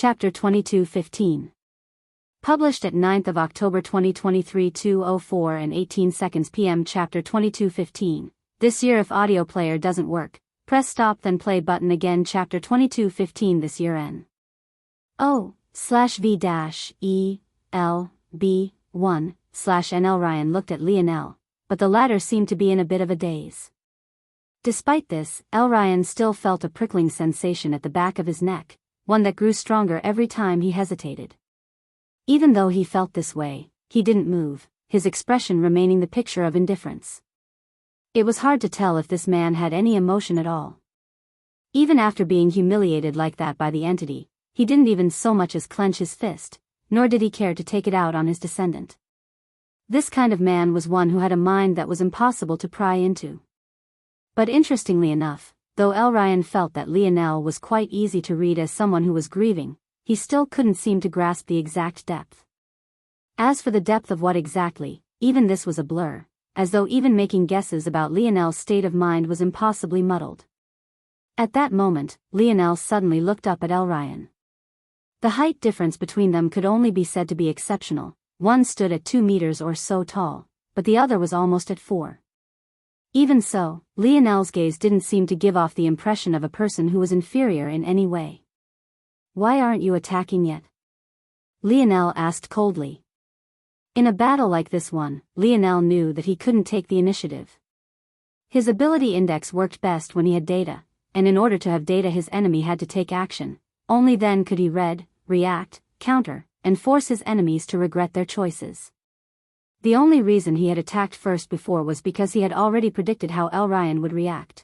Chapter 22:15. Published at 9th of October 2023 2:04 and 18 seconds p.m. Chapter 22:15. This year if audio player doesn't work, press stop then play button again. Chapter 22:15. This year N. O/V-E-L-B-1/N. Ryan looked at Lionel, but the latter seemed to be in a bit of a daze. Despite this, Ryan still felt a prickling sensation at the back of his neck, one that grew stronger every time he hesitated. Even though he felt this way, he didn't move, his expression remaining the picture of indifference. It was hard to tell if this man had any emotion at all. Even after being humiliated like that by the entity, he didn't even so much as clench his fist, nor did he care to take it out on his descendant. This kind of man was one who had a mind that was impossible to pry into. But interestingly enough, though Ryan felt that Lionel was quite easy to read as someone who was grieving, he still couldn't seem to grasp the exact depth. As for the depth of what exactly, even this was a blur, as though even making guesses about Lionel's state of mind was impossibly muddled. At that moment, Lionel suddenly looked up at Ryan. The height difference between them could only be said to be exceptional. One stood at 2 meters or so tall, but the other was almost at 4. Even so, Lionel's gaze didn't seem to give off the impression of a person who was inferior in any way. "Why aren't you attacking yet?" Lionel asked coldly. In a battle like this one, Lionel knew that he couldn't take the initiative. His ability index worked best when he had data, and in order to have data his enemy had to take action. Only then could he read, react, counter, and force his enemies to regret their choices. The only reason he had attacked first before was because he had already predicted how Ryan would react.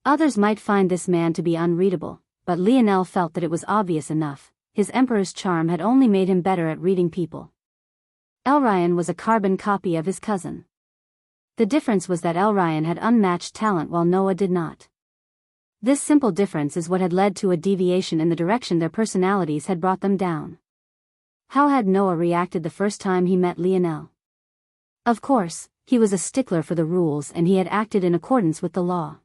Others might find this man to be unreadable, but Lionel felt that it was obvious enough. His emperor's charm had only made him better at reading people. Ryan was a carbon copy of his cousin. The difference was that Ryan had unmatched talent while Noah did not. This simple difference is what had led to a deviation in the direction their personalities had brought them down. How had Noah reacted the first time he met Lionel? Of course, he was a stickler for the rules and he had acted in accordance with the law.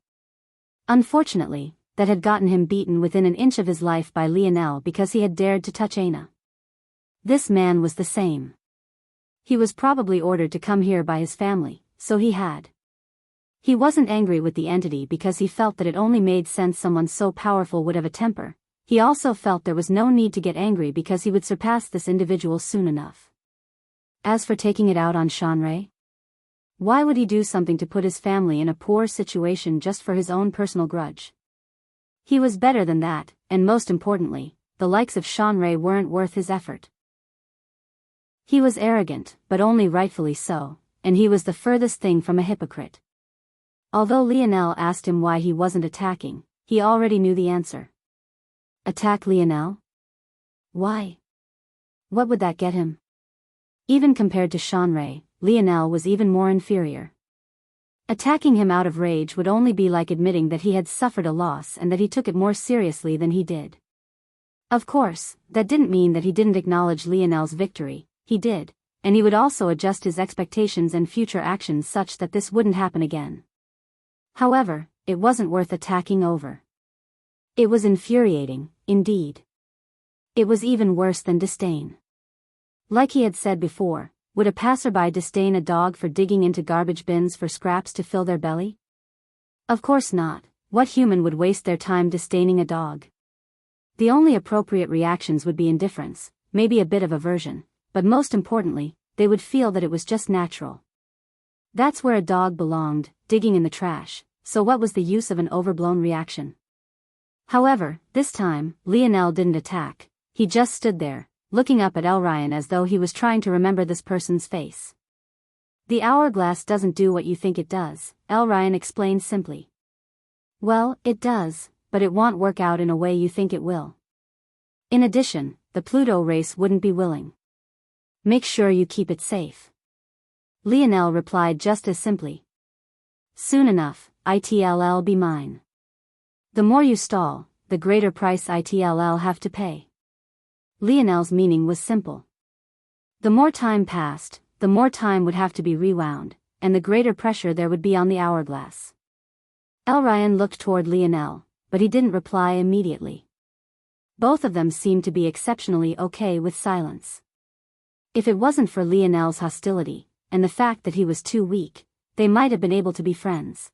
Unfortunately, that had gotten him beaten within an inch of his life by Lionel because he had dared to touch Anna. This man was the same. He was probably ordered to come here by his family, so he had. He wasn't angry with the entity because he felt that it only made sense someone so powerful would have a temper. He also felt there was no need to get angry because he would surpass this individual soon enough. As for taking it out on Xianxia, why would he do something to put his family in a poor situation just for his own personal grudge? He was better than that, and most importantly, the likes of Xianxia weren't worth his effort. He was arrogant, but only rightfully so, and he was the furthest thing from a hypocrite. Although Lionel asked him why he wasn't attacking, he already knew the answer. Attack Lionel? Why? What would that get him? Even compared to Xianxia, Lionel was even more inferior. Attacking him out of rage would only be like admitting that he had suffered a loss and that he took it more seriously than he did. Of course, that didn't mean that he didn't acknowledge Lionel's victory. He did, and he would also adjust his expectations and future actions such that this wouldn't happen again. However, it wasn't worth attacking over. It was infuriating, indeed. It was even worse than disdain. Like he had said before, would a passerby disdain a dog for digging into garbage bins for scraps to fill their belly? Of course not. What human would waste their time disdaining a dog? The only appropriate reactions would be indifference, maybe a bit of aversion, but most importantly, they would feel that it was just natural. That's where a dog belonged, digging in the trash, so what was the use of an overblown reaction? However, this time, Lionel didn't attack. He just stood there, looking up at Ryan as though he was trying to remember this person's face. "The hourglass doesn't do what you think it does," Ryan explained simply. "Well, it does, but it won't work out in a way you think it will. In addition, the Pluto race wouldn't be willing. Make sure you keep it safe." Lionel replied just as simply. "Soon enough, it'll be mine. The more you stall, the greater price it'll have to pay." Lionel's meaning was simple. The more time passed, the more time would have to be rewound, and the greater pressure there would be on the hourglass. Ryan looked toward Lionel, but he didn't reply immediately. Both of them seemed to be exceptionally okay with silence. If it wasn't for Lionel's hostility, and the fact that he was too weak, they might have been able to be friends.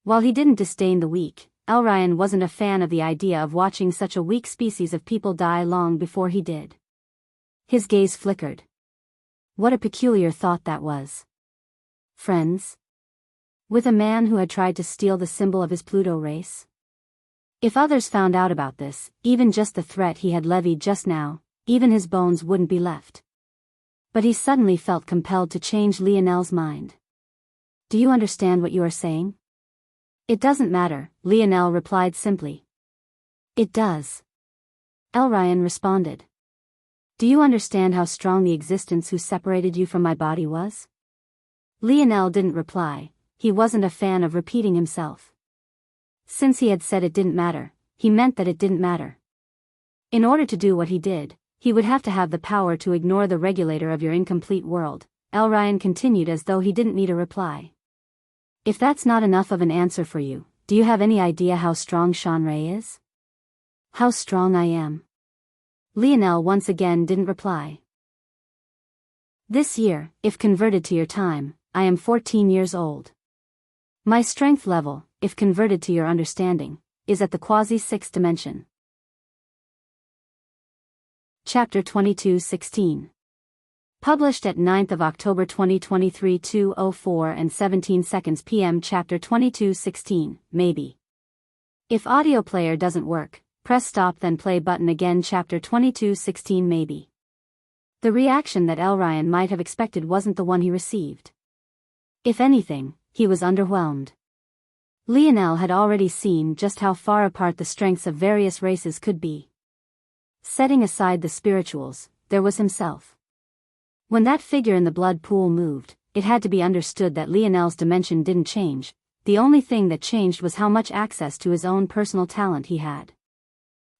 While he didn't disdain the weak, Elryan wasn't a fan of the idea of watching such a weak species of people die long before he did. His gaze flickered. What a peculiar thought that was. Friends? With a man who had tried to steal the symbol of his Pluto race? If others found out about this, even just the threat he had levied just now, even his bones wouldn't be left. But he suddenly felt compelled to change Lionel's mind. Do you understand what you are saying? It doesn't matter, Lionel replied simply. It does. Elryan responded. Do you understand how strong the existence who separated you from my body was? Lionel didn't reply. He wasn't a fan of repeating himself. Since he had said it didn't matter, he meant that it didn't matter. In order to do what he did, he would have to have the power to ignore the regulator of your incomplete world, Elryan continued as though he didn't need a reply. If that's not enough of an answer for you, do you have any idea how strong Xianxia is? How strong I am? Lionel once again didn't reply. This year, if converted to your time, I am 14 years old. My strength level, if converted to your understanding, is at the quasi-6th dimension. Chapter 22:16. Published at 9th of October 2023 2:04 and 17 seconds p.m. Chapter 22:16, maybe. If audio player doesn't work, press stop then play button again. Chapter 22:16 maybe. The reaction that Elryan might have expected wasn't the one he received. If anything, he was underwhelmed. Lionel had already seen just how far apart the strengths of various races could be. Setting aside the spirituals, there was himself. When that figure in the blood pool moved, it had to be understood that Lionel's dimension didn't change. The only thing that changed was how much access to his own personal talent he had.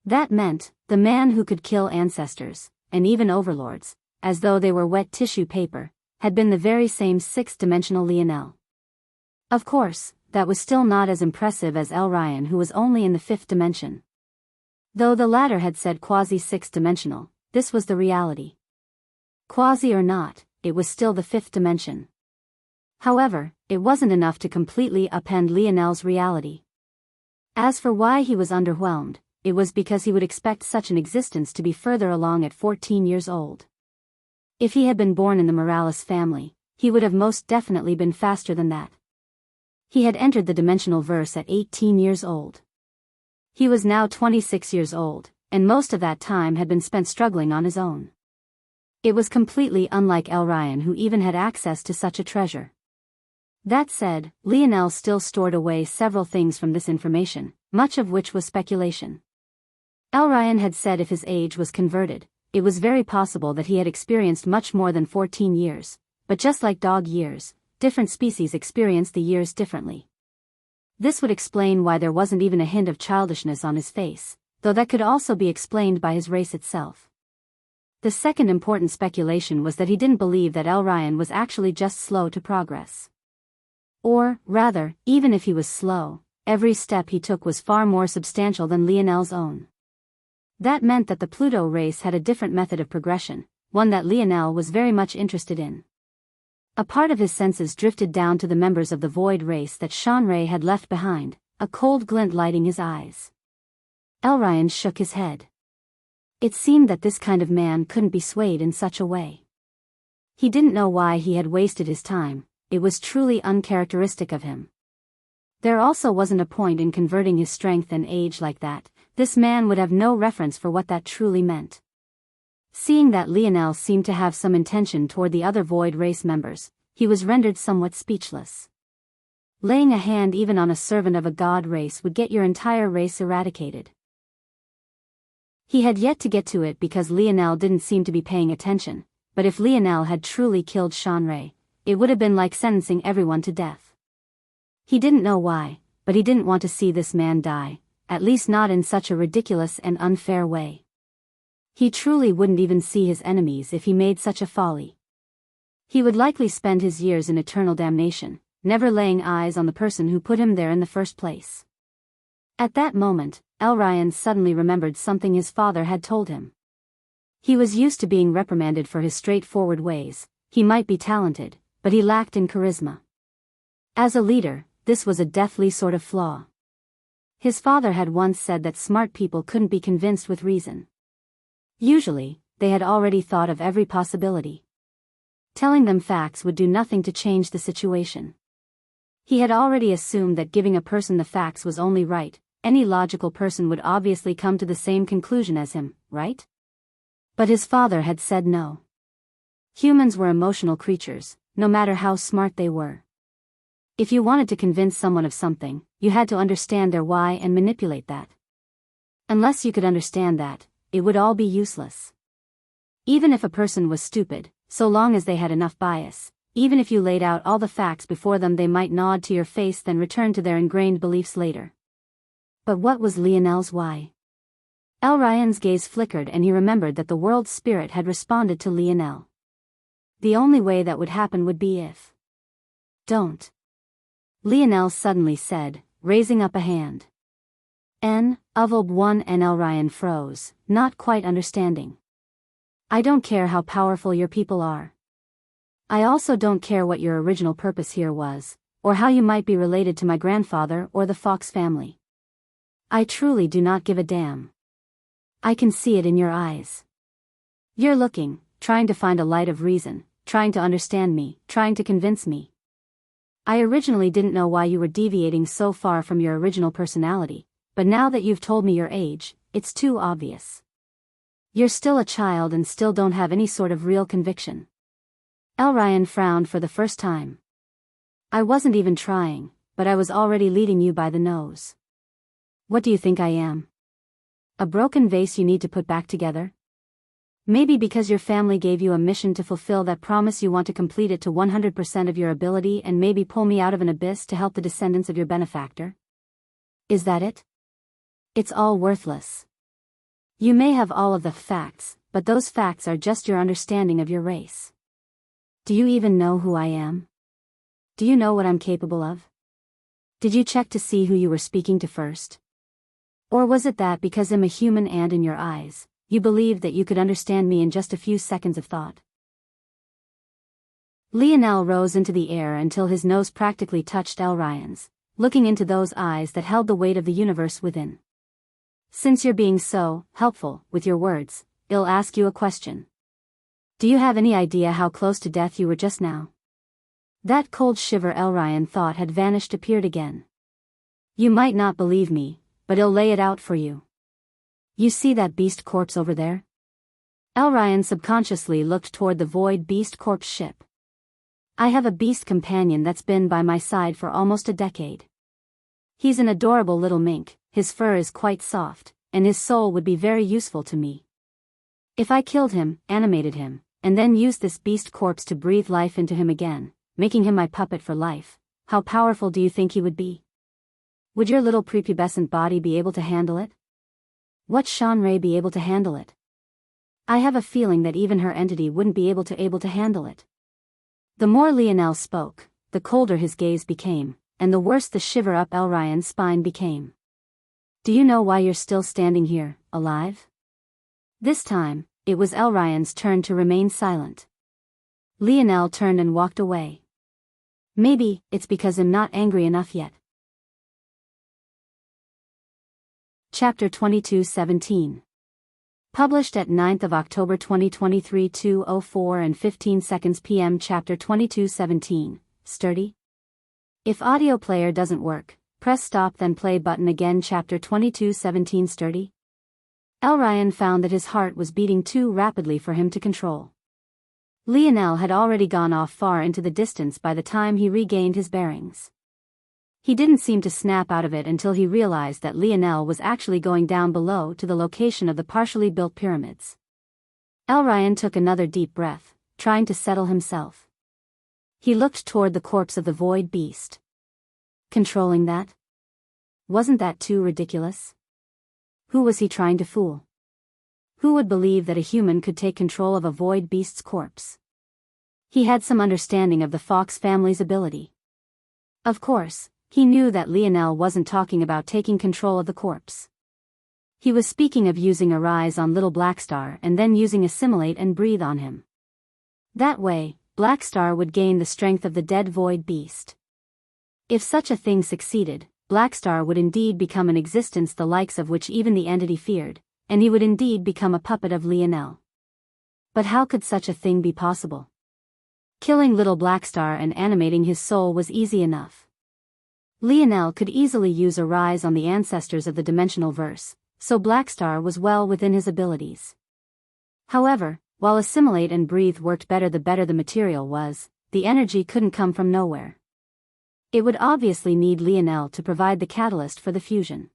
That meant, the man who could kill ancestors, and even overlords, as though they were wet tissue paper, had been the very same sixth-dimensional Lionel. Of course, that was still not as impressive as Elryan, who was only in the fifth dimension. Though the latter had said quasi-sixth dimensional, this was the reality. Quasi or not, it was still the fifth dimension. However, it wasn't enough to completely upend Lionel's reality. As for why he was underwhelmed, it was because he would expect such an existence to be further along at 14 years old. If he had been born in the Morales family, he would have most definitely been faster than that. He had entered the dimensional verse at 18 years old. He was now 26 years old, and most of that time had been spent struggling on his own. It was completely unlike Elryan, who even had access to such a treasure. That said, Lionel still stored away several things from this information, much of which was speculation. Elryan had said if his age was converted, it was very possible that he had experienced much more than 14 years, but just like dog years, different species experience the years differently. This would explain why there wasn't even a hint of childishness on his face, though that could also be explained by his race itself. The second important speculation was that he didn't believe that Elryan was actually just slow to progress. Or, rather, even if he was slow, every step he took was far more substantial than Lionel's own. That meant that the Pluto race had a different method of progression, one that Lionel was very much interested in. A part of his senses drifted down to the members of the Void race that Xianxia had left behind, a cold glint lighting his eyes. Elryan shook his head. It seemed that this kind of man couldn't be swayed in such a way. He didn't know why he had wasted his time. It was truly uncharacteristic of him. There also wasn't a point in converting his strength and age like that. This man would have no reference for what that truly meant. Seeing that Lionel seemed to have some intention toward the other Void race members, he was rendered somewhat speechless. Laying a hand even on a servant of a god race would get your entire race eradicated. He had yet to get to it because Lionel didn't seem to be paying attention, but if Lionel had truly killed Xianxia, it would have been like sentencing everyone to death. He didn't know why, but he didn't want to see this man die, at least not in such a ridiculous and unfair way. He truly wouldn't even see his enemies if he made such a folly. He would likely spend his years in eternal damnation, never laying eyes on the person who put him there in the first place. At that moment, Ryan suddenly remembered something his father had told him. He was used to being reprimanded for his straightforward ways. He might be talented, but he lacked in charisma. As a leader, this was a deathly sort of flaw. His father had once said that smart people couldn't be convinced with reason. Usually, they had already thought of every possibility. Telling them facts would do nothing to change the situation. He had already assumed that giving a person the facts was only right. Any logical person would obviously come to the same conclusion as him, right? But his father had said no. Humans were emotional creatures, no matter how smart they were. If you wanted to convince someone of something, you had to understand their why and manipulate that. Unless you could understand that, it would all be useless. Even if a person was stupid, so long as they had enough bias, even if you laid out all the facts before them, they might nod to your face then return to their ingrained beliefs later. But what was Lionel's why? Ryan's gaze flickered and he remembered that the world's spirit had responded to Lionel. The only way that would happen would be if... Don't. Lionel suddenly said, raising up a hand. Uvalb 1 and Ryan froze, not quite understanding. I don't care how powerful your people are. I also don't care what your original purpose here was, or how you might be related to my grandfather or the Fox family. I truly do not give a damn. I can see it in your eyes. You're looking, trying to find a light of reason, trying to understand me, trying to convince me. I originally didn't know why you were deviating so far from your original personality, but now that you've told me your age, it's too obvious. You're still a child and still don't have any sort of real conviction. Ryan frowned for the first time. I wasn't even trying, but I was already leading you by the nose. What do you think I am? A broken vase you need to put back together? Maybe because your family gave you a mission to fulfill that promise you want to complete it to 100% of your ability and maybe pull me out of an abyss to help the descendants of your benefactor? Is that it? It's all worthless. You may have all of the facts, but those facts are just your understanding of your race. Do you even know who I am? Do you know what I'm capable of? Did you check to see who you were speaking to first? Or was it that because I'm a human and in your eyes, you believed that you could understand me in just a few seconds of thought? Lionel rose into the air until his nose practically touched Ryan's, looking into those eyes that held the weight of the universe within. Since you're being so helpful with your words, I'll ask you a question. Do you have any idea how close to death you were just now? That cold shiver Ryan thought had vanished appeared again. You might not believe me, but I'll lay it out for you. You see that beast corpse over there? Ryan subconsciously looked toward the void beast corpse ship. I have a beast companion that's been by my side for almost a decade. He's an adorable little mink, his fur is quite soft, and his soul would be very useful to me. If I killed him, animated him, and then used this beast corpse to breathe life into him again, making him my puppet for life, how powerful do you think he would be? Would your little prepubescent body be able to handle it? Would Shanrei be able to handle it? I have a feeling that even her entity wouldn't be able to handle it. The more Lionel spoke, the colder his gaze became, and the worse the shiver up Ryan's spine became. Do you know why you're still standing here, alive? This time, it was Ryan's turn to remain silent. Lionel turned and walked away. Maybe it's because I'm not angry enough yet. Chapter 22:17. Published at 9th of October 2023 2:04 and 15 seconds p.m. Chapter 22:17. Sturdy? If audio player doesn't work, press stop then play button again. Chapter 22:17. Sturdy? Ryan found that his heart was beating too rapidly for him to control. Lionel had already gone off far into the distance by the time he regained his bearings. He didn't seem to snap out of it until he realized that Lionel was actually going down below to the location of the partially built pyramids. Ryan took another deep breath, trying to settle himself. He looked toward the corpse of the void beast. Controlling that? Wasn't that too ridiculous? Who was he trying to fool? Who would believe that a human could take control of a void beast's corpse? He had some understanding of the Fox family's ability. Of course, he knew that Lionel wasn't talking about taking control of the corpse. He was speaking of using Arise on little Blackstar and then using Assimilate and Breathe on him. That way, Blackstar would gain the strength of the dead void beast. If such a thing succeeded, Blackstar would indeed become an existence the likes of which even the entity feared, and he would indeed become a puppet of Lionel. But how could such a thing be possible? Killing little Blackstar and animating his soul was easy enough. Lionel could easily use Arise on the ancestors of the dimensional verse, so Blackstar was well within his abilities. However, while Assimilate and Breathe worked better the material was, the energy couldn't come from nowhere. It would obviously need Lionel to provide the catalyst for the fusion.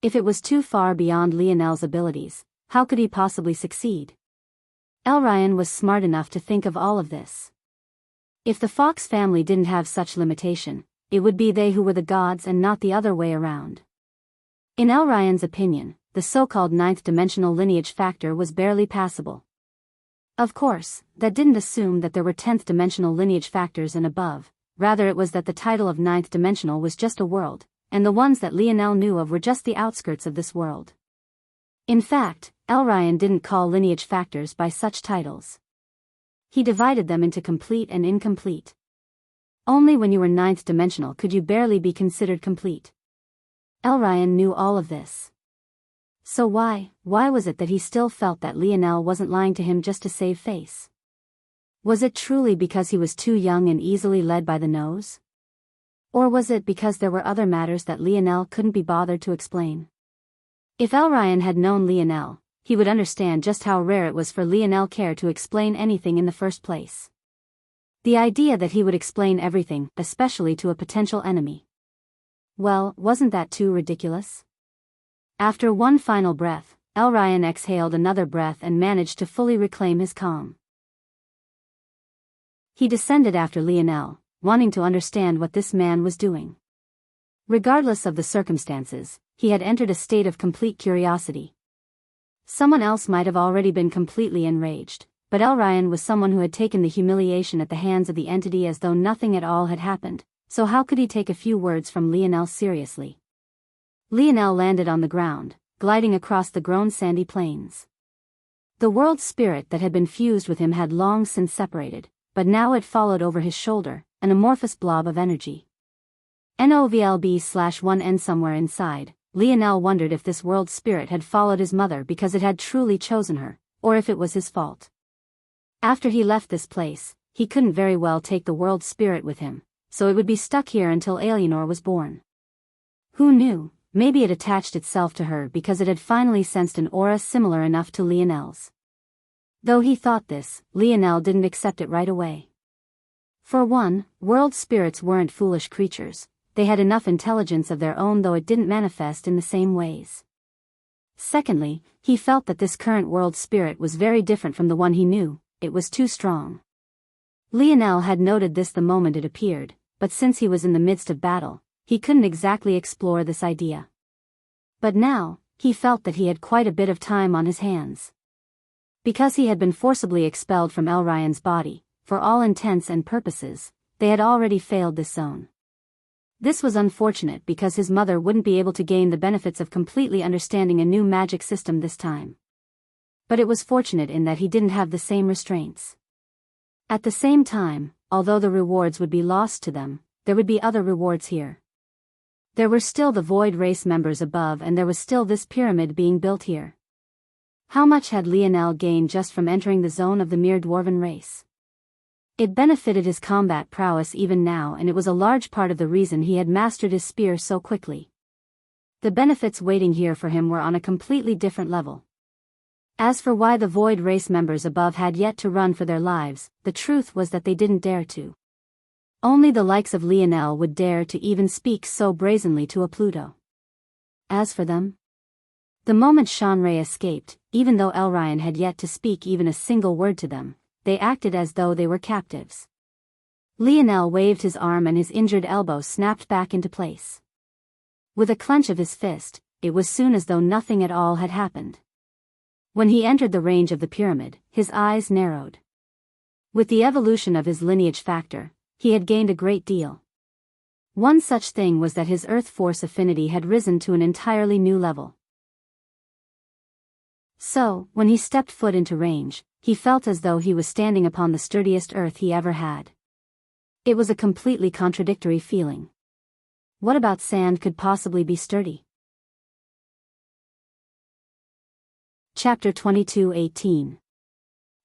If it was too far beyond Lionel's abilities, how could he possibly succeed? Elryan was smart enough to think of all of this. If the Fox family didn't have such limitation, it would be they who were the gods and not the other way around. In Elryan's opinion, the so-called ninth-dimensional lineage factor was barely passable. Of course, that didn't assume that there were 10th-dimensional lineage factors and above, rather it was that the title of ninth-dimensional was just a world, and the ones that Lionel knew of were just the outskirts of this world. In fact, Elryan didn't call lineage factors by such titles. He divided them into complete and incomplete. Only when you were ninth-dimensional could you barely be considered complete. Elryan knew all of this. So why was it that he still felt that Lionel wasn't lying to him just to save face? Was it truly because he was too young and easily led by the nose? Or was it because there were other matters that Lionel couldn't be bothered to explain? If Elryan had known Lionel, he would understand just how rare it was for Lionel care to explain anything in the first place. The idea that he would explain everything, especially to a potential enemy. Well, wasn't that too ridiculous? After one final breath, Elryan exhaled another breath and managed to fully reclaim his calm. He descended after Lionel, wanting to understand what this man was doing. Regardless of the circumstances, he had entered a state of complete curiosity. Someone else might have already been completely enraged, but Elryan was someone who had taken the humiliation at the hands of the entity as though nothing at all had happened, so how could he take a few words from Lionel seriously? Lionel landed on the ground, gliding across the grown sandy plains. The world spirit that had been fused with him had long since separated, but now it followed over his shoulder, an amorphous blob of energy. NOVLB/1N somewhere inside, Lionel wondered if this world spirit had followed his mother because it had truly chosen her, or if it was his fault. After he left this place, he couldn't very well take the world spirit with him, so it would be stuck here until Alienor was born. Who knew, maybe it attached itself to her because it had finally sensed an aura similar enough to Lionel's. Though he thought this, Lionel didn't accept it right away. For one, world spirits weren't foolish creatures, they had enough intelligence of their own though it didn't manifest in the same ways. Secondly, he felt that this current world spirit was very different from the one he knew, it was too strong. Lionel had noted this the moment it appeared, but since he was in the midst of battle, he couldn't exactly explore this idea. But now, he felt that he had quite a bit of time on his hands. Because he had been forcibly expelled from Elryan's body, for all intents and purposes, they had already failed this zone. This was unfortunate because his mother wouldn't be able to gain the benefits of completely understanding a new magic system this time. But it was fortunate in that he didn't have the same restraints. At the same time, although the rewards would be lost to them, there would be other rewards here. There were still the Void race members above and there was still this pyramid being built here. How much had Lionel gained just from entering the zone of the mere dwarven race? It benefited his combat prowess even now and it was a large part of the reason he had mastered his spear so quickly. The benefits waiting here for him were on a completely different level. As for why the Void race members above had yet to run for their lives, the truth was that they didn't dare to. Only the likes of Lionel would dare to even speak so brazenly to a Pluto. As for them, the moment Shanrei escaped, even though Elryan had yet to speak even a single word to them, they acted as though they were captives. Lionel waved his arm and his injured elbow snapped back into place. With a clench of his fist, it was soon as though nothing at all had happened. When he entered the range of the pyramid, his eyes narrowed. With the evolution of his lineage factor, he had gained a great deal. One such thing was that his earth force affinity had risen to an entirely new level. So, when he stepped foot into range, he felt as though he was standing upon the sturdiest earth he ever had. It was a completely contradictory feeling. What about sand could possibly be sturdy? Chapter 22:18.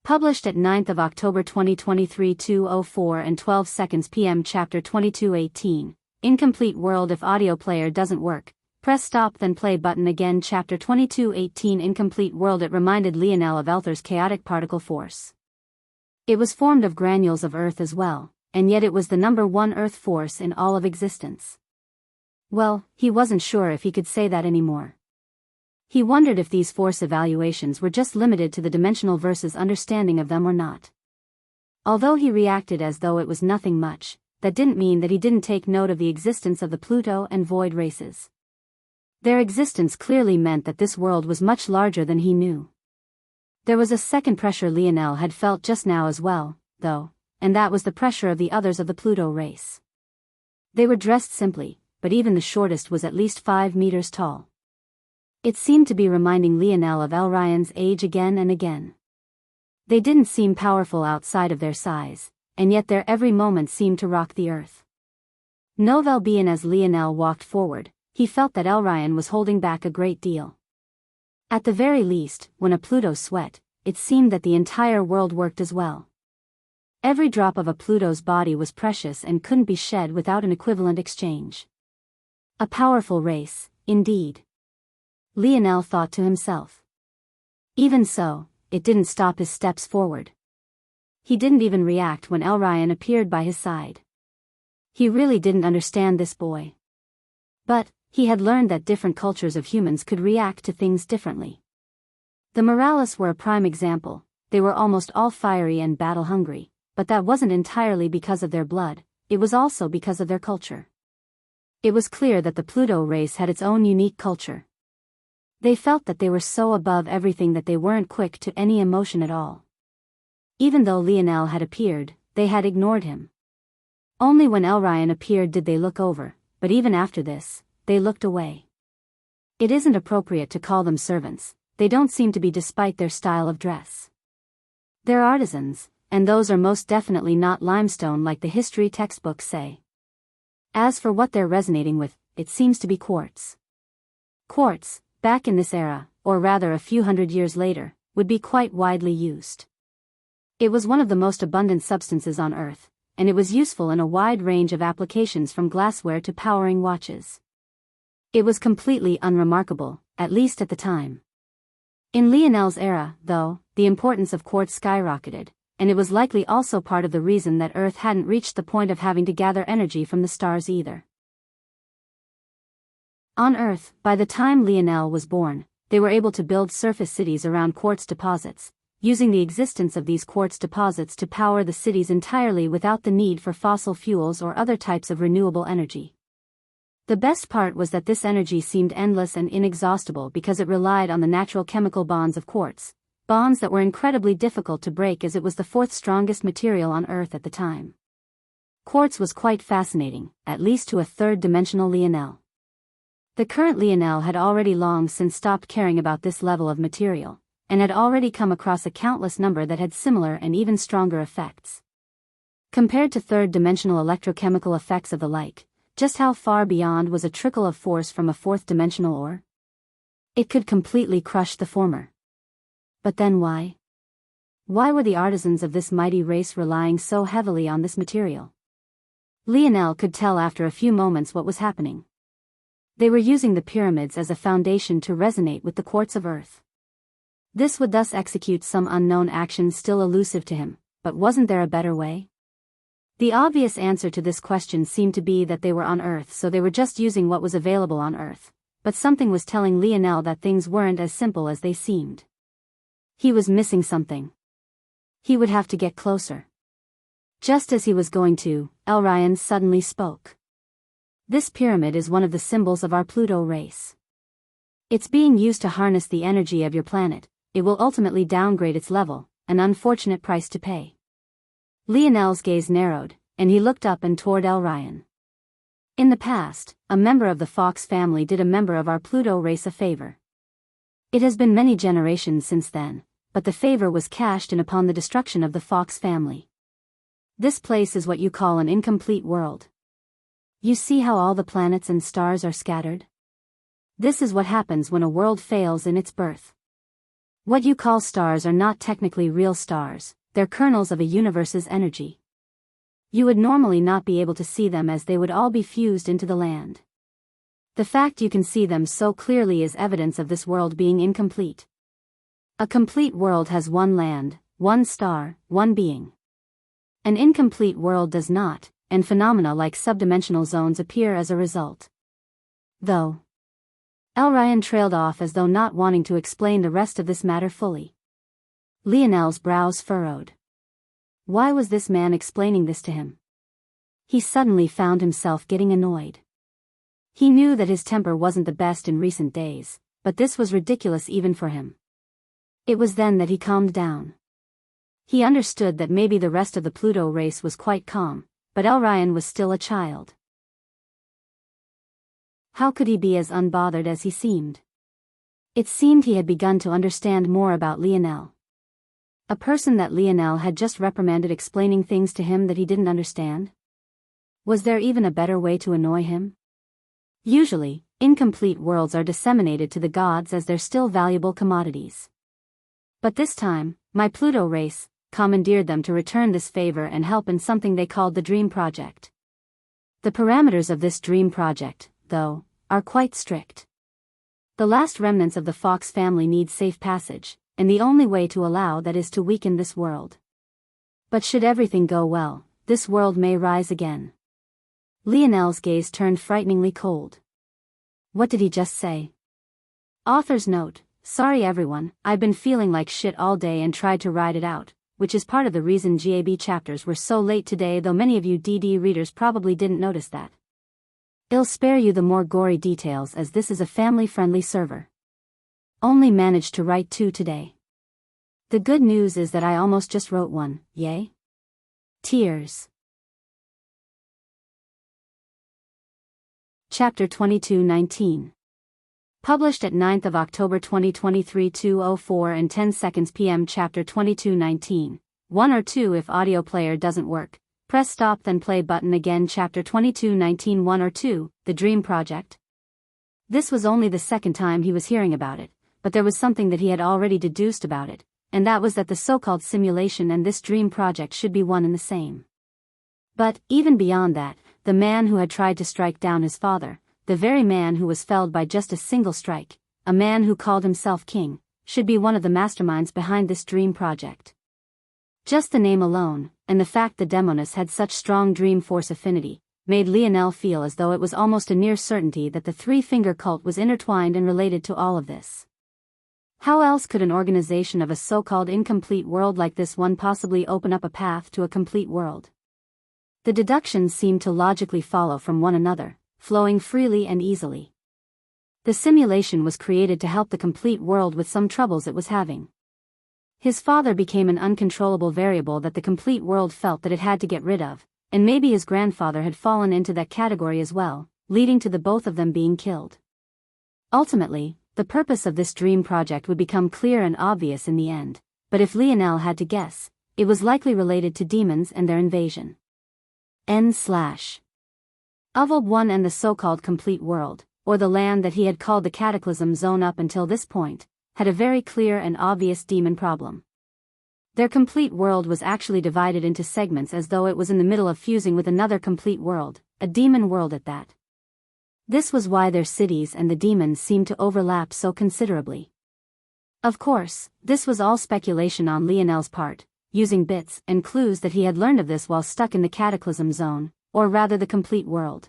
Published at 9th of October 2023 2:04 and 12 seconds p.m. Chapter 22:18. Incomplete world. If audio player doesn't work, press stop then play button again. Chapter 22:18. Incomplete world. It reminded Lionel of Elther's chaotic particle force. It was formed of granules of Earth as well, and yet it was the number one Earth force in all of existence. Well, he wasn't sure if he could say that anymore. He wondered if these force evaluations were just limited to the dimensional verse's understanding of them or not. Although he reacted as though it was nothing much, that didn't mean that he didn't take note of the existence of the Pluto and Void races. Their existence clearly meant that this world was much larger than he knew. There was a second pressure Lionel had felt just now as well, though, and that was the pressure of the others of the Pluto race. They were dressed simply, but even the shortest was at least 5 meters tall. It seemed to be reminding Lionel of Elryan's age again and again. They didn't seem powerful outside of their size, and yet their every moment seemed to rock the earth. Novel being as Lionel walked forward, he felt that Elryan was holding back a great deal. At the very least, when a Pluto sweat, it seemed that the entire world worked as well. Every drop of a Pluto's body was precious and couldn't be shed without an equivalent exchange. A powerful race, indeed. Lionel thought to himself. Even so, it didn't stop his steps forward. He didn't even react when Elryan appeared by his side. He really didn't understand this boy. But, he had learned that different cultures of humans could react to things differently. The Morales were a prime example. They were almost all fiery and battle-hungry, but that wasn't entirely because of their blood, it was also because of their culture. It was clear that the Pluto race had its own unique culture. They felt that they were so above everything that they weren't quick to any emotion at all. Even though Lionel had appeared, they had ignored him. Only when Elryan appeared did they look over, but even after this, they looked away. It isn't appropriate to call them servants, they don't seem to be despite their style of dress. They're artisans, and those are most definitely not limestone like the history textbooks say. As for what they're resonating with, it seems to be quartz. Quartz, back in this era, or rather a few hundred years later, would be quite widely used. It was one of the most abundant substances on Earth, and it was useful in a wide range of applications from glassware to powering watches. It was completely unremarkable, at least at the time. In Lionel's era, though, the importance of quartz skyrocketed, and it was likely also part of the reason that Earth hadn't reached the point of having to gather energy from the stars either. On Earth, by the time Lionel was born, they were able to build surface cities around quartz deposits, using the existence of these quartz deposits to power the cities entirely without the need for fossil fuels or other types of renewable energy. The best part was that this energy seemed endless and inexhaustible because it relied on the natural chemical bonds of quartz, bonds that were incredibly difficult to break as it was the fourth strongest material on Earth at the time. Quartz was quite fascinating, at least to a third-dimensional Lionel. The current Lionel had already long since stopped caring about this level of material, and had already come across a countless number that had similar and even stronger effects. Compared to third-dimensional electrochemical effects of the like, just how far beyond was a trickle of force from a fourth-dimensional ore? It could completely crush the former. But then why? Why were the artisans of this mighty race relying so heavily on this material? Lionel could tell after a few moments what was happening. They were using the pyramids as a foundation to resonate with the quartz of Earth. This would thus execute some unknown action still elusive to him, but wasn't there a better way? The obvious answer to this question seemed to be that they were on Earth, so they were just using what was available on Earth, but something was telling Lionel that things weren't as simple as they seemed. He was missing something. He would have to get closer. Just as he was going to, Elryan suddenly spoke. This pyramid is one of the symbols of our Pluto race. It's being used to harness the energy of your planet. It will ultimately downgrade its level, an unfortunate price to pay. Lionel's gaze narrowed, and he looked up and toward Elryan. In the past, a member of the Fox family did a member of our Pluto race a favor. It has been many generations since then, but the favor was cashed in upon the destruction of the Fox family. This place is what you call an incomplete world. You see how all the planets and stars are scattered? This is what happens when a world fails in its birth. What you call stars are not technically real stars, they're kernels of a universe's energy. You would normally not be able to see them as they would all be fused into the land. The fact you can see them so clearly is evidence of this world being incomplete. A complete world has one land, one star, one being. An incomplete world does not, and phenomena like subdimensional zones appear as a result. Though. Elryan trailed off as though not wanting to explain the rest of this matter fully. Lionel's brows furrowed. Why was this man explaining this to him? He suddenly found himself getting annoyed. He knew that his temper wasn't the best in recent days, but this was ridiculous even for him. It was then that he calmed down. He understood that maybe the rest of the Pluto race was quite calm, but Elryan was still a child. How could he be as unbothered as he seemed? It seemed he had begun to understand more about Lionel. A person that Lionel had just reprimanded explaining things to him that he didn't understand? Was there even a better way to annoy him? Usually, incomplete worlds are disseminated to the gods as they're still valuable commodities. But this time, my Pluto race commandeered them to return this favor and help in something they called the Dream Project. The parameters of this Dream Project, though, are quite strict. The last remnants of the Fox family need safe passage, and the only way to allow that is to weaken this world. But should everything go well, this world may rise again. Lionel's gaze turned frighteningly cold. What did he just say? Author's note: sorry everyone, I've been feeling like shit all day and tried to ride it out, which is part of the reason GAB chapters were so late today, though many of you DD readers probably didn't notice that. I'll spare you the more gory details as this is a family-friendly server. Only managed to write 2 today. The good news is that I almost just wrote 1, yay? Tears. Chapter 22:19. Published at 9th of October 2023 2:04 and 10 seconds p.m. Chapter 22:19. 1 or 2 if audio player doesn't work. Press stop then play button again. Chapter 22:19. 1 or 2, The Dream Project. This was only the second time he was hearing about it, but there was something that he had already deduced about it, and that was that the so-called simulation and this dream project should be one and the same. But, even beyond that, the man who had tried to strike down his father, the very man who was felled by just a single strike, a man who called himself king, should be one of the masterminds behind this dream project. Just the name alone, and the fact the Demoness had such strong dream force affinity, made Lionel feel as though it was almost a near certainty that the Three-Finger Cult was intertwined and related to all of this. How else could an organization of a so-called incomplete world like this one possibly open up a path to a complete world? The deductions seemed to logically follow from one another, flowing freely and easily. The simulation was created to help the complete world with some troubles it was having. His father became an uncontrollable variable that the complete world felt that it had to get rid of, and maybe his grandfather had fallen into that category as well, leading to the both of them being killed. Ultimately, the purpose of this dream project would become clear and obvious in the end, but if Lionel had to guess, it was likely related to demons and their invasion. N/Uvalb 1 and the so-called complete world, or the land that he had called the Cataclysm Zone up until this point, had a very clear and obvious demon problem. Their complete world was actually divided into segments as though it was in the middle of fusing with another complete world, a demon world at that. This was why their cities and the demons seemed to overlap so considerably. Of course, this was all speculation on Lionel's part, using bits and clues that he had learned of this while stuck in the Cataclysm Zone, or rather the complete world.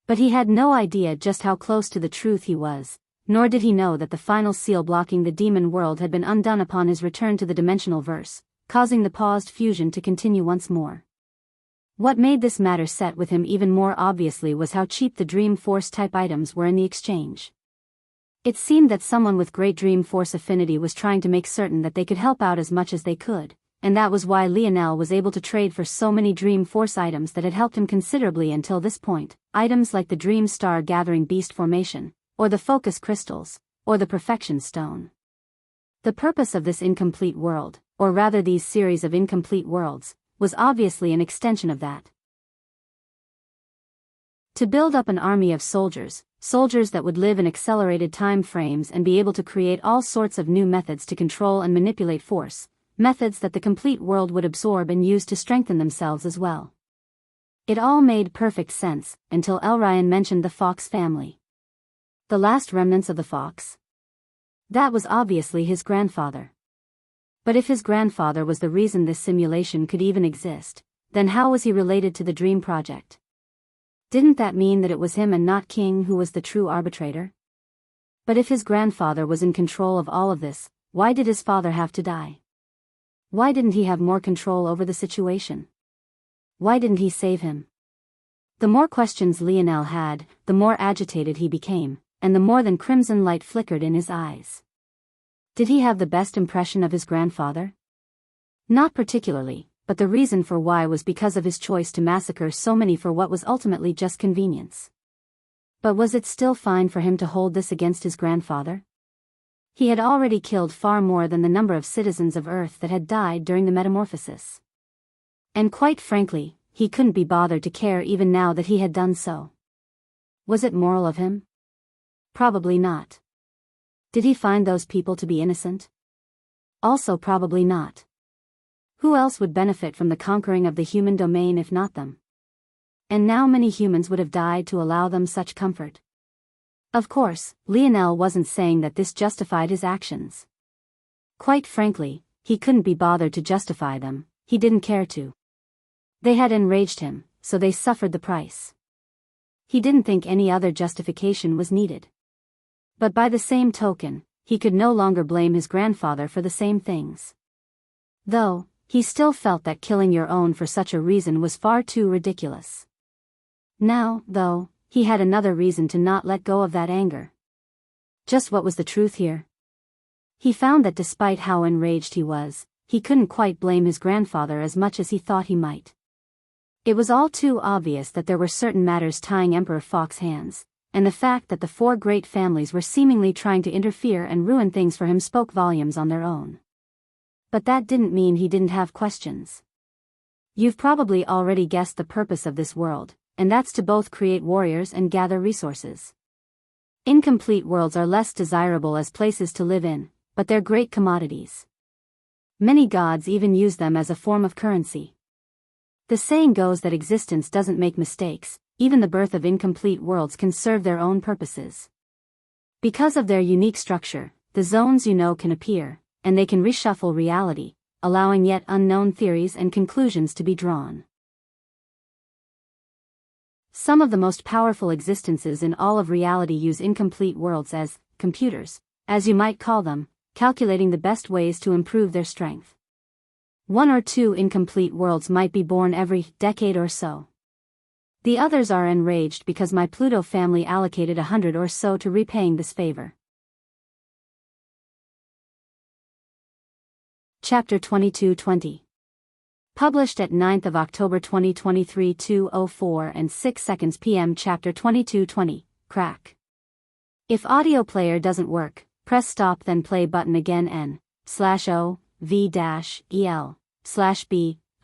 But he had no idea just how close to the truth he was, nor did he know that the final seal blocking the demon world had been undone upon his return to the dimensional verse, causing the paused fusion to continue once more. What made this matter set with him even more obviously was how cheap the Dream Force type items were in the exchange. It seemed that someone with great Dream Force affinity was trying to make certain that they could help out as much as they could, and that was why Lionel was able to trade for so many Dream Force items that had helped him considerably until this point, items like the Dream Star Gathering Beast Formation, or the Focus Crystals, or the perfection stone. The purpose of this incomplete world, or rather these series of incomplete worlds, was obviously an extension of that. To build up an army of soldiers that would live in accelerated time frames and be able to create all sorts of new methods to control and manipulate force, methods that the complete world would absorb and use to strengthen themselves as well. It all made perfect sense, until Elryan mentioned the fox family. The last remnants of the fox? That was obviously his grandfather. But if his grandfather was the reason this simulation could even exist, then how was he related to the Dream Project? Didn't that mean that it was him and not King who was the true arbitrator? But if his grandfather was in control of all of this, why did his father have to die? Why didn't he have more control over the situation? Why didn't he save him? The more questions Lionel had, the more agitated he became, and the more than crimson light flickered in his eyes. Did he have the best impression of his grandfather? Not particularly, but the reason for why was because of his choice to massacre so many for what was ultimately just convenience. But was it still fine for him to hold this against his grandfather? He had already killed far more than the number of citizens of Earth that had died during the metamorphosis. And quite frankly, he couldn't be bothered to care even now that he had done so. Was it moral of him? Probably not. Did he find those people to be innocent? Also probably not. Who else would benefit from the conquering of the human domain if not them? And now many humans would have died to allow them such comfort. Of course, Lionel wasn't saying that this justified his actions. Quite frankly, he couldn't be bothered to justify them, he didn't care to. They had enraged him, so they suffered the price. He didn't think any other justification was needed. But by the same token, he could no longer blame his grandfather for the same things. Though, he still felt that killing your own for such a reason was far too ridiculous. Now, though, he had another reason to not let go of that anger. Just what was the truth here? He found that despite how enraged he was, he couldn't quite blame his grandfather as much as he thought he might. It was all too obvious that there were certain matters tying Emperor Fox's hands, and the fact that the four great families were seemingly trying to interfere and ruin things for him spoke volumes on their own. But that didn't mean he didn't have questions. You've probably already guessed the purpose of this world, and that's to both create warriors and gather resources. Incomplete worlds are less desirable as places to live in, but they're great commodities. Many gods even use them as a form of currency. The saying goes that existence doesn't make mistakes, even the birth of incomplete worlds can serve their own purposes. Because of their unique structure, the zones can appear, and they can reshuffle reality, allowing yet unknown theories and conclusions to be drawn. Some of the most powerful existences in all of reality use incomplete worlds as computers, as you might call them, calculating the best ways to improve their strength. 1 or 2 incomplete worlds might be born every decade or so. The others are enraged because my Pluto family allocated 100 or so to repaying this favor. Chapter 2220. Published at 9th of October 2023 2:04 and 6 seconds p.m. Chapter 2220, Crack. If audio player doesn't work, press stop then play button again n/o/v-el/b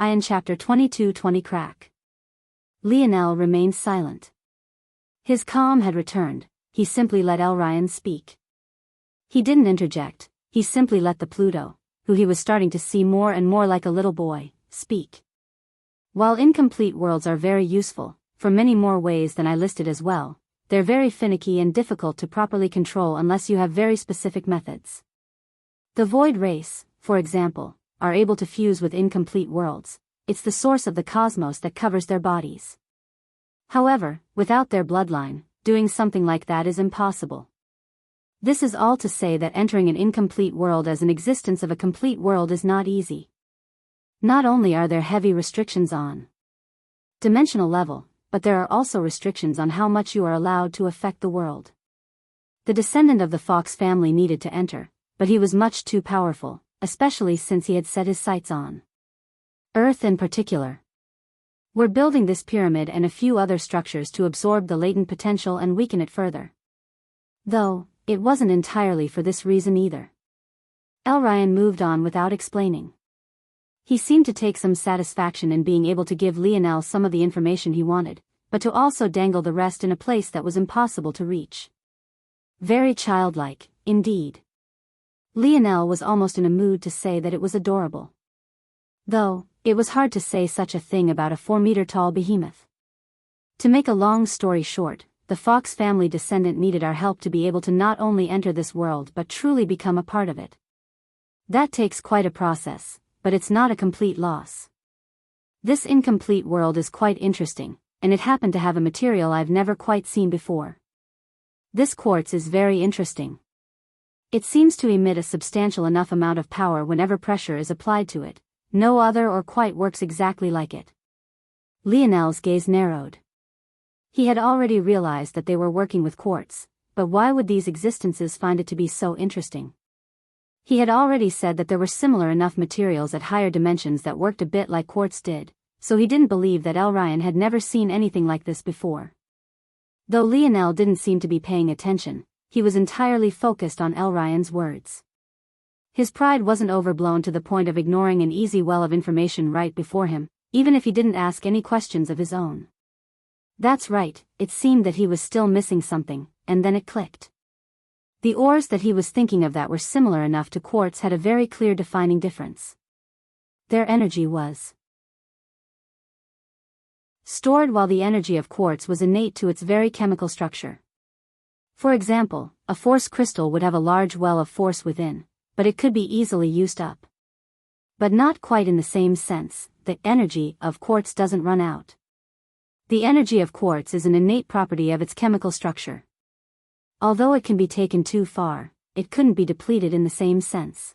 in Chapter 2220 Crack. Lionel remained silent. His calm had returned, he simply let Elryan speak. He didn't interject, he simply let the Pluto, who he was starting to see more and more like a little boy, speak. While incomplete worlds are very useful, for many more ways than I listed as well, they're very finicky and difficult to properly control unless you have very specific methods. The Void Race, for example, are able to fuse with incomplete worlds. It's the source of the cosmos that covers their bodies. However, without their bloodline, doing something like that is impossible. This is all to say that entering an incomplete world as an existence of a complete world is not easy. Not only are there heavy restrictions on dimensional level, but there are also restrictions on how much you are allowed to affect the world. The descendant of the Fox family needed to enter, but he was much too powerful, especially since he had set his sights on Earth in particular. We're building this pyramid and a few other structures to absorb the latent potential and weaken it further. Though, it wasn't entirely for this reason either. Elryan moved on without explaining. He seemed to take some satisfaction in being able to give Lionel some of the information he wanted, but to also dangle the rest in a place that was impossible to reach. Very childlike, indeed. Lionel was almost in a mood to say that it was adorable. Though, it was hard to say such a thing about a 4-meter-tall behemoth. To make a long story short, the Fox family descendant needed our help to be able to not only enter this world but truly become a part of it. That takes quite a process, but it's not a complete loss. This incomplete world is quite interesting, and it happened to have a material I've never quite seen before. This quartz is very interesting. It seems to emit a substantial enough amount of power whenever pressure is applied to it. No other or quite works exactly like it. Lionel's gaze narrowed. He had already realized that they were working with quartz, but why would these existences find it to be so interesting? He had already said that there were similar enough materials at higher dimensions that worked a bit like quartz did, so he didn't believe that Elryan had never seen anything like this before. Though Lionel didn't seem to be paying attention, he was entirely focused on Elryan's words. His pride wasn't overblown to the point of ignoring an easy well of information right before him, even if he didn't ask any questions of his own. That's right, it seemed that he was still missing something, and then it clicked. The ores that he was thinking of that were similar enough to quartz had a very clear defining difference. Their energy was stored, while the energy of quartz was innate to its very chemical structure. For example, a force crystal would have a large well of force within, but it could be easily used up. But not quite in the same sense. The energy of quartz doesn't run out. The energy of quartz is an innate property of its chemical structure. Although it can be taken too far, it couldn't be depleted in the same sense.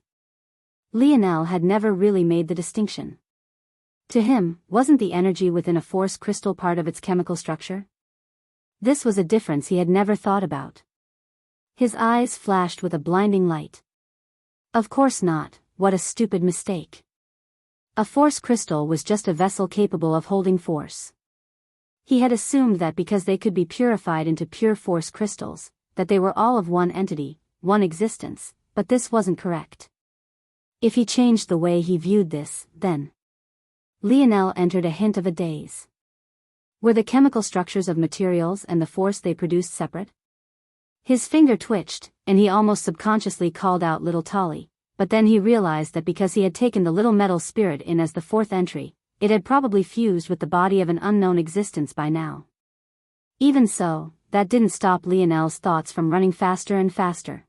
Lionel had never really made the distinction. To him, wasn't the energy within a force crystal part of its chemical structure? This was a difference he had never thought about. His eyes flashed with a blinding light. Of course not, what a stupid mistake. A force crystal was just a vessel capable of holding force. He had assumed that because they could be purified into pure force crystals, that they were all of one entity, one existence, but this wasn't correct. If he changed the way he viewed this, then Lionel entered a hint of a daze. Were the chemical structures of materials and the force they produced separate? His finger twitched, and he almost subconsciously called out Little Tolly, but then he realized that because he had taken the little metal spirit in as the fourth entry, it had probably fused with the body of an unknown existence by now. Even so, that didn't stop Lionel's thoughts from running faster and faster.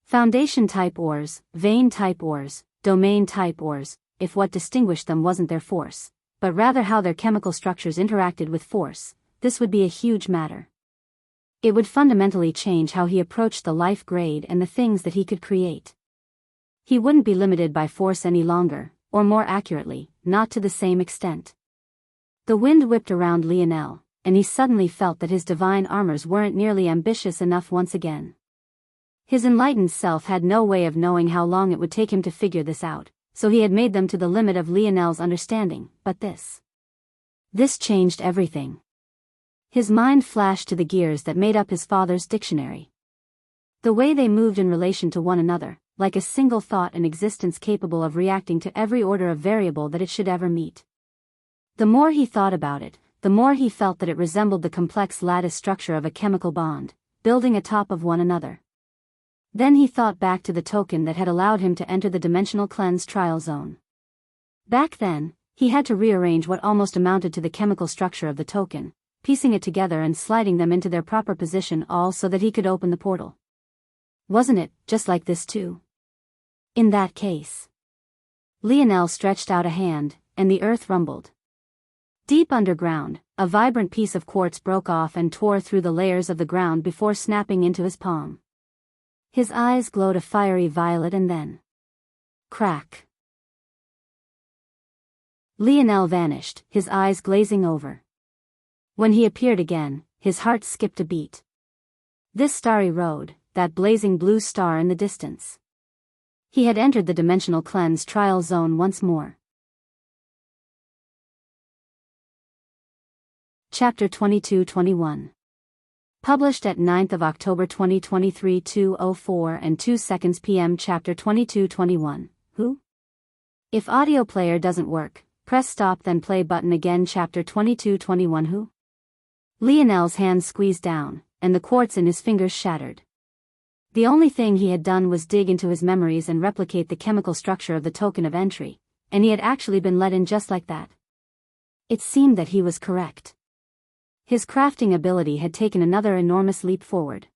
Foundation-type ores, vein-type ores, domain-type ores, if what distinguished them wasn't their force, but rather how their chemical structures interacted with force, this would be a huge matter. It would fundamentally change how he approached the life grade and the things that he could create. He wouldn't be limited by force any longer, or more accurately, not to the same extent. The wind whipped around Lionel, and he suddenly felt that his divine armors weren't nearly ambitious enough once again. His enlightened self had no way of knowing how long it would take him to figure this out, so he had made them to the limit of Lionel's understanding, but this changed everything. His mind flashed to the gears that made up his father's dictionary. The way they moved in relation to one another, like a single thought and existence capable of reacting to every order of variable that it should ever meet. The more he thought about it, the more he felt that it resembled the complex lattice structure of a chemical bond, building atop of one another. Then he thought back to the token that had allowed him to enter the dimensional cleanse trial zone. Back then, he had to rearrange what almost amounted to the chemical structure of the token, piecing it together and sliding them into their proper position, all so that he could open the portal. Wasn't it just like this too? In that case. Lionel stretched out a hand, and the earth rumbled. Deep underground, a vibrant piece of quartz broke off and tore through the layers of the ground before snapping into his palm. His eyes glowed a fiery violet and then crack. Lionel vanished, his eyes glazing over. When he appeared again, his heart skipped a beat. This starry road, that blazing blue star in the distance. He had entered the dimensional cleanse trial zone once more. Chapter 22-21. Published at 9th of October 2023 2:04 and 2 seconds p.m. Chapter 22-21. Who? If audio player doesn't work, press stop then play button again. Chapter 22-21. Who? Lionel's hands squeezed down, and the quartz in his fingers shattered. The only thing he had done was dig into his memories and replicate the chemical structure of the token of entry, and he had actually been let in just like that. It seemed that he was correct. His crafting ability had taken another enormous leap forward.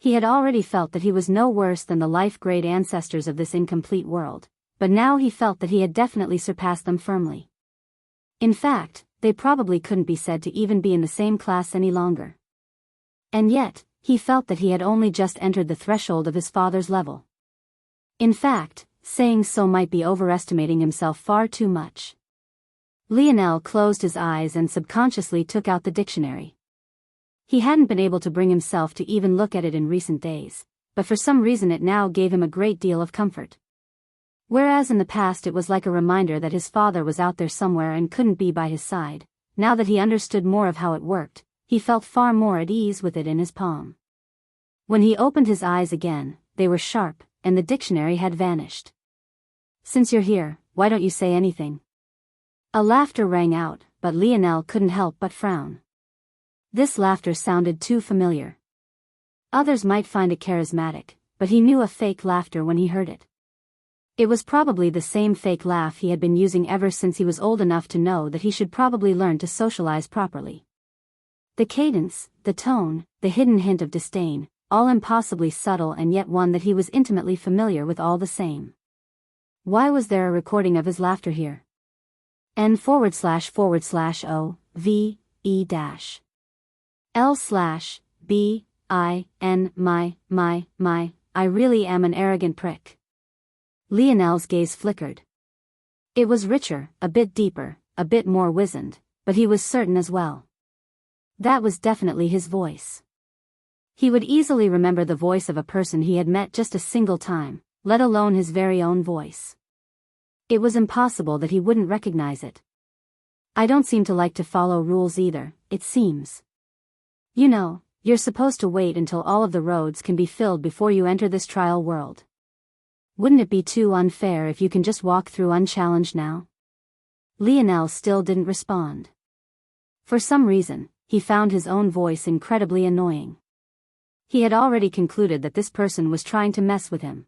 He had already felt that he was no worse than the life-grade ancestors of this incomplete world, but now he felt that he had definitely surpassed them firmly. In fact, they probably couldn't be said to even be in the same class any longer. And yet, he felt that he had only just entered the threshold of his father's level. In fact, saying so might be overestimating himself far too much. Lionel closed his eyes and subconsciously took out the dictionary. He hadn't been able to bring himself to even look at it in recent days, but for some reason it now gave him a great deal of comfort. Whereas in the past it was like a reminder that his father was out there somewhere and couldn't be by his side, now that he understood more of how it worked, he felt far more at ease with it in his palm. When he opened his eyes again, they were sharp, and the dictionary had vanished. "Since you're here, why don't you say anything?" A laughter rang out, but Lionel couldn't help but frown. This laughter sounded too familiar. Others might find it charismatic, but he knew a fake laughter when he heard it. It was probably the same fake laugh he had been using ever since he was old enough to know that he should probably learn to socialize properly. The cadence, the tone, the hidden hint of disdain, all impossibly subtle and yet one that he was intimately familiar with all the same. Why was there a recording of his laughter here? N//L/B/I/N I really am an arrogant prick. Lionel's gaze flickered. It was richer, a bit deeper, a bit more wizened, but he was certain as well. That was definitely his voice. He would easily remember the voice of a person he had met just a single time, let alone his very own voice. It was impossible that he wouldn't recognize it. "I don't seem to like to follow rules either, it seems. You know, you're supposed to wait until all of the roads can be filled before you enter this trial world. Wouldn't it be too unfair if you can just walk through unchallenged now?" Lionel still didn't respond. For some reason, he found his own voice incredibly annoying. He had already concluded that this person was trying to mess with him.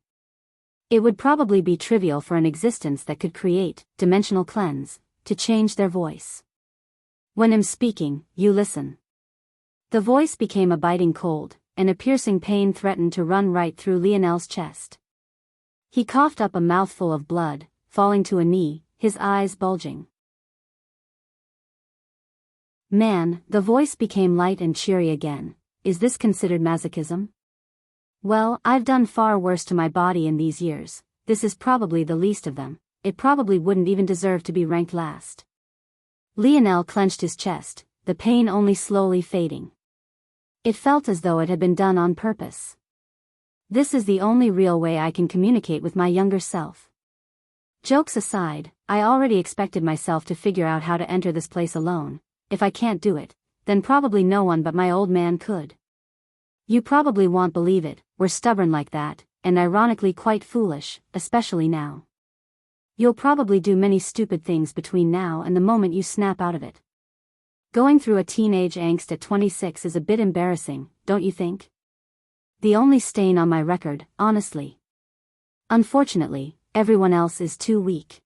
It would probably be trivial for an existence that could create dimensional cleanse to change their voice. "When I'm speaking, you listen." The voice became a biting cold, and a piercing pain threatened to run right through Lionel's chest. He coughed up a mouthful of blood, falling to a knee, his eyes bulging. "Man," the voice became light and cheery again, "is this considered masochism? Well, I've done far worse to my body in these years, this is probably the least of them, it probably wouldn't even deserve to be ranked last." Lionel clenched his chest, the pain only slowly fading. It felt as though it had been done on purpose. "This is the only real way I can communicate with my younger self. Jokes aside, I already expected myself to figure out how to enter this place alone. If I can't do it, then probably no one but my old man could. You probably won't believe it, we're stubborn like that, and ironically quite foolish, especially now. You'll probably do many stupid things between now and the moment you snap out of it. Going through a teenage angst at 26 is a bit embarrassing, don't you think? The only stain on my record, honestly. Unfortunately, everyone else is too weak.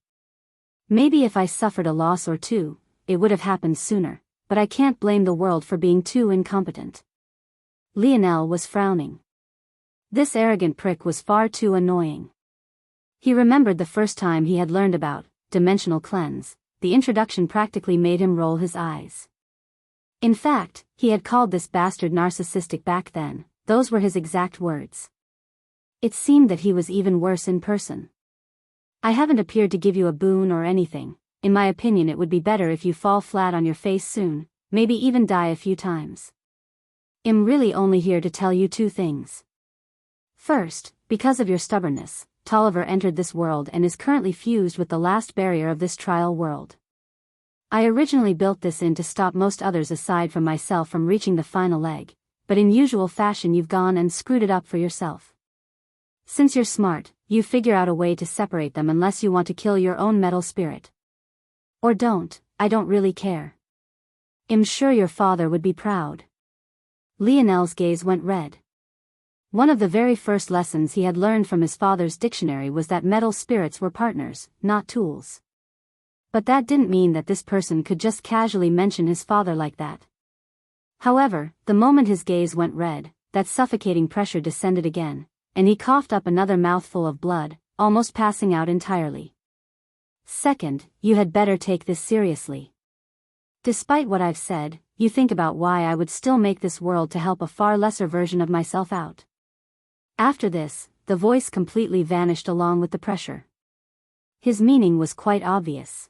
Maybe if I suffered a loss or two, it would have happened sooner, but I can't blame the world for being too incompetent." Lionel was frowning. This arrogant prick was far too annoying. He remembered the first time he had learned about dimensional cleanse, the introduction practically made him roll his eyes. In fact, he had called this bastard narcissistic back then, those were his exact words. It seemed that he was even worse in person. "I haven't appeared to give you a boon or anything, in my opinion it would be better if you fall flat on your face soon, maybe even die a few times. I'm really only here to tell you two things. First, because of your stubbornness, Tolliver entered this world and is currently fused with the last barrier of this trial world. I originally built this in to stop most others aside from myself from reaching the final leg, but in usual fashion you've gone and screwed it up for yourself. Since you're smart, you figure out a way to separate them unless you want to kill your own metal spirit. Or don't, I don't really care. I'm sure your father would be proud. Lionel's gaze went red. One of the very first lessons he had learned from his father's dictionary was that metal spirits were partners, not tools. But that didn't mean that this person could just casually mention his father like that. However, the moment his gaze went red, that suffocating pressure descended again, and he coughed up another mouthful of blood, almost passing out entirely. Second, you had better take this seriously. Despite what I've said, you think about why I would still make this world to help a far lesser version of myself out. After this, the voice completely vanished along with the pressure. His meaning was quite obvious.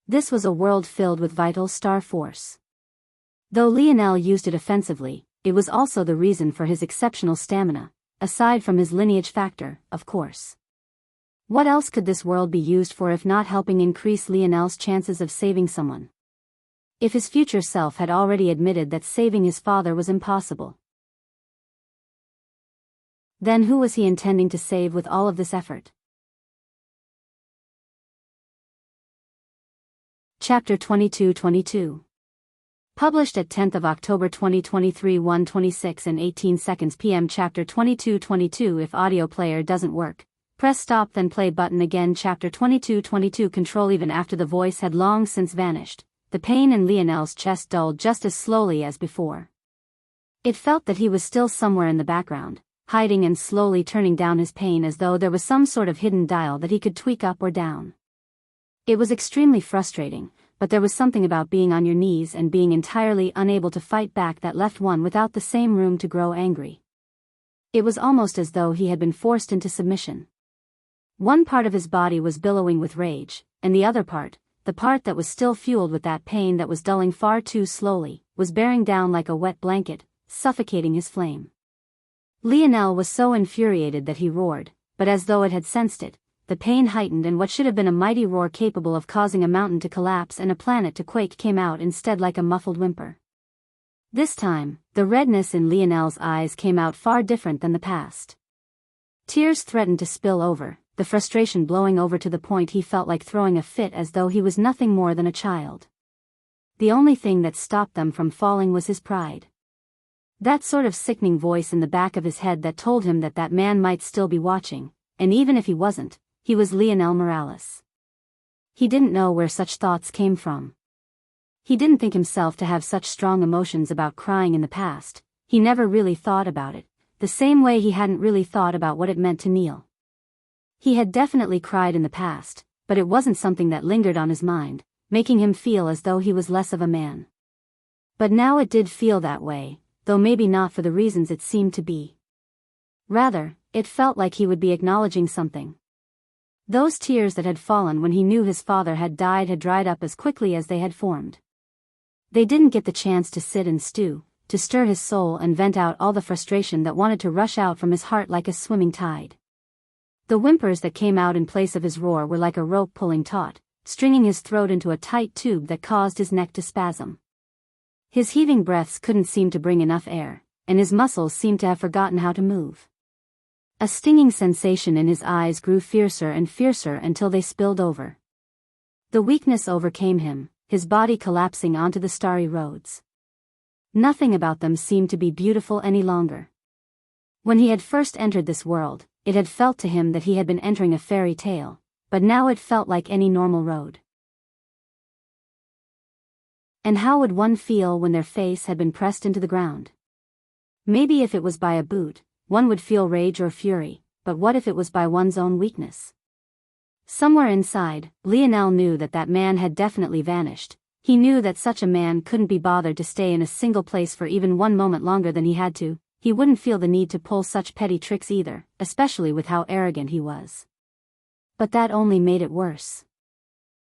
This was a world filled with vital star force. Though Lionel used it offensively, it was also the reason for his exceptional stamina, aside from his lineage factor, of course. What else could this world be used for if not helping increase Lionel's chances of saving someone? If his future self had already admitted that saving his father was impossible, then who was he intending to save with all of this effort? Chapter 2222. Published at 10th of October 2023, 1:26 and 18 seconds p.m. Chapter 2222. If audio player doesn't work, press stop then play button again. Chapter 2222. Control. Even after the voice had long since vanished, the pain in Lionel's chest dulled just as slowly as before. It felt that he was still somewhere in the background, hiding and slowly turning down his pain as though there was some sort of hidden dial that he could tweak up or down. It was extremely frustrating, but there was something about being on your knees and being entirely unable to fight back that left one without the same room to grow angry. It was almost as though he had been forced into submission. One part of his body was billowing with rage, and the other part, the part that was still fueled with that pain that was dulling far too slowly, was bearing down like a wet blanket, suffocating his flame. Lionel was so infuriated that he roared, but as though it had sensed it, the pain heightened and what should have been a mighty roar capable of causing a mountain to collapse and a planet to quake came out instead like a muffled whimper. This time, the redness in Lionel's eyes came out far different than the past. Tears threatened to spill over, the frustration blowing over to the point he felt like throwing a fit as though he was nothing more than a child. The only thing that stopped them from falling was his pride. That sort of sickening voice in the back of his head that told him that that man might still be watching, and even if he wasn't, he was Lionel Morales. He didn't know where such thoughts came from. He didn't think himself to have such strong emotions about crying in the past. He never really thought about it, the same way he hadn't really thought about what it meant to kneel. He had definitely cried in the past, but it wasn't something that lingered on his mind, making him feel as though he was less of a man. But now it did feel that way, though maybe not for the reasons it seemed to be. Rather, it felt like he would be acknowledging something. Those tears that had fallen when he knew his father had died had dried up as quickly as they had formed. They didn't get the chance to sit and stew, to stir his soul and vent out all the frustration that wanted to rush out from his heart like a swimming tide. The whimpers that came out in place of his roar were like a rope pulling taut, stringing his throat into a tight tube that caused his neck to spasm. His heaving breaths couldn't seem to bring enough air, and his muscles seemed to have forgotten how to move. A stinging sensation in his eyes grew fiercer and fiercer until they spilled over. The weakness overcame him, his body collapsing onto the starry roads. Nothing about them seemed to be beautiful any longer. When he had first entered this world, it had felt to him that he had been entering a fairy tale, but now it felt like any normal road. And how would one feel when their face had been pressed into the ground? Maybe if it was by a boot, one would feel rage or fury, but what if it was by one's own weakness? Somewhere inside, Lionel knew that that man had definitely vanished. He knew that such a man couldn't be bothered to stay in a single place for even one moment longer than he had to. He wouldn't feel the need to pull such petty tricks either, especially with how arrogant he was. But that only made it worse.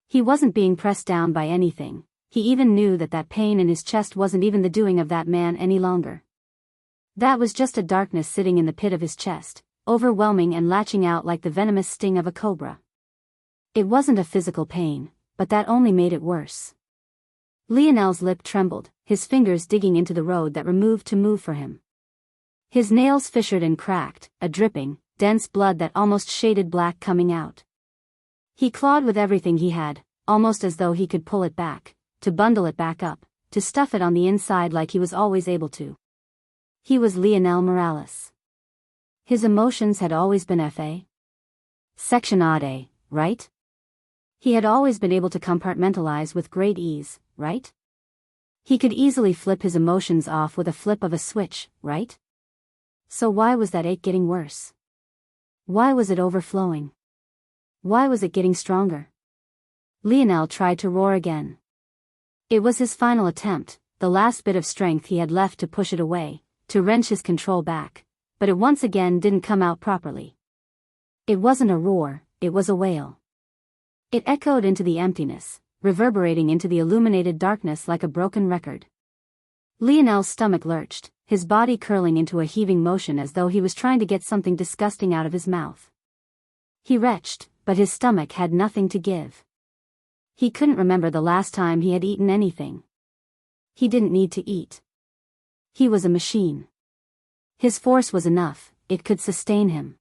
He wasn't being pressed down by anything. He even knew that that pain in his chest wasn't even the doing of that man any longer. That was just a darkness sitting in the pit of his chest, overwhelming and latching out like the venomous sting of a cobra. It wasn't a physical pain, but that only made it worse. Lionel's lip trembled, his fingers digging into the road that removed to move for him. His nails fissured and cracked, a dripping, dense blood that almost shaded black coming out. He clawed with everything he had, almost as though he could pull it back, to bundle it back up, to stuff it on the inside like he was always able to. He was Lionel Morales. His emotions had always been F.A. Section A, right? He had always been able to compartmentalize with great ease, right? He could easily flip his emotions off with a flip of a switch, right? So why was that ache getting worse? Why was it overflowing? Why was it getting stronger? Lionel tried to roar again. It was his final attempt, the last bit of strength he had left to push it away, to wrench his control back, but it once again didn't come out properly. It wasn't a roar, it was a wail. It echoed into the emptiness, reverberating into the illuminated darkness like a broken record. Lionel's stomach lurched, his body curling into a heaving motion as though he was trying to get something disgusting out of his mouth. He retched, but his stomach had nothing to give. He couldn't remember the last time he had eaten anything. He didn't need to eat. He was a machine. His force was enough, it could sustain him.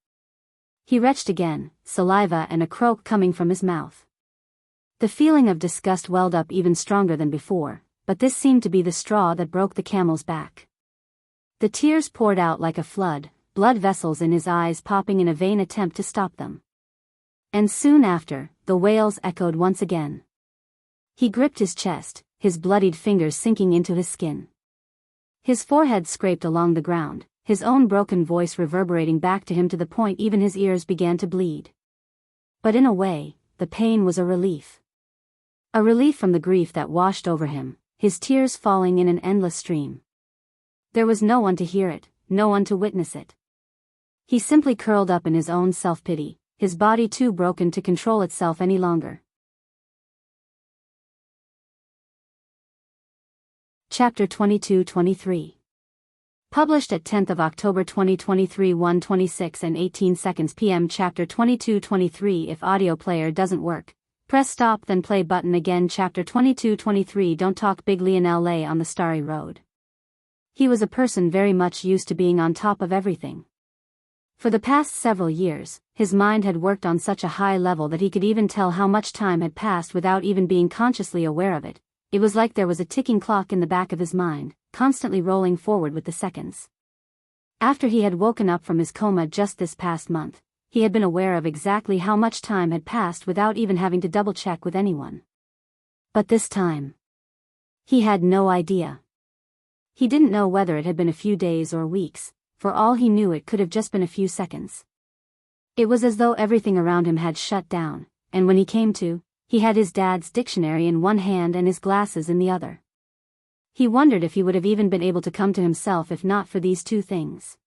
He retched again, saliva and a croak coming from his mouth. The feeling of disgust welled up even stronger than before, but this seemed to be the straw that broke the camel's back. The tears poured out like a flood, blood vessels in his eyes popping in a vain attempt to stop them. And soon after, the wails echoed once again. He gripped his chest, his bloodied fingers sinking into his skin. His forehead scraped along the ground, his own broken voice reverberating back to him to the point even his ears began to bleed. But in a way, the pain was a relief. A relief from the grief that washed over him, his tears falling in an endless stream. There was no one to hear it, no one to witness it. He simply curled up in his own self-pity, his body too broken to control itself any longer. Chapter 22-23. Published at 10th of October 2023 1:26 and 18 seconds p.m. Chapter 22-23. If audio player doesn't work, press stop then play button again. Chapter 22-23. Don't talk. Big Lionel lay on the starry road. He was a person very much used to being on top of everything. For the past several years, his mind had worked on such a high level that he could even tell how much time had passed without even being consciously aware of it. It was like there was a ticking clock in the back of his mind, constantly rolling forward with the seconds. After he had woken up from his coma just this past month, he had been aware of exactly how much time had passed without even having to double-check with anyone. But this time, he had no idea. He didn't know whether it had been a few days or weeks. For all he knew, it could have just been a few seconds. It was as though everything around him had shut down, and when he came to, he had his dad's dictionary in one hand and his glasses in the other. He wondered if he would have even been able to come to himself if not for these two things.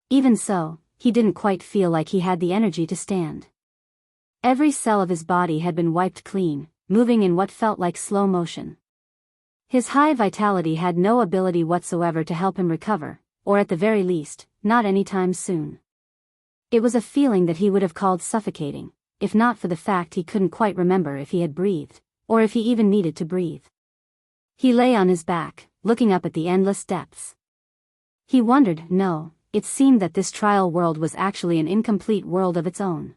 Even so, he didn't quite feel like he had the energy to stand. Every cell of his body had been wiped clean, moving in what felt like slow motion. His high vitality had no ability whatsoever to help him recover, or at the very least, not anytime soon. It was a feeling that he would have called suffocating, if not for the fact he couldn't quite remember if he had breathed, or if he even needed to breathe. He lay on his back, looking up at the endless depths. He wondered, it seemed that this trial world was actually an incomplete world of its own.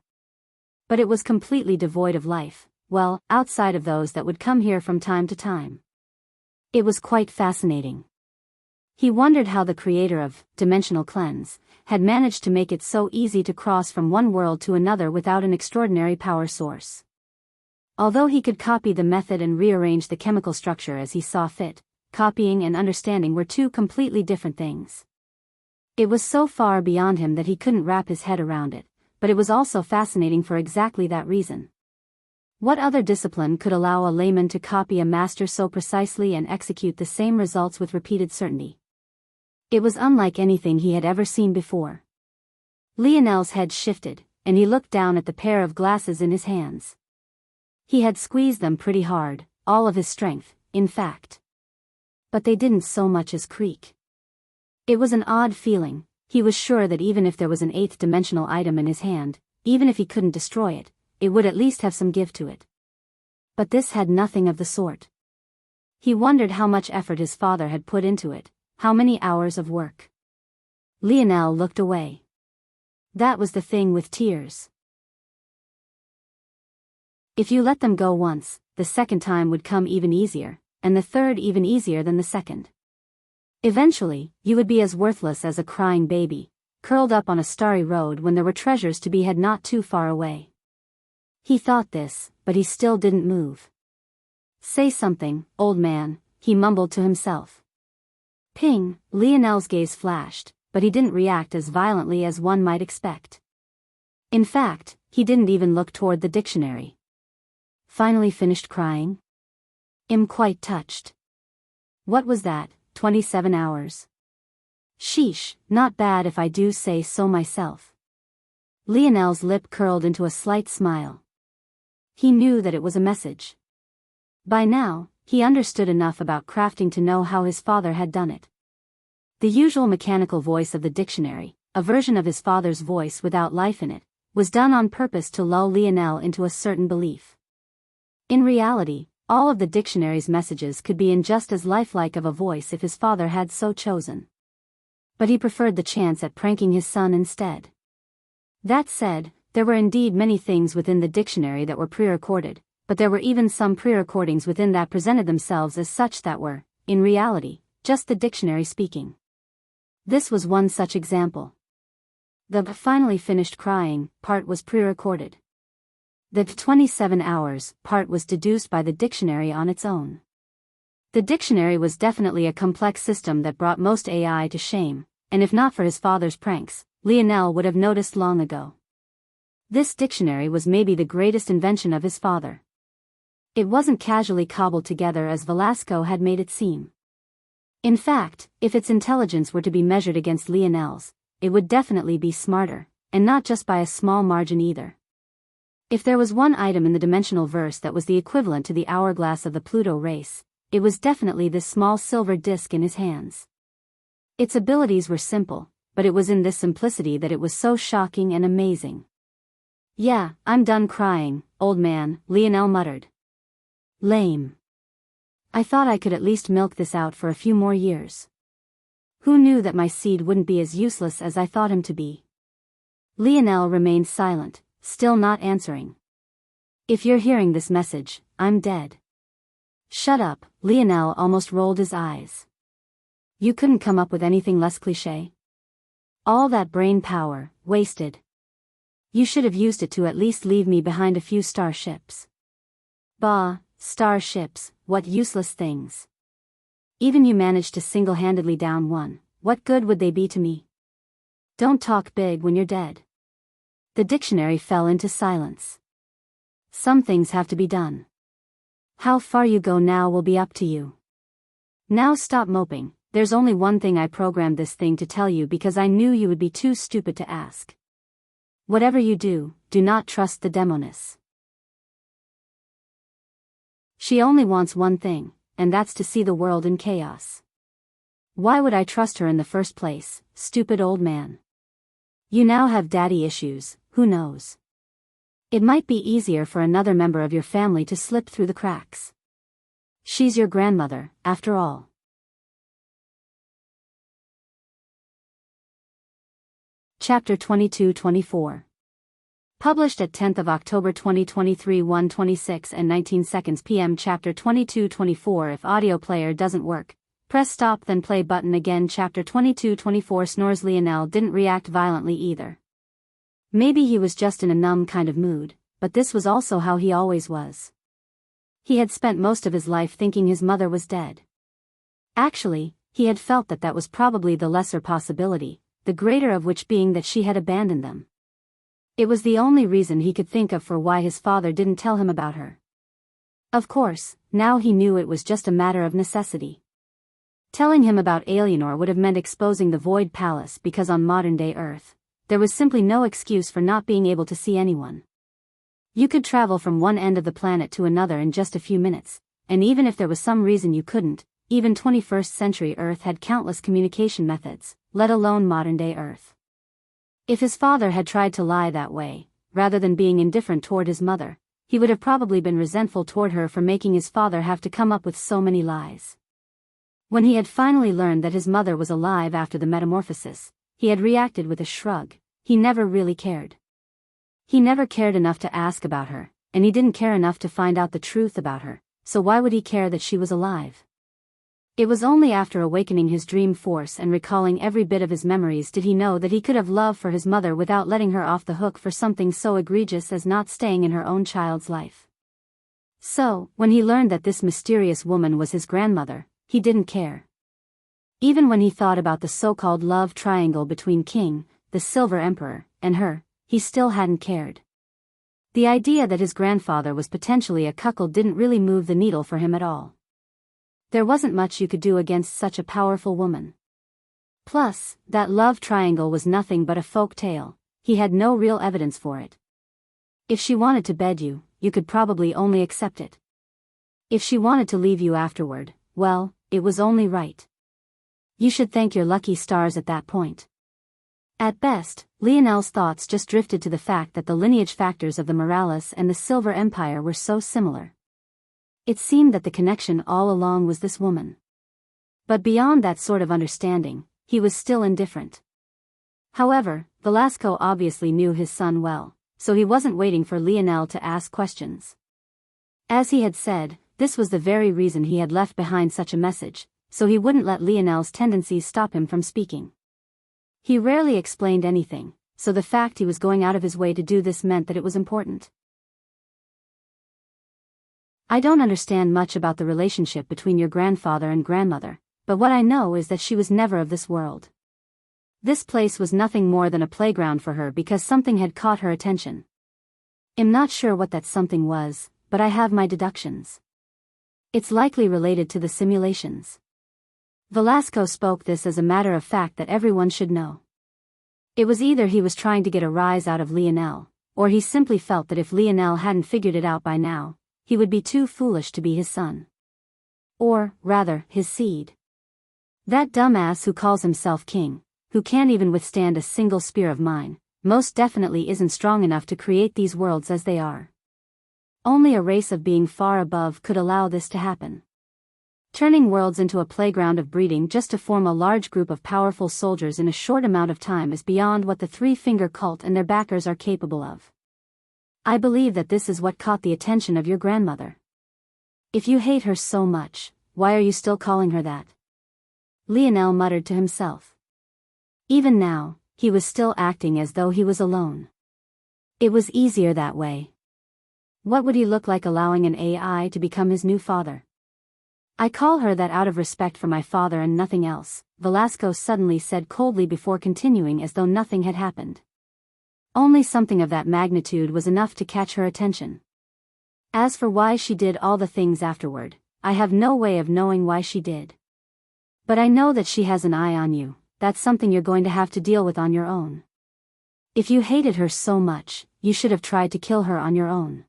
But it was completely devoid of life, well, outside of those that would come here from time to time. It was quite fascinating. He wondered how the creator of Dimensional Cleanse had managed to make it so easy to cross from one world to another without an extraordinary power source. Although he could copy the method and rearrange the chemical structure as he saw fit, copying and understanding were two completely different things. It was so far beyond him that he couldn't wrap his head around it, but it was also fascinating for exactly that reason. What other discipline could allow a layman to copy a master so precisely and execute the same results with repeated certainty? It was unlike anything he had ever seen before. Lionel's head shifted, and he looked down at the pair of glasses in his hands. He had squeezed them pretty hard, all of his strength, in fact. But they didn't so much as creak. It was an odd feeling. He was sure that even if there was an eighth-dimensional item in his hand, even if he couldn't destroy it, it would at least have some give to it. But this had nothing of the sort. He wondered how much effort his father had put into it, how many hours of work. Lionel looked away. That was the thing with tears. If you let them go once, the second time would come even easier, and the third even easier than the second. Eventually, you would be as worthless as a crying baby, curled up on a starry road when there were treasures to be had not too far away. He thought this, but he still didn't move. Say something, old man, he mumbled to himself. Ping, Lionel's gaze flashed, but he didn't react as violently as one might expect. In fact, he didn't even look toward the dictionary. Finally finished crying? I'm quite touched. What was that, 27 hours? Sheesh, not bad if I do say so myself. Lionel's lip curled into a slight smile. He knew that it was a message. By now, he understood enough about crafting to know how his father had done it. The usual mechanical voice of the dictionary, a version of his father's voice without life in it, was done on purpose to lull Lionel into a certain belief. In reality, all of the dictionary's messages could be in just as lifelike of a voice if his father had so chosen. But he preferred the chance at pranking his son instead. That said, there were indeed many things within the dictionary that were pre-recorded, but there were even some pre-recordings within that presented themselves as such that were, in reality, just the dictionary speaking. This was one such example. The finally finished crying part was pre-recorded. The 27 hours part was deduced by the dictionary on its own. The dictionary was definitely a complex system that brought most AI to shame, and if not for his father's pranks, Lionel would have noticed long ago. This dictionary was maybe the greatest invention of his father. It wasn't casually cobbled together as Velasco had made it seem. In fact, if its intelligence were to be measured against Lionel's, it would definitely be smarter, and not just by a small margin either. If there was one item in the dimensional verse that was the equivalent to the hourglass of the Pluto race, it was definitely this small silver disc in his hands. Its abilities were simple, but it was in this simplicity that it was so shocking and amazing. Yeah, I'm done crying, old man, Lionel muttered. Lame. I thought I could at least milk this out for a few more years. Who knew that my seed wouldn't be as useless as I thought him to be? Lionel remained silent, still not answering. If you're hearing this message, I'm dead. Shut up, Lionel almost rolled his eyes. You couldn't come up with anything less cliché? All that brain power, wasted. You should have used it to at least leave me behind a few starships. Bah, starships, what useless things. Even you managed to single-handedly down one, what good would they be to me? Don't talk big when you're dead. The dictionary fell into silence. Some things have to be done. How far you go now will be up to you. Now stop moping, there's only one thing I programmed this thing to tell you because I knew you would be too stupid to ask. Whatever you do, do not trust the demoness. She only wants one thing, and that's to see the world in chaos. Why would I trust her in the first place, stupid old man? You now have daddy issues, who knows? It might be easier for another member of your family to slip through the cracks. She's your grandmother, after all. Chapter 22-24. Published at 10th of October 2023 1:26 and 19 seconds p.m. Chapter 22-24. If audio player doesn't work, press stop then play button again. Chapter 22-24. Snores. Lionel didn't react violently either. Maybe he was just in a numb kind of mood, but this was also how he always was. He had spent most of his life thinking his mother was dead. Actually, he had felt that that was probably the lesser possibility, the greater of which being that she had abandoned them. It was the only reason he could think of for why his father didn't tell him about her. Of course, now he knew it was just a matter of necessity. Telling him about Alienor would have meant exposing the Void Palace because on modern-day Earth, there was simply no excuse for not being able to see anyone. You could travel from one end of the planet to another in just a few minutes, and even if there was some reason you couldn't, even 21st century Earth had countless communication methods, let alone modern-day Earth. If his father had tried to lie that way, rather than being indifferent toward his mother, he would have probably been resentful toward her for making his father have to come up with so many lies. When he had finally learned that his mother was alive after the metamorphosis, he had reacted with a shrug. He never really cared. He never cared enough to ask about her, and he didn't care enough to find out the truth about her, so why would he care that she was alive? It was only after awakening his dream force and recalling every bit of his memories did he know that he could have love for his mother without letting her off the hook for something so egregious as not staying in her own child's life. So, when he learned that this mysterious woman was his grandmother, he didn't care. Even when he thought about the so-called love triangle between King, the Silver Emperor, and her, he still hadn't cared. The idea that his grandfather was potentially a cuckold didn't really move the needle for him at all. There wasn't much you could do against such a powerful woman. Plus, that love triangle was nothing but a folk tale. He had no real evidence for it. If she wanted to bed you, you could probably only accept it. If she wanted to leave you afterward, well, it was only right. You should thank your lucky stars at that point. At best, Lionel's thoughts just drifted to the fact that the lineage factors of the Morales and the Silver Empire were so similar. It seemed that the connection all along was this woman. But beyond that sort of understanding, he was still indifferent. However, Velasco obviously knew his son well, so he wasn't waiting for Lionel to ask questions. As he had said, this was the very reason he had left behind such a message, so he wouldn't let Lionel's tendencies stop him from speaking. He rarely explained anything, so the fact he was going out of his way to do this meant that it was important. I don't understand much about the relationship between your grandfather and grandmother, but what I know is that she was never of this world. This place was nothing more than a playground for her because something had caught her attention. I'm not sure what that something was, but I have my deductions. It's likely related to the simulations. Velasco spoke this as a matter of fact that everyone should know. It was either he was trying to get a rise out of Lionel, or he simply felt that if Lionel hadn't figured it out by now, he would be too foolish to be his son. Or, rather, his seed. That dumbass who calls himself king, who can't even withstand a single spear of mine, most definitely isn't strong enough to create these worlds as they are. Only a race of being far above could allow this to happen. Turning worlds into a playground of breeding just to form a large group of powerful soldiers in a short amount of time is beyond what the Three-Finger Cult and their backers are capable of. I believe that this is what caught the attention of your grandmother. If you hate her so much, why are you still calling her that? Lionel muttered to himself. Even now, he was still acting as though he was alone. It was easier that way. What would he look like allowing an AI to become his new father? I call her that out of respect for my father and nothing else, Velasco suddenly said coldly before continuing as though nothing had happened. Only something of that magnitude was enough to catch her attention. As for why she did all the things afterward, I have no way of knowing why she did. But I know that she has an eye on you. That's something you're going to have to deal with on your own. If you hated her so much, you should have tried to kill her on your own.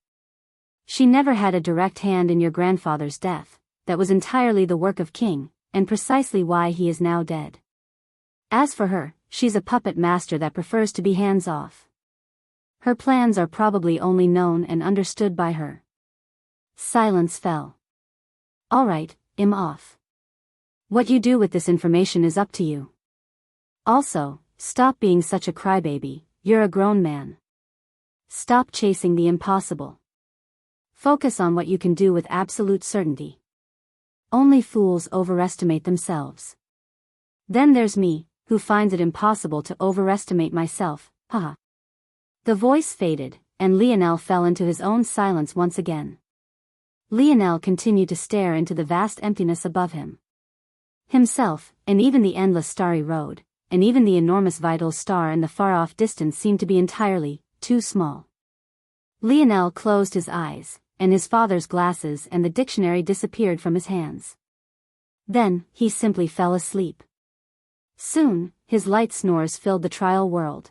She never had a direct hand in your grandfather's death. That was entirely the work of King, and precisely why he is now dead. As for her, she's a puppet master that prefers to be hands-off. Her plans are probably only known and understood by her. Silence fell. All right, I'm off. What you do with this information is up to you. Also, stop being such a crybaby, you're a grown man. Stop chasing the impossible. Focus on what you can do with absolute certainty. Only fools overestimate themselves. Then there's me, who finds it impossible to overestimate myself, haha. The voice faded, and Lionel fell into his own silence once again. Lionel continued to stare into the vast emptiness above him. Himself, and even the endless starry road, and even the enormous vital star in the far-off distance seemed to be entirely too small. Lionel closed his eyes, and his father's glasses and the dictionary disappeared from his hands. Then, he simply fell asleep. Soon, his light snores filled the trial world.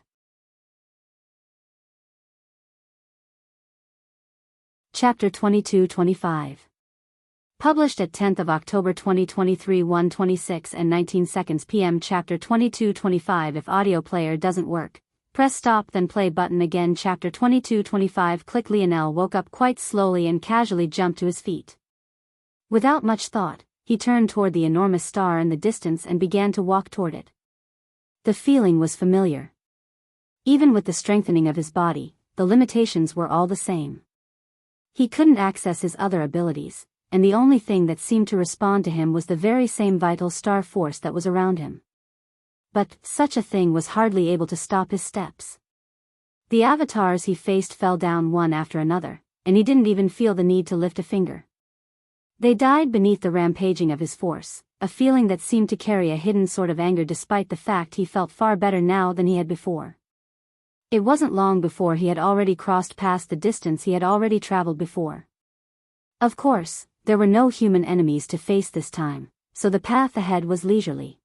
Chapter 22-25. Published at 10th of October 2023 1:26 and 19 seconds p.m. Chapter 22-25. If audio player doesn't work, Press stop then play button again. Chapter 22-25. Click. Lionel woke up quite slowly and casually jumped to his feet. Without much thought, he turned toward the enormous star in the distance and began to walk toward it. The feeling was familiar. Even with the strengthening of his body, the limitations were all the same. He couldn't access his other abilities, and the only thing that seemed to respond to him was the very same vital star force that was around him. But such a thing was hardly able to stop his steps. The avatars he faced fell down one after another, and he didn't even feel the need to lift a finger. They died beneath the rampaging of his force, a feeling that seemed to carry a hidden sort of anger despite the fact he felt far better now than he had before. It wasn't long before he had already crossed past the distance he had already traveled before. Of course, there were no human enemies to face this time, so the path ahead was leisurely.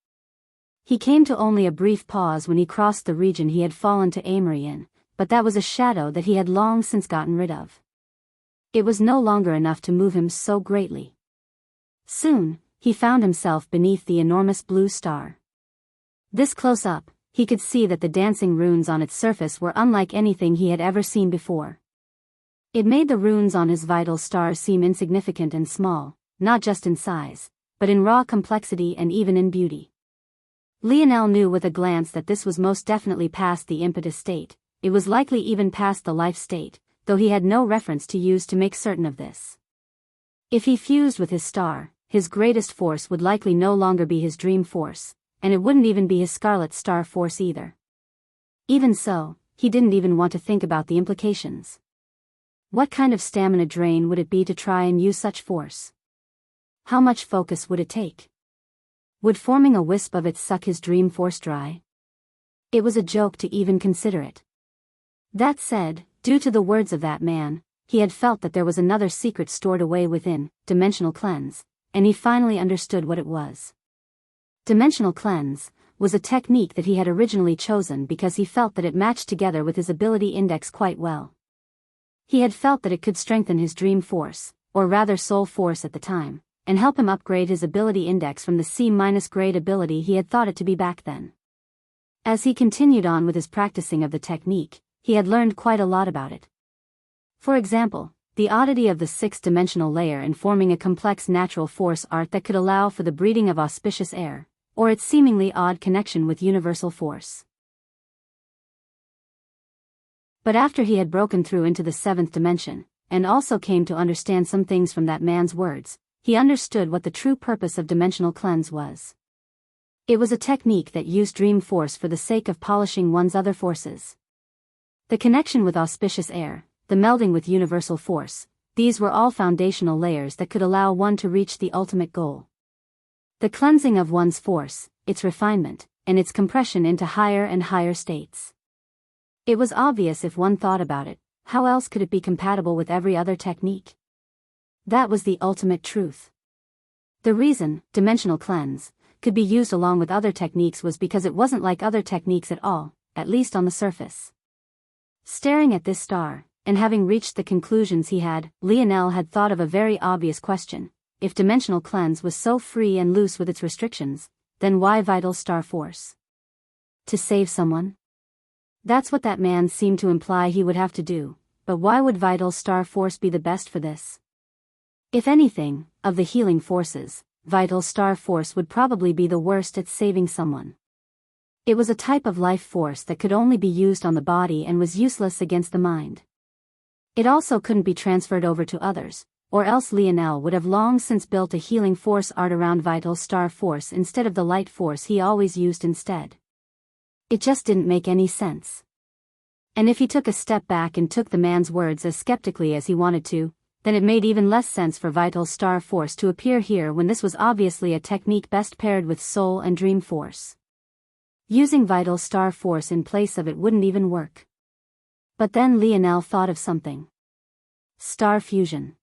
He came to only a brief pause when he crossed the region he had fallen to Amory in, but that was a shadow that he had long since gotten rid of. It was no longer enough to move him so greatly. Soon, he found himself beneath the enormous blue star. This close up, he could see that the dancing runes on its surface were unlike anything he had ever seen before. It made the runes on his vital star seem insignificant and small, not just in size, but in raw complexity and even in beauty. Lionel knew with a glance that this was most definitely past the impetus state, it was likely even past the life state, though he had no reference to use to make certain of this. If he fused with his star, his greatest force would likely no longer be his dream force, and it wouldn't even be his scarlet star force either. Even so, he didn't even want to think about the implications. What kind of stamina drain would it be to try and use such force? How much focus would it take? Would forming a wisp of it suck his dream force dry? It was a joke to even consider it. That said, due to the words of that man, he had felt that there was another secret stored away within, dimensional cleanse, and he finally understood what it was. Dimensional cleanse was a technique that he had originally chosen because he felt that it matched together with his ability index quite well. He had felt that it could strengthen his dream force, or rather soul force at the time, and help him upgrade his ability index from the C- grade ability he had thought it to be back then. As he continued on with his practicing of the technique, he had learned quite a lot about it. For example, the oddity of the six-dimensional layer in forming a complex natural force art that could allow for the breeding of auspicious air, or its seemingly odd connection with universal force. But after he had broken through into the seventh dimension, and also came to understand some things from that man's words, he understood what the true purpose of dimensional cleanse was. It was a technique that used dream force for the sake of polishing one's other forces. The connection with auspicious air, the melding with universal force, these were all foundational layers that could allow one to reach the ultimate goal. The cleansing of one's force, its refinement, and its compression into higher and higher states. It was obvious if one thought about it, how else could it be compatible with every other technique? That was the ultimate truth. The reason, dimensional cleanse, could be used along with other techniques was because it wasn't like other techniques at all, at least on the surface. Staring at this star, and having reached the conclusions he had, Lionel had thought of a very obvious question. If dimensional cleanse was so free and loose with its restrictions, then why vital star force? To save someone? That's what that man seemed to imply he would have to do, but why would vital star force be the best for this? If anything, of the healing forces, vital star force would probably be the worst at saving someone. It was a type of life force that could only be used on the body and was useless against the mind. It also couldn't be transferred over to others, or else Lionel would have long since built a healing force art around vital star force instead of the light force he always used instead. It just didn't make any sense. And if he took a step back and took the man's words as skeptically as he wanted to, then it made even less sense for vital star force to appear here when this was obviously a technique best paired with soul and dream force. Using vital star force in place of it wouldn't even work. But then Lionel thought of something. Star fusion.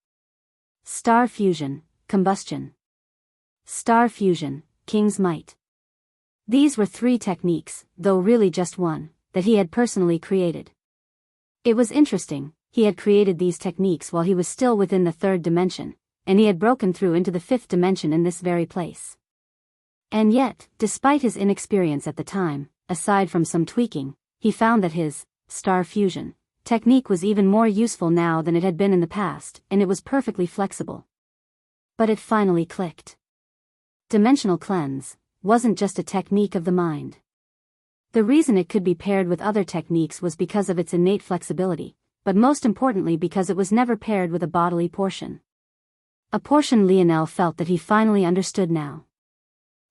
Star fusion, combustion. Star fusion, King's Might. These were three techniques, though really just one, that he had personally created. It was interesting, he had created these techniques while he was still within the third dimension, and he had broken through into the fifth dimension in this very place. And yet, despite his inexperience at the time, aside from some tweaking, he found that his star fusion technique was even more useful now than it had been in the past, and it was perfectly flexible. But it finally clicked. Dimensional cleanse wasn't just a technique of the mind. The reason it could be paired with other techniques was because of its innate flexibility, but most importantly because it was never paired with a bodily portion. A portion Lionel felt that he finally understood now.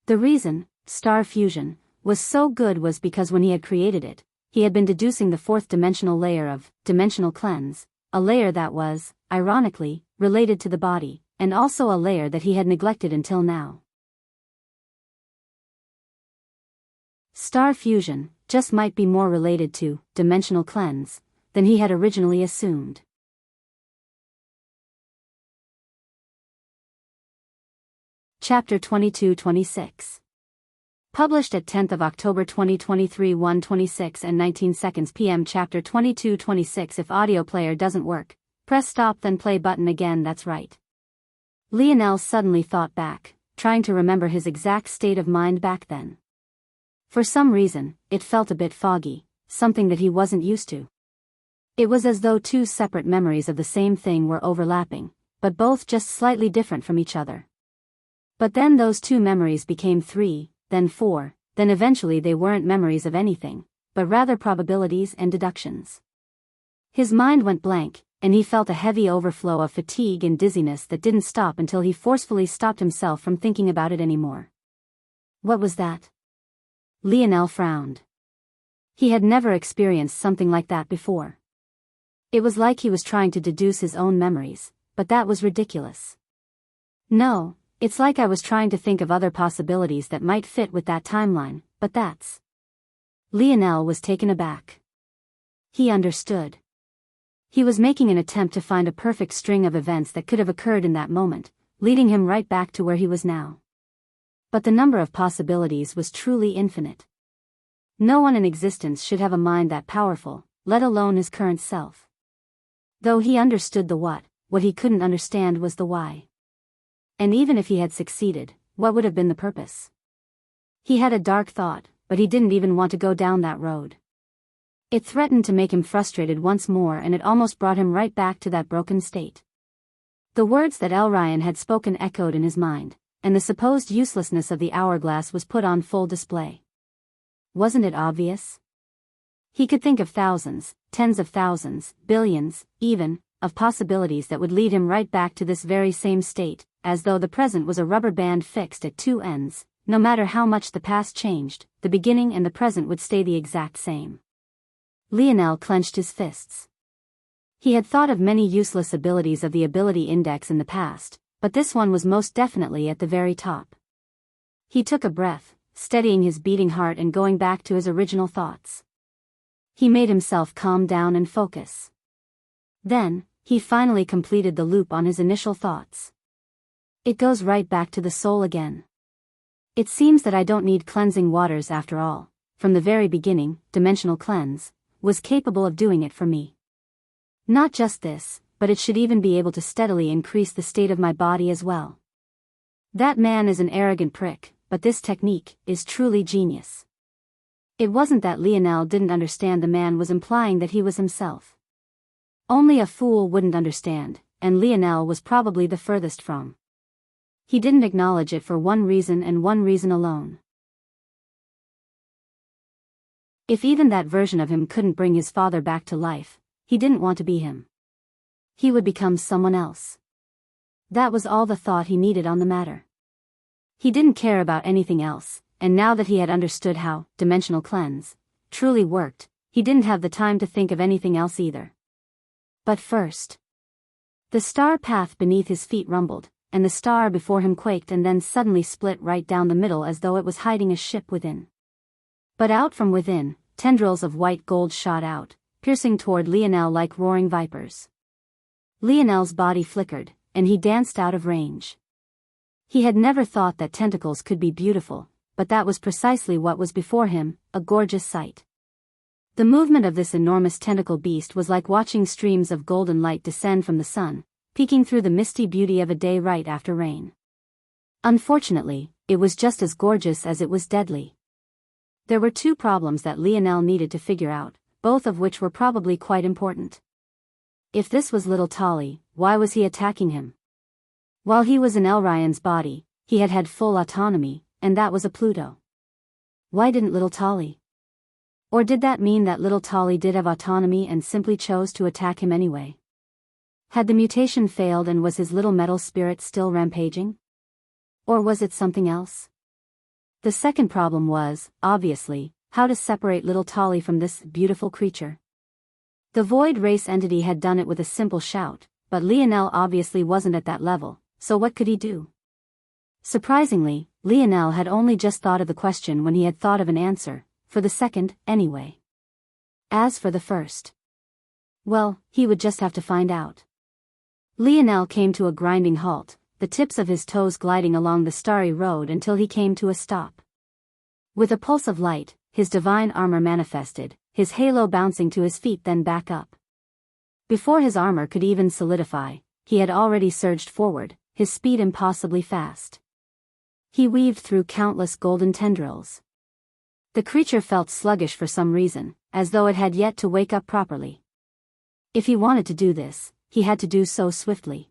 The reason star fusion was so good was because when he had created it, he had been deducing the fourth dimensional layer of dimensional cleanse, a layer that was, ironically, related to the body, and also a layer that he had neglected until now. Star fusion just might be more related to dimensional cleanse than he had originally assumed. Chapter 22-26. Published at 10th of October 2023 1:26 and 19 seconds p.m. Chapter 22-26. If audio player doesn't work, press stop then play button again. That's right. Lionel suddenly thought back, trying to remember his exact state of mind back then. For some reason, it felt a bit foggy, something that he wasn't used to. It was as though two separate memories of the same thing were overlapping, but both just slightly different from each other. But then those two memories became three, then four, then eventually they weren't memories of anything, but rather probabilities and deductions. His mind went blank, and he felt a heavy overflow of fatigue and dizziness that didn't stop until he forcefully stopped himself from thinking about it anymore. What was that? Lionel frowned. He had never experienced something like that before. It was like he was trying to deduce his own memories, but that was ridiculous. No, it's like I was trying to think of other possibilities that might fit with that timeline, but that's... Lionel was taken aback. He understood. He was making an attempt to find a perfect string of events that could have occurred in that moment, leading him right back to where he was now. But the number of possibilities was truly infinite. No one in existence should have a mind that powerful, let alone his current self. Though he understood the what he couldn't understand was the why. And even if he had succeeded, what would have been the purpose? He had a dark thought, but he didn't even want to go down that road. It threatened to make him frustrated once more, and it almost brought him right back to that broken state. The words that Elryan had spoken echoed in his mind, and the supposed uselessness of the hourglass was put on full display. Wasn't it obvious? He could think of thousands, tens of thousands, billions, even, of possibilities that would lead him right back to this very same state, as though the present was a rubber band fixed at two ends. No matter how much the past changed, the beginning and the present would stay the exact same. Lionel clenched his fists. He had thought of many useless abilities of the ability index in the past, but this one was most definitely at the very top. He took a breath, steadying his beating heart and going back to his original thoughts. He made himself calm down and focus. Then, he finally completed the loop on his initial thoughts. It goes right back to the soul again. It seems that I don't need cleansing waters after all. From the very beginning, dimensional cleanse was capable of doing it for me. Not just this, but it should even be able to steadily increase the state of my body as well. That man is an arrogant prick, but this technique is truly genius. It wasn't that Lionel didn't understand, the man was implying that he was himself. Only a fool wouldn't understand, and Lionel was probably the furthest from. He didn't acknowledge it for one reason and one reason alone. If even that version of him couldn't bring his father back to life, he didn't want to be him. He would become someone else. That was all the thought he needed on the matter. He didn't care about anything else, and now that he had understood how dimensional cleanse truly worked, he didn't have the time to think of anything else either. But first, the star path beneath his feet rumbled, and the star before him quaked and then suddenly split right down the middle as though it was hiding a ship within. But out from within, tendrils of white gold shot out, piercing toward Lionel like roaring vipers. Lionel's body flickered, and he danced out of range. He had never thought that tentacles could be beautiful, but that was precisely what was before him, a gorgeous sight. The movement of this enormous tentacle beast was like watching streams of golden light descend from the sun, peeking through the misty beauty of a day right after rain. Unfortunately, it was just as gorgeous as it was deadly. There were two problems that Lionel needed to figure out, both of which were probably quite important. If this was little Tolly, why was he attacking him? While he was in Elryan's body, he had had full autonomy, and that was a Pluto. Why didn't little Tolly? Or did that mean that little Tolly did have autonomy and simply chose to attack him anyway? Had the mutation failed and was his little metal spirit still rampaging? Or was it something else? The second problem was, obviously, how to separate little Tolly from this beautiful creature. The Void Race entity had done it with a simple shout, but Lionel obviously wasn't at that level, so what could he do? Surprisingly, Lionel had only just thought of the question when he had thought of an answer, for the second, anyway. As for the first, well, he would just have to find out. Lionel came to a grinding halt, the tips of his toes gliding along the starry road until he came to a stop. With a pulse of light, his divine armor manifested, his halo bouncing to his feet then back up. Before his armor could even solidify, he had already surged forward, his speed impossibly fast. He weaved through countless golden tendrils. The creature felt sluggish for some reason, as though it had yet to wake up properly. If he wanted to do this, he had to do so swiftly.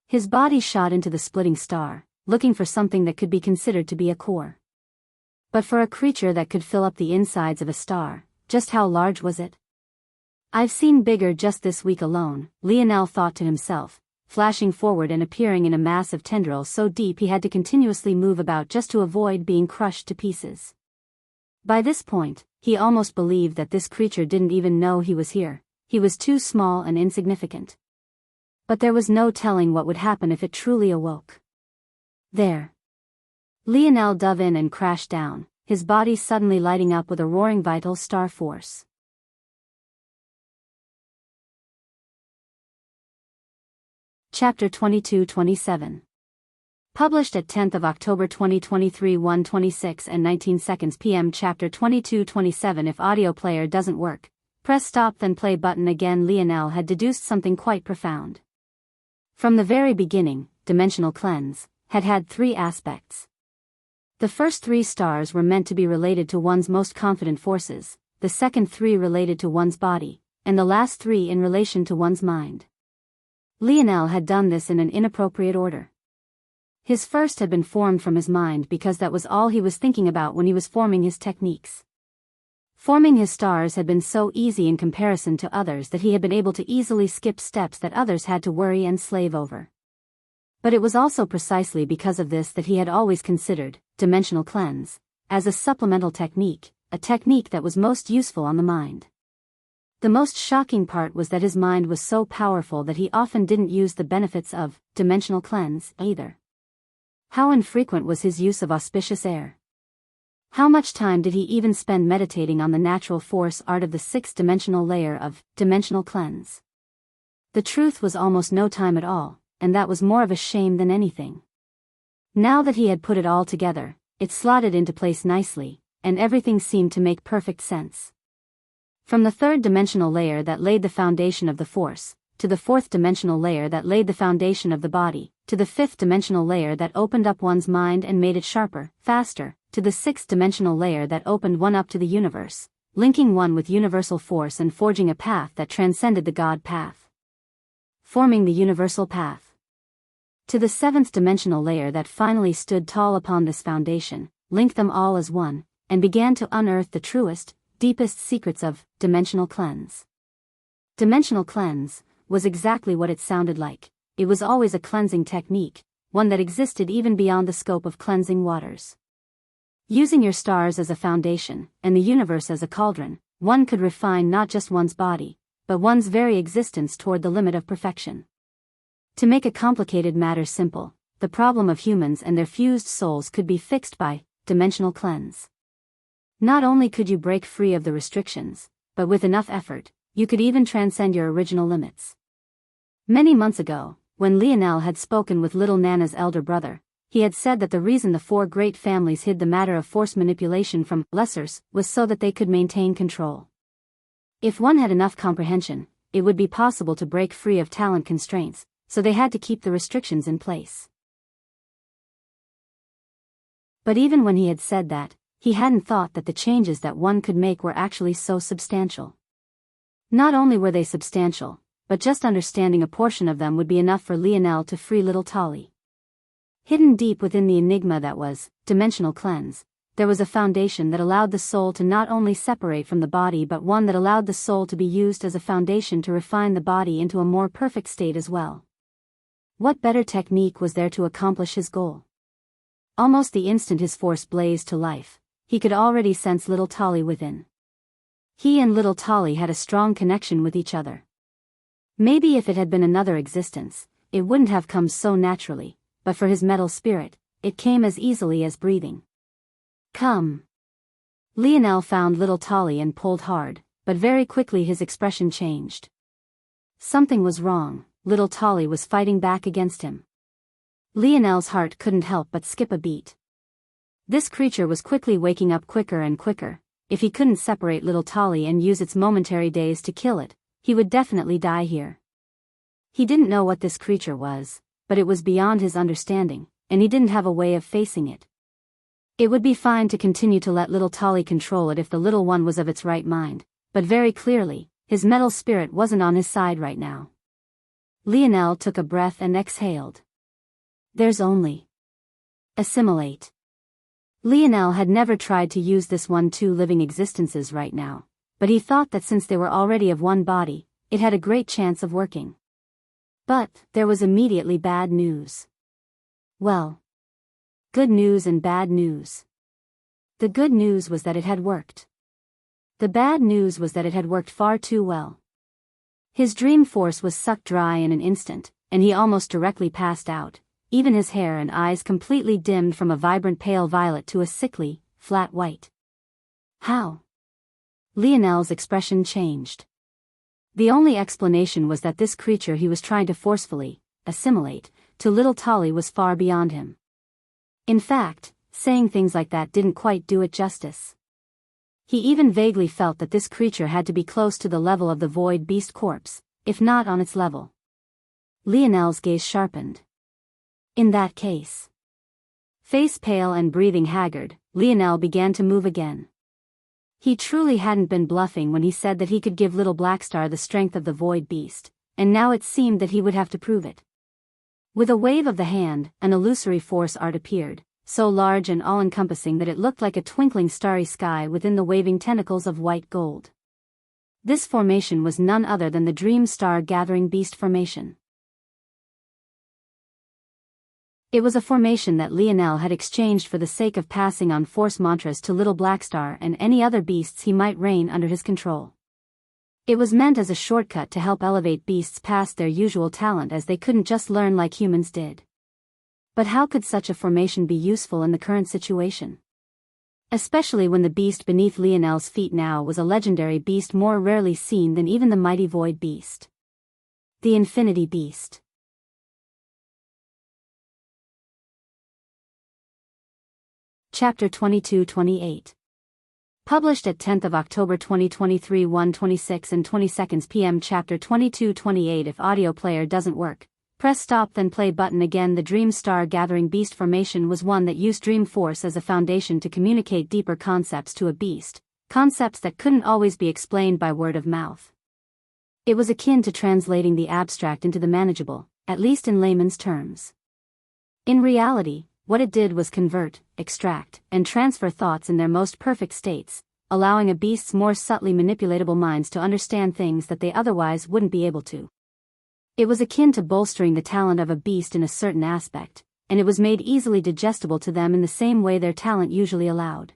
His body shot into the splitting star, looking for something that could be considered to be a core. But for a creature that could fill up the insides of a star, just how large was it? I've seen bigger just this week alone, Lionel thought to himself, flashing forward and appearing in a mass of tendrils so deep he had to continuously move about just to avoid being crushed to pieces. By this point, he almost believed that this creature didn't even know he was here. He was too small and insignificant. But there was no telling what would happen if it truly awoke. There. Lionel dove in and crashed down, his body suddenly lighting up with a roaring vital star force. Chapter 22-27. Published at 10th of October 2023 1:26 and 19 seconds p.m. Chapter 22-27. If audio player doesn't work, press stop then play button again. Lionel had deduced something quite profound. From the very beginning, Dimensional Cleanse had had three aspects. The first three stars were meant to be related to one's most confident forces, the second three related to one's body, and the last three in relation to one's mind. Lionel had done this in an inappropriate order. His first had been formed from his mind because that was all he was thinking about when he was forming his techniques. Forming his stars had been so easy in comparison to others that he had been able to easily skip steps that others had to worry and slave over. But it was also precisely because of this that he had always considered Dimensional Cleanse as a supplemental technique, a technique that was most useful on the mind. The most shocking part was that his mind was so powerful that he often didn't use the benefits of Dimensional Cleanse either. How infrequent was his use of auspicious air? How much time did he even spend meditating on the natural force art of the sixth-dimensional layer of Dimensional Cleanse? The truth was almost no time at all, and that was more of a shame than anything. Now that he had put it all together, it slotted into place nicely, and everything seemed to make perfect sense. From the third-dimensional layer that laid the foundation of the force, to the fourth-dimensional layer that laid the foundation of the body, to the fifth-dimensional layer that opened up one's mind and made it sharper, faster, to the sixth-dimensional layer that opened one up to the universe, linking one with universal force and forging a path that transcended the God path. Forming the universal path. To the seventh-dimensional layer that finally stood tall upon this foundation, linked them all as one, and began to unearth the truest, deepest secrets of Dimensional Cleanse. Dimensional Cleanse was exactly what it sounded like. It was always a cleansing technique, one that existed even beyond the scope of cleansing waters. Using your stars as a foundation, and the universe as a cauldron, one could refine not just one's body, but one's very existence toward the limit of perfection. To make a complicated matter simple, the problem of humans and their fused souls could be fixed by Dimensional Cleanse. Not only could you break free of the restrictions, but with enough effort, you could even transcend your original limits. Many months ago, when Lionel had spoken with little Nana's elder brother, he had said that the reason the four great families hid the matter of force manipulation from lessers was so that they could maintain control. If one had enough comprehension, it would be possible to break free of talent constraints, so they had to keep the restrictions in place. But even when he had said that, He hadn't thought that the changes that one could make were actually so substantial. Not only were they substantial, but just understanding a portion of them would be enough for Lionel to free little Tolly. Hidden deep within the enigma that was dimensional cleanse, there was a foundation that allowed the soul to not only separate from the body but one that allowed the soul to be used as a foundation to refine the body into a more perfect state as well. What better technique was there to accomplish his goal? Almost the instant his force blazed to life, he could already sense little Tolly within. He and little Tolly had a strong connection with each other. Maybe if it had been another existence, it wouldn't have come so naturally, but for his metal spirit, it came as easily as breathing. Come. Lionel found little Tolly and pulled hard, but very quickly his expression changed. Something was wrong, little Tolly was fighting back against him. Lionel's heart couldn't help but skip a beat. This creature was quickly waking up quicker and quicker. If he couldn't separate little Tolly and use its momentary daze to kill it, he would definitely die here. He didn't know what this creature was, but it was beyond his understanding, and he didn't have a way of facing it. It would be fine to continue to let little Tolly control it if the little one was of its right mind, but very clearly, his metal spirit wasn't on his side right now. Lionel took a breath and exhaled. There's only assimilate. Lionel had never tried to use this two living existences right now, but he thought that since they were already of one body, it had a great chance of working. But there was immediately bad news. Well, good news and bad news. The good news was that it had worked. The bad news was that it had worked far too well. His dream force was sucked dry in an instant, and he almost directly passed out, even his hair and eyes completely dimmed from a vibrant pale violet to a sickly, flat white. How? Lionel's expression changed. The only explanation was that this creature he was trying to forcefully assimilate to little Tolly was far beyond him. In fact, saying things like that didn't quite do it justice. He even vaguely felt that this creature had to be close to the level of the void beast corpse, if not on its level. Lionel's gaze sharpened. In that case. Face pale and breathing haggard, Lionel began to move again. He truly hadn't been bluffing when he said that he could give little Blackstar the strength of the void beast, and now it seemed that he would have to prove it. With a wave of the hand, an illusory force art appeared, so large and all-encompassing that it looked like a twinkling starry sky within the waving tentacles of white gold. This formation was none other than the Dream Star Gathering Beast formation. It was a formation that Lionel had exchanged for the sake of passing on force mantras to little Blackstar and any other beasts he might reign under his control. It was meant as a shortcut to help elevate beasts past their usual talent as they couldn't just learn like humans did. But how could such a formation be useful in the current situation? Especially when the beast beneath Lionel's feet now was a legendary beast more rarely seen than even the mighty void beast. The Infinity Beast. Chapter 22-28. Published at 10th of October 2023 1:26 and 22 p.m. Chapter 22-28. If audio player doesn't work, press stop then play button again. The Dream Star Gathering Beast formation was one that used dream force as a foundation to communicate deeper concepts to a beast, concepts that couldn't always be explained by word of mouth. It was akin to translating the abstract into the manageable, at least in layman's terms. In reality, what it did was convert, extract, and transfer thoughts in their most perfect states, allowing a beast's more subtly manipulatable minds to understand things that they otherwise wouldn't be able to. It was akin to bolstering the talent of a beast in a certain aspect, and it was made easily digestible to them in the same way their talent usually allowed.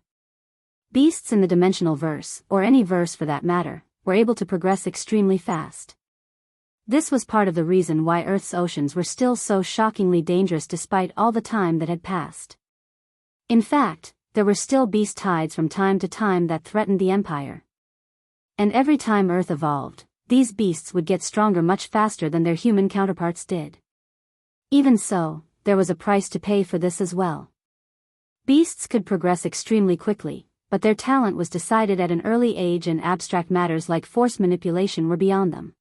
Beasts in the dimensional verse, or any verse for that matter, were able to progress extremely fast. This was part of the reason why Earth's oceans were still so shockingly dangerous despite all the time that had passed. In fact, there were still beast tides from time to time that threatened the Empire. And every time Earth evolved, these beasts would get stronger much faster than their human counterparts did. Even so, there was a price to pay for this as well. Beasts could progress extremely quickly, but their talent was decided at an early age and abstract matters like force manipulation were beyond them.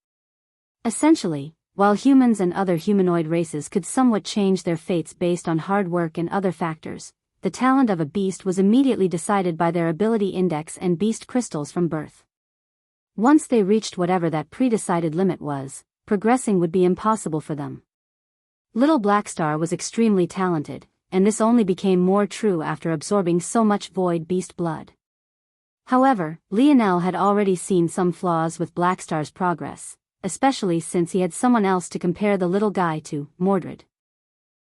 Essentially, while humans and other humanoid races could somewhat change their fates based on hard work and other factors, the talent of a beast was immediately decided by their ability index and beast crystals from birth. Once they reached whatever that pre-decided limit was, progressing would be impossible for them. Little Blackstar was extremely talented, and this only became more true after absorbing so much void beast blood. However, Lionel had already seen some flaws with Blackstar's progress, especially since he had someone else to compare the little guy to, Mordred.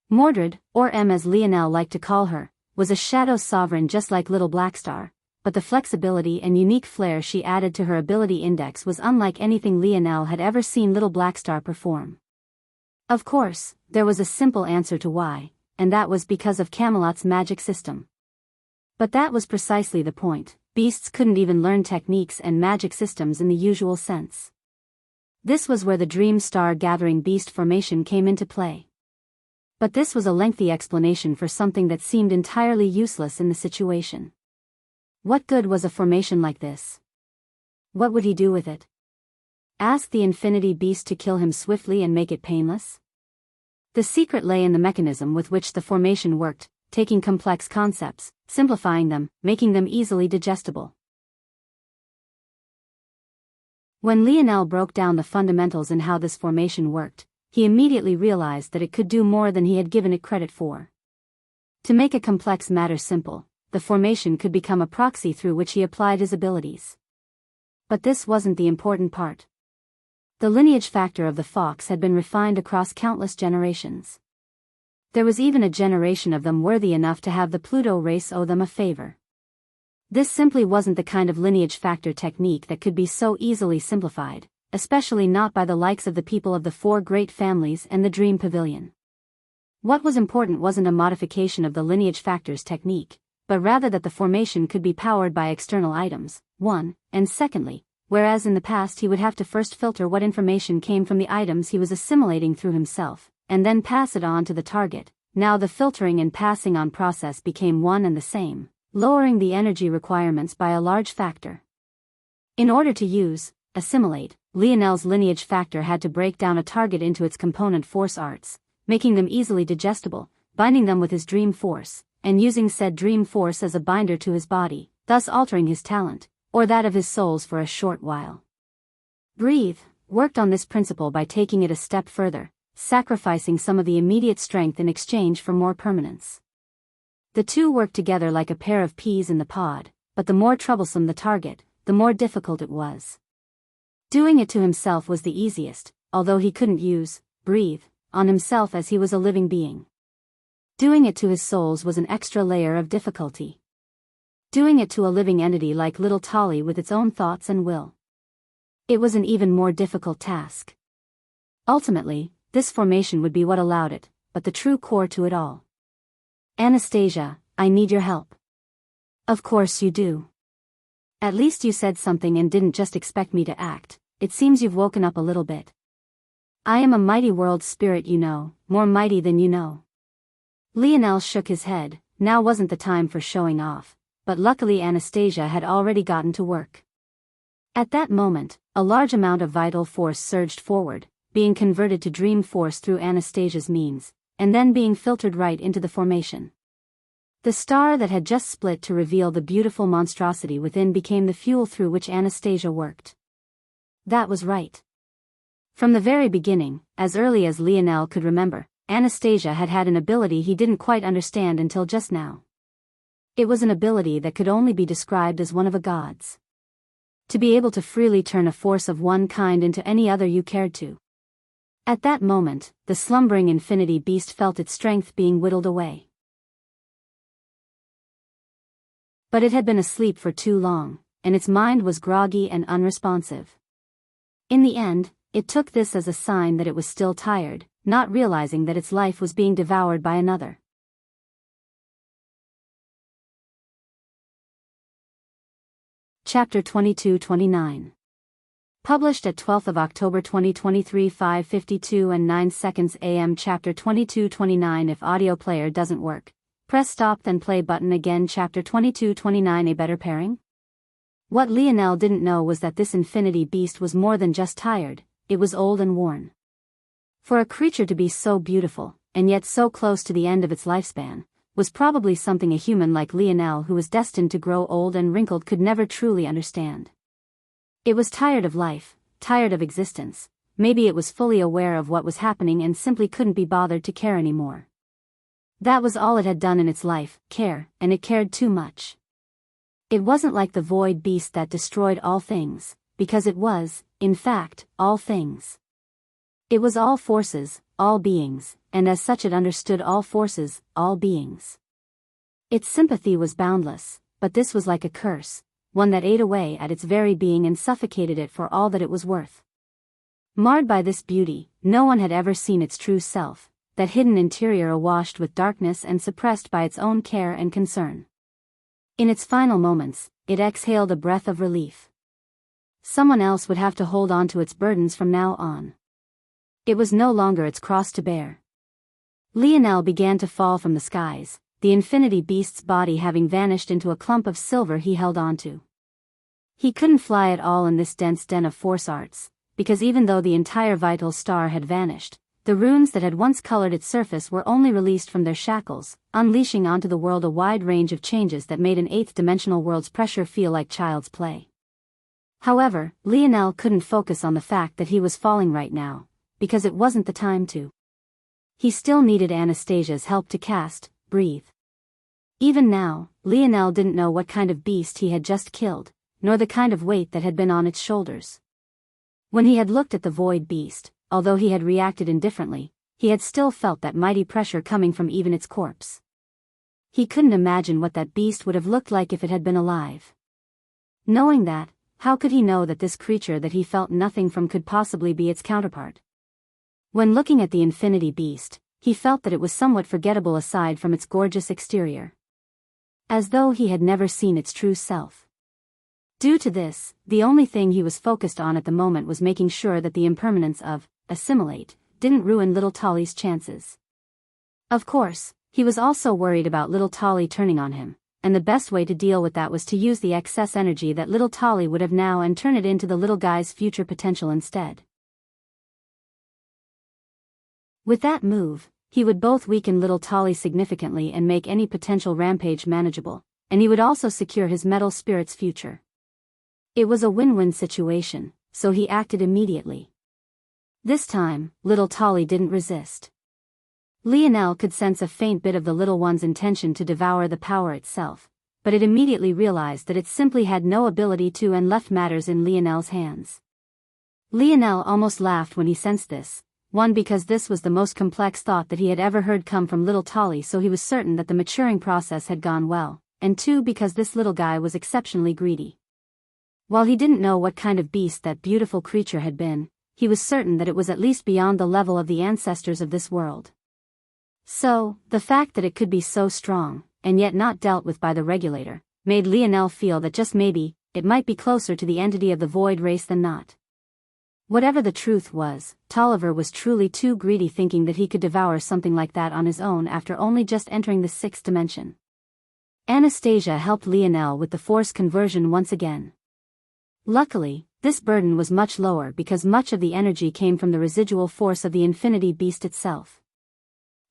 Mordred, or M as Lionel liked to call her, was a shadow sovereign just like little Blackstar, but the flexibility and unique flair she added to her ability index was unlike anything Lionel had ever seen little Blackstar perform. Of course, there was a simple answer to why, and that was because of Camelot's magic system. But that was precisely the point. Beasts couldn't even learn techniques and magic systems in the usual sense. This was where the Dream Star Gathering beast formation came into play. But this was a lengthy explanation for something that seemed entirely useless in the situation. What good was a formation like this? What would he do with it? Ask the Infinity Beast to kill him swiftly and make it painless? The secret lay in the mechanism with which the formation worked, taking complex concepts, simplifying them, making them easily digestible. When Lionel broke down the fundamentals in how this formation worked, he immediately realized that it could do more than he had given it credit for. To make a complex matter simple, the formation could become a proxy through which he applied his abilities. But this wasn't the important part. The lineage factor of the fox had been refined across countless generations. There was even a generation of them worthy enough to have the Pluto race owe them a favor. This simply wasn't the kind of lineage factor technique that could be so easily simplified, especially not by the likes of the people of the four great families and the Dream Pavilion. What was important wasn't a modification of the lineage factors technique, but rather that the formation could be powered by external items, one, and secondly, whereas in the past he would have to first filter what information came from the items he was assimilating through himself, and then pass it on to the target, now the filtering and passing on process became one and the same, lowering the energy requirements by a large factor. In order to assimilate, Lionel's lineage factor had to break down a target into its component force arts, making them easily digestible, binding them with his dream force, and using said dream force as a binder to his body, thus altering his talent, or that of his souls for a short while. Breathe worked on this principle by taking it a step further, sacrificing some of the immediate strength in exchange for more permanence. The two worked together like a pair of peas in the pod, but the more troublesome the target, the more difficult it was. Doing it to himself was the easiest, although he couldn't breathe on himself as he was a living being. Doing it to his souls was an extra layer of difficulty. Doing it to a living entity like little Tolly with its own thoughts and will. It was an even more difficult task. Ultimately, this formation would be what allowed it, but the true core to it all. Anastasia, I need your help. Of course you do. At least you said something and didn't just expect me to act. It seems you've woken up a little bit. I am a mighty world spirit, you know, more mighty than you know. Lionel shook his head. Now wasn't the time for showing off, but luckily Anastasia had already gotten to work. At that moment, a large amount of vital force surged forward, being converted to dream force through Anastasia's means, and then being filtered right into the formation. The star that had just split to reveal the beautiful monstrosity within became the fuel through which Anastasia worked. That was right. From the very beginning, as early as Lionel could remember, Anastasia had had an ability he didn't quite understand until just now. It was an ability that could only be described as one of a god's. To be able to freely turn a force of one kind into any other you cared to. At that moment, the slumbering infinity beast felt its strength being whittled away. But it had been asleep for too long, and its mind was groggy and unresponsive. In the end, it took this as a sign that it was still tired, not realizing that its life was being devoured by another. Chapter 22-29. Published at 12th of October 2023 5:52 and 9 seconds AM. Chapter 22-29. If audio player doesn't work, press stop then play button again. Chapter 22-29. A better pairing? What Lionel didn't know was that this infinity beast was more than just tired, it was old and worn. For a creature to be so beautiful, and yet so close to the end of its lifespan, was probably something a human like Lionel, who was destined to grow old and wrinkled, could never truly understand. It was tired of life, tired of existence. Maybe it was fully aware of what was happening and simply couldn't be bothered to care anymore. That was all it had done in its life, care, and it cared too much. It wasn't like the void beast that destroyed all things, because it was, in fact, all things. It was all forces, all beings, and as such it understood all forces, all beings. Its sympathy was boundless, but this was like a curse, one that ate away at its very being and suffocated it for all that it was worth. Marred by this beauty, no one had ever seen its true self, that hidden interior awashed with darkness and suppressed by its own care and concern. In its final moments, it exhaled a breath of relief. Someone else would have to hold on to its burdens from now on. It was no longer its cross to bear. Lionel began to fall from the skies, the infinity beast's body having vanished into a clump of silver he held onto. He couldn't fly at all in this dense den of force arts, because even though the entire vital star had vanished, the runes that had once colored its surface were only released from their shackles, unleashing onto the world a wide range of changes that made an eighth-dimensional world's pressure feel like child's play. However, Lionel couldn't focus on the fact that he was falling right now, because it wasn't the time to. He still needed Anastasia's help to cast, breathe. Even now, Lionel didn't know what kind of beast he had just killed, nor the kind of weight that had been on its shoulders. When he had looked at the void beast, although he had reacted indifferently, he had still felt that mighty pressure coming from even its corpse. He couldn't imagine what that beast would have looked like if it had been alive. Knowing that, how could he know that this creature that he felt nothing from could possibly be its counterpart? When looking at the infinity beast, he felt that it was somewhat forgettable aside from its gorgeous exterior. As though he had never seen its true self. Due to this, the only thing he was focused on at the moment was making sure that the impermanence of assimilate didn't ruin little Tolly's chances. Of course, he was also worried about little Tolly turning on him, and the best way to deal with that was to use the excess energy that little Tolly would have now and turn it into the little guy's future potential instead. With that move, he would both weaken little Tolly significantly and make any potential rampage manageable, and he would also secure his metal spirit's future. It was a win-win situation, so he acted immediately. This time, little Tolly didn't resist. Lionel could sense a faint bit of the little one's intention to devour the power itself, but it immediately realized that it simply had no ability to and left matters in Lionel's hands. Lionel almost laughed when he sensed this, one because this was the most complex thought that he had ever heard come from little Tolly, so he was certain that the maturing process had gone well, and two because this little guy was exceptionally greedy. While he didn't know what kind of beast that beautiful creature had been, he was certain that it was at least beyond the level of the ancestors of this world. So, the fact that it could be so strong, and yet not dealt with by the regulator, made Lionel feel that just maybe, it might be closer to the entity of the void race than not. Whatever the truth was, Tolliver was truly too greedy, thinking that he could devour something like that on his own after only just entering the sixth dimension. Anastasia helped Lionel with the force conversion once again. Luckily, this burden was much lower because much of the energy came from the residual force of the infinity beast itself.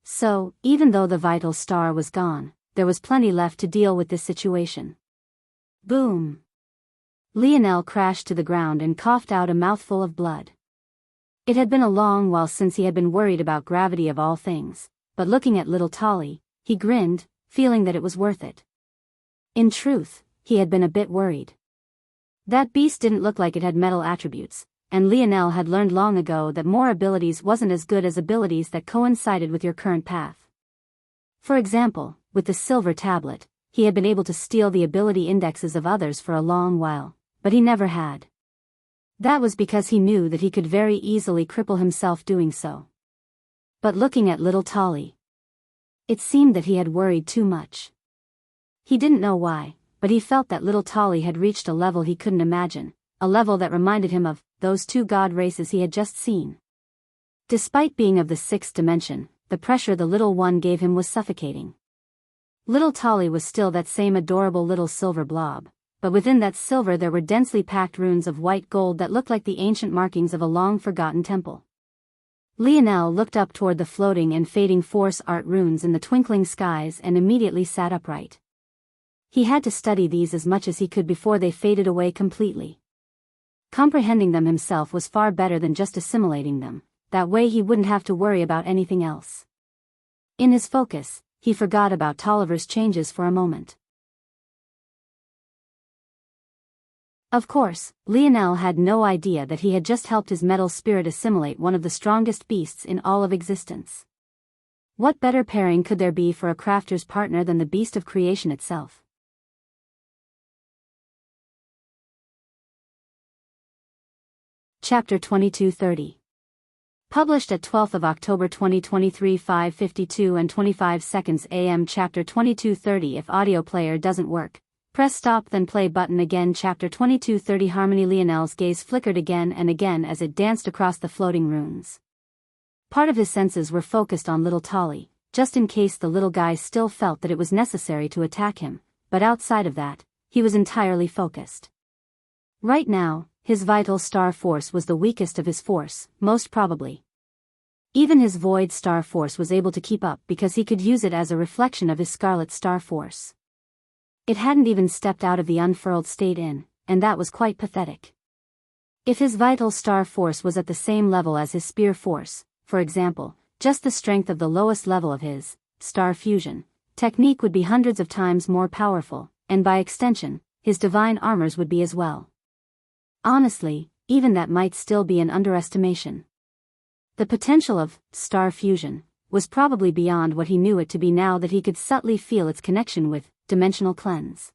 So, even though the vital star was gone, there was plenty left to deal with this situation. Boom! Lionel crashed to the ground and coughed out a mouthful of blood. It had been a long while since he had been worried about gravity of all things, but looking at little Tolly, he grinned, feeling that it was worth it. In truth, he had been a bit worried. That beast didn't look like it had metal attributes, and Lionel had learned long ago that more abilities wasn't as good as abilities that coincided with your current path. For example, with the silver tablet, he had been able to steal the ability indexes of others for a long while, but he never had. That was because he knew that he could very easily cripple himself doing so. But looking at little Tolly, it seemed that he had worried too much. He didn't know why, but he felt that little Tolly had reached a level he couldn't imagine, a level that reminded him of those two god races he had just seen. Despite being of the sixth dimension, the pressure the little one gave him was suffocating. Little Tolly was still that same adorable little silver blob, but within that silver there were densely packed runes of white gold that looked like the ancient markings of a long-forgotten temple. Lionel looked up toward the floating and fading force art runes in the twinkling skies and immediately sat upright. He had to study these as much as he could before they faded away completely. Comprehending them himself was far better than just assimilating them, that way he wouldn't have to worry about anything else. In his focus, he forgot about Tolliver's changes for a moment. Of course, Lionel had no idea that he had just helped his metal spirit assimilate one of the strongest beasts in all of existence. What better pairing could there be for a crafter's partner than the beast of creation itself? Chapter 2230. Published at 12th of October 2023 5:52 and 25 seconds AM. Chapter 2230. If audio player doesn't work, press stop then play button again. Chapter 2230. Harmony. Lionel's gaze flickered again and again as it danced across the floating runes. Part of his senses were focused on little Tolly, just in case the little guy still felt that it was necessary to attack him, but outside of that, he was entirely focused. Right now, his vital star force was the weakest of his force, most probably. Even his void star force was able to keep up because he could use it as a reflection of his scarlet star force. It hadn't even stepped out of the unfurled state and that was quite pathetic. If his vital star force was at the same level as his spear force, for example, just the strength of the lowest level of his star fusion technique would be hundreds of times more powerful, and by extension, his divine armors would be as well. Honestly, even that might still be an underestimation. The potential of star fusion was probably beyond what he knew it to be now that he could subtly feel its connection with dimensional cleanse.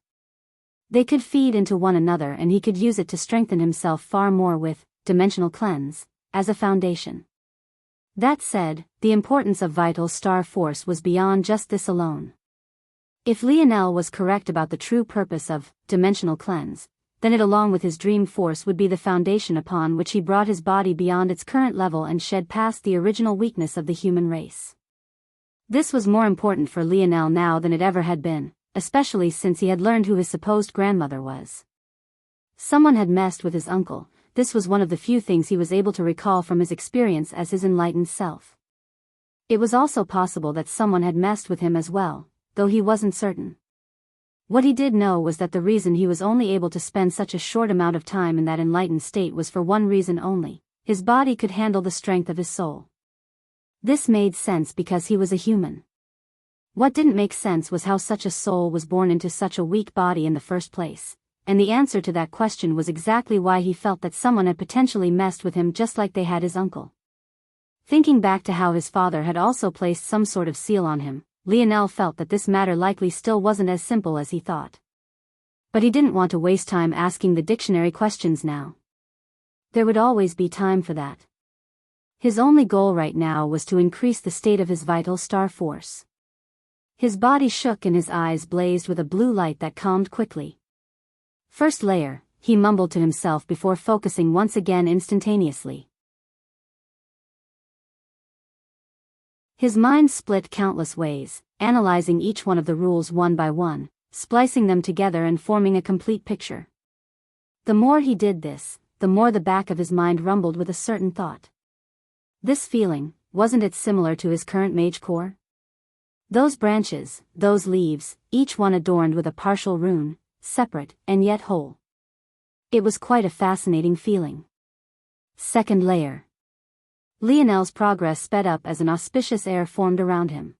They could feed into one another and he could use it to strengthen himself far more with dimensional cleanse as a foundation. That said, the importance of vital star force was beyond just this alone. If Lionel was correct about the true purpose of dimensional cleanse, then it along with his dream force would be the foundation upon which he brought his body beyond its current level and shed past the original weakness of the human race. This was more important for Lionel now than it ever had been, especially since he had learned who his supposed grandmother was. Someone had messed with his uncle. This was one of the few things he was able to recall from his experience as his enlightened self. It was also possible that someone had messed with him as well, though he wasn't certain. What he did know was that the reason he was only able to spend such a short amount of time in that enlightened state was for one reason only: his body could handle the strength of his soul. This made sense because he was a human. What didn't make sense was how such a soul was born into such a weak body in the first place, and the answer to that question was exactly why he felt that someone had potentially messed with him just like they had his uncle. Thinking back to how his father had also placed some sort of seal on him, Lionel felt that this matter likely still wasn't as simple as he thought. But he didn't want to waste time asking the dictionary questions now. There would always be time for that. His only goal right now was to increase the state of his vital star force. His body shook and his eyes blazed with a blue light that calmed quickly. First layer, he mumbled to himself before focusing once again instantaneously. His mind split countless ways, analyzing each one of the rules one by one, splicing them together and forming a complete picture. The more he did this, the more the back of his mind rumbled with a certain thought. This feeling, wasn't it similar to his current mage core? Those branches, those leaves, each one adorned with a partial rune, separate and yet whole. It was quite a fascinating feeling. Second layer. Lionel's progress sped up as an auspicious air formed around him.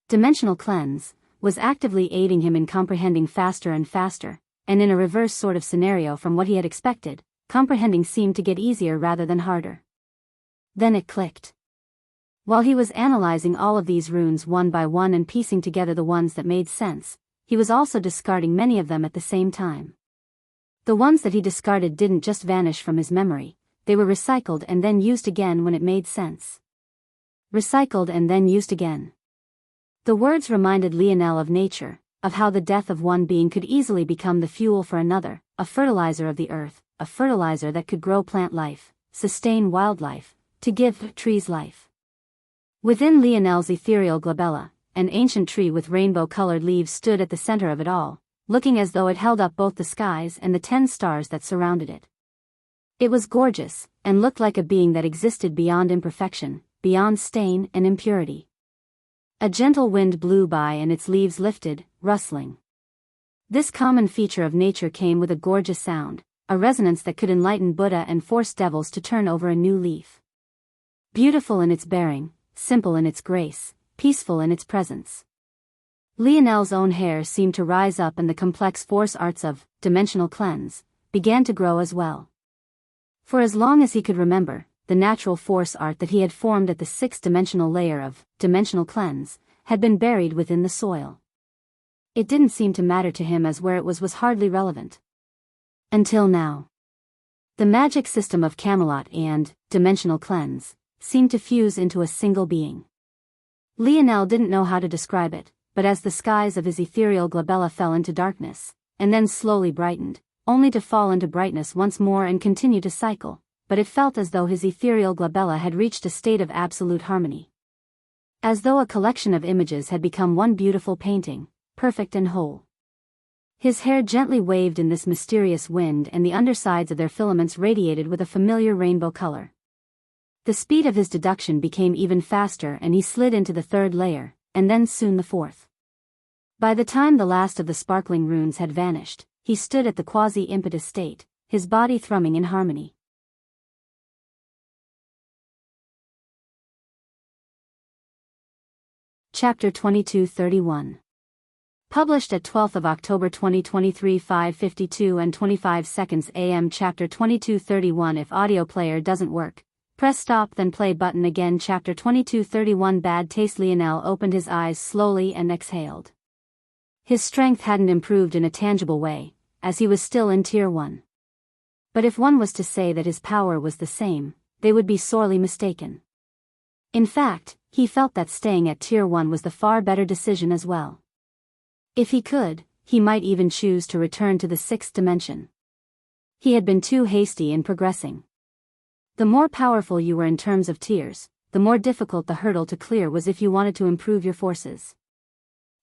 Dimensional cleanse was actively aiding him in comprehending faster and faster, and in a reverse sort of scenario from what he had expected, comprehending seemed to get easier rather than harder. Then it clicked. While he was analyzing all of these runes one by one and piecing together the ones that made sense, he was also discarding many of them at the same time. The ones that he discarded didn't just vanish from his memory. They were recycled and then used again when it made sense. Recycled and then used again. The words reminded Lionel of nature, of how the death of one being could easily become the fuel for another, a fertilizer of the earth, a fertilizer that could grow plant life, sustain wildlife, to give trees life. Within Lionel's ethereal glabella, an ancient tree with rainbow-colored leaves stood at the center of it all, looking as though it held up both the skies and the 10 stars that surrounded it. It was gorgeous, and looked like a being that existed beyond imperfection, beyond stain and impurity. A gentle wind blew by and its leaves lifted, rustling. This common feature of nature came with a gorgeous sound, a resonance that could enlighten Buddha and force devils to turn over a new leaf. Beautiful in its bearing, simple in its grace, peaceful in its presence. Lionel's own hair seemed to rise up, and the complex force arts of dimensional cleanse began to grow as well. For as long as he could remember, the natural force art that he had formed at the sixth-dimensional layer of dimensional cleanse had been buried within the soil. It didn't seem to matter to him, as where it was hardly relevant. Until now. The magic system of Camelot and dimensional cleanse seemed to fuse into a single being. Lionel didn't know how to describe it, but as the skies of his ethereal glabella fell into darkness, and then slowly brightened, only to fall into brightness once more and continue to cycle, but it felt as though his ethereal glabella had reached a state of absolute harmony. As though a collection of images had become one beautiful painting, perfect and whole. His hair gently waved in this mysterious wind, and the undersides of their filaments radiated with a familiar rainbow color. The speed of his deduction became even faster, and he slid into the third layer, and then soon the fourth. By the time the last of the sparkling runes had vanished, he stood at the quasi-impetus state, his body thrumming in harmony. Chapter 2231. Published at 12th of October 2023, 5:52 and 25 seconds AM. Chapter 2231. If audio player doesn't work, press stop then play button again. Chapter 2231. Bad taste. Lionel opened his eyes slowly and exhaled. His strength hadn't improved in a tangible way, as he was still in Tier 1. But if one was to say that his power was the same, they would be sorely mistaken. In fact, he felt that staying at Tier 1 was the far better decision as well. If he could, he might even choose to return to the sixth dimension. He had been too hasty in progressing. The more powerful you were in terms of tiers, the more difficult the hurdle to clear was if you wanted to improve your forces.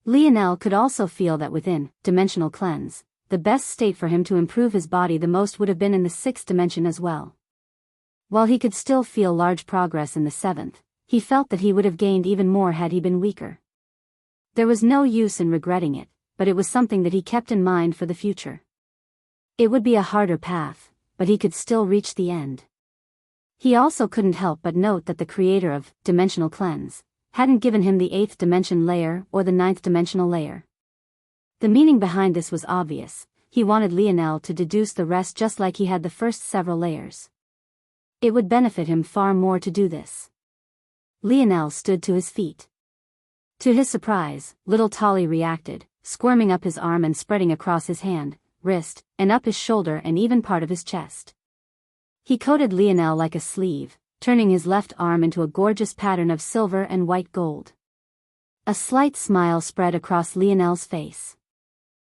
Lionel could also feel that within dimensional cleanse, the best state for him to improve his body the most would have been in the sixth dimension as well. While he could still feel large progress in the seventh, he felt that he would have gained even more had he been weaker. There was no use in regretting it, but it was something that he kept in mind for the future. It would be a harder path, but he could still reach the end. He also couldn't help but note that the creator of dimensional cleanse hadn't given him the 8th dimension layer or the 9th dimensional layer. The meaning behind this was obvious. He wanted Lionel to deduce the rest just like he had the first several layers. It would benefit him far more to do this. Lionel stood to his feet. To his surprise, little Tolly reacted, squirming up his arm and spreading across his hand, wrist, and up his shoulder and even part of his chest. He coated Lionel like a sleeve, turning his left arm into a gorgeous pattern of silver and white gold. A slight smile spread across Lionel's face.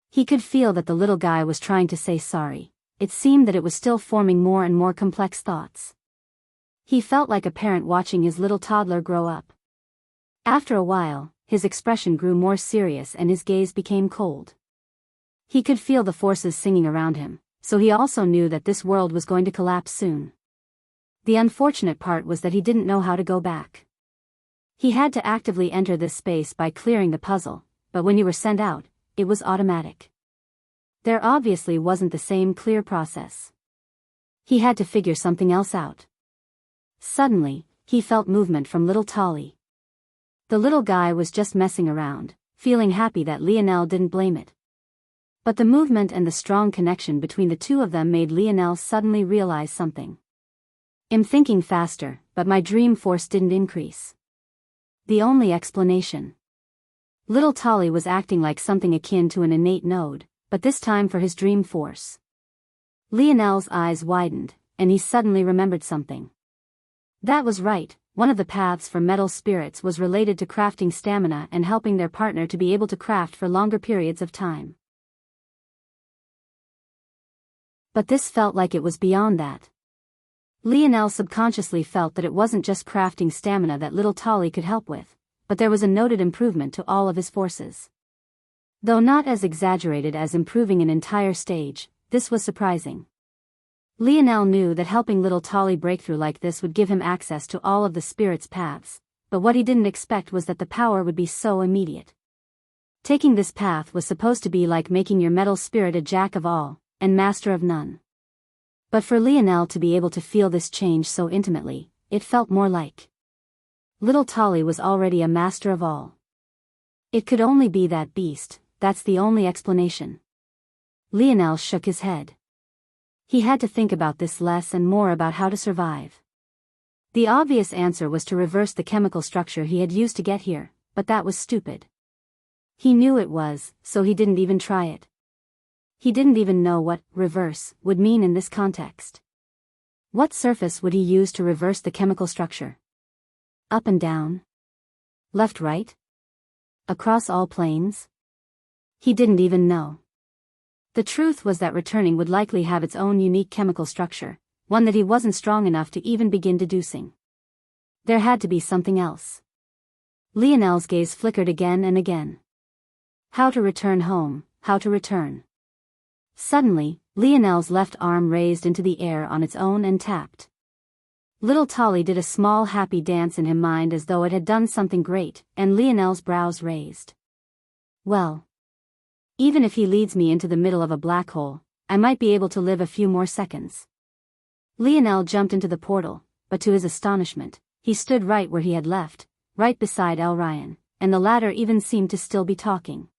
He could feel that the little guy was trying to say sorry. It seemed that it was still forming more and more complex thoughts. He felt like a parent watching his little toddler grow up. After a while, his expression grew more serious and his gaze became cold. He could feel the forces singing around him, so he also knew that this world was going to collapse soon. The unfortunate part was that he didn't know how to go back. He had to actively enter this space by clearing the puzzle, but when you were sent out, it was automatic. There obviously wasn't the same clear process. He had to figure something else out. Suddenly, he felt movement from little Tolly. The little guy was just messing around, feeling happy that Lionel didn't blame it. But the movement and the strong connection between the two of them made Lionel suddenly realize something. I'm thinking faster, but my dream force didn't increase. The only explanation. Little Tolly was acting like something akin to an innate node, but this time for his dream force. Lionel's eyes widened, and he suddenly remembered something. That was right. One of the paths for metal spirits was related to crafting stamina and helping their partner to be able to craft for longer periods of time. But this felt like it was beyond that. Lionel subconsciously felt that it wasn't just crafting stamina that little Tolly could help with, but there was a noted improvement to all of his forces. Though not as exaggerated as improving an entire stage, this was surprising. Lionel knew that helping little Tolly break through like this would give him access to all of the spirit's paths, but what he didn't expect was that the power would be so immediate. Taking this path was supposed to be like making your metal spirit a jack of all, and master of none. But for Lionel to be able to feel this change so intimately, it felt more like little Tolly was already a master of all. It could only be that beast, that's the only explanation. Lionel shook his head. He had to think about this less and more about how to survive. The obvious answer was to reverse the chemical structure he had used to get here, but that was stupid. He knew it was, so he didn't even try it. He didn't even know what reverse would mean in this context. What surface would he use to reverse the chemical structure? Up and down? Left, right? Across all planes? He didn't even know. The truth was that returning would likely have its own unique chemical structure, one that he wasn't strong enough to even begin deducing. There had to be something else. Lionel's gaze flickered again and again. How to return home, how to return. Suddenly, Lionel's left arm raised into the air on its own and tapped. Little Tolly did a small happy dance in his mind as though it had done something great, and Lionel's brows raised. Well, even if he leads me into the middle of a black hole, I might be able to live a few more seconds. Lionel jumped into the portal, but to his astonishment, he stood right where he had left, right beside Elryan, and the latter even seemed to still be talking.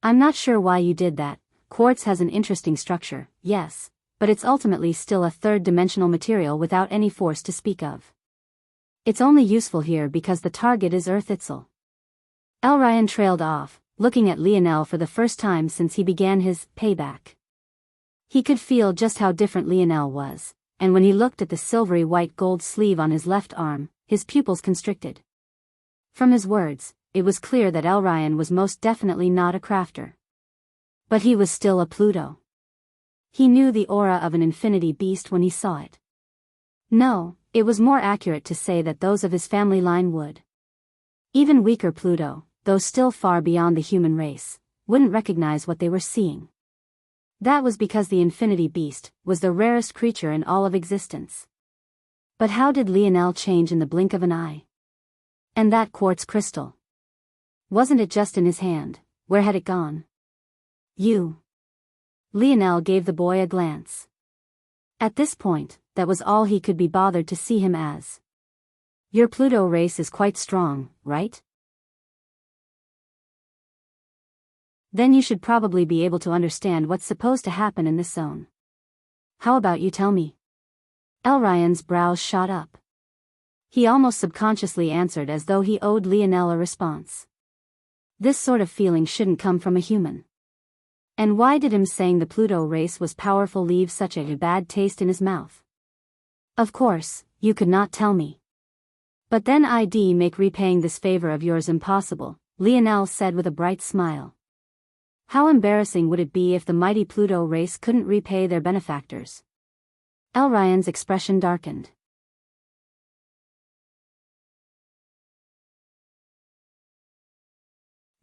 I'm not sure why you did that. Quartz has an interesting structure, yes, but it's ultimately still a third-dimensional material without any force to speak of. It's only useful here because the target is Earth itself. Elryan trailed off, looking at Lionel for the first time since he began his payback. He could feel just how different Lionel was, and when he looked at the silvery white gold sleeve on his left arm, his pupils constricted. From his words, it was clear that Elryan was most definitely not a crafter. But he was still a Pluto. He knew the aura of an infinity beast when he saw it. No, it was more accurate to say that those of his family line would. Even weaker Pluto, though still far beyond the human race, wouldn't recognize what they were seeing. That was because the infinity beast was the rarest creature in all of existence. But how did Lionel change in the blink of an eye? And that quartz crystal? Wasn't it just in his hand? Where had it gone? You. Lionel gave the boy a glance. At this point, that was all he could be bothered to see him as. Your Pluto race is quite strong, right? Then you should probably be able to understand what's supposed to happen in this zone. How about you tell me? Elryan's brows shot up. He almost subconsciously answered as though he owed Lionel a response. This sort of feeling shouldn't come from a human. And why did him saying the Pluto race was powerful leave such a bad taste in his mouth? Of course, you could not tell me. But then I'd make repaying this favor of yours impossible, Lionel said with a bright smile. How embarrassing would it be if the mighty Pluto race couldn't repay their benefactors? Elryan's expression darkened.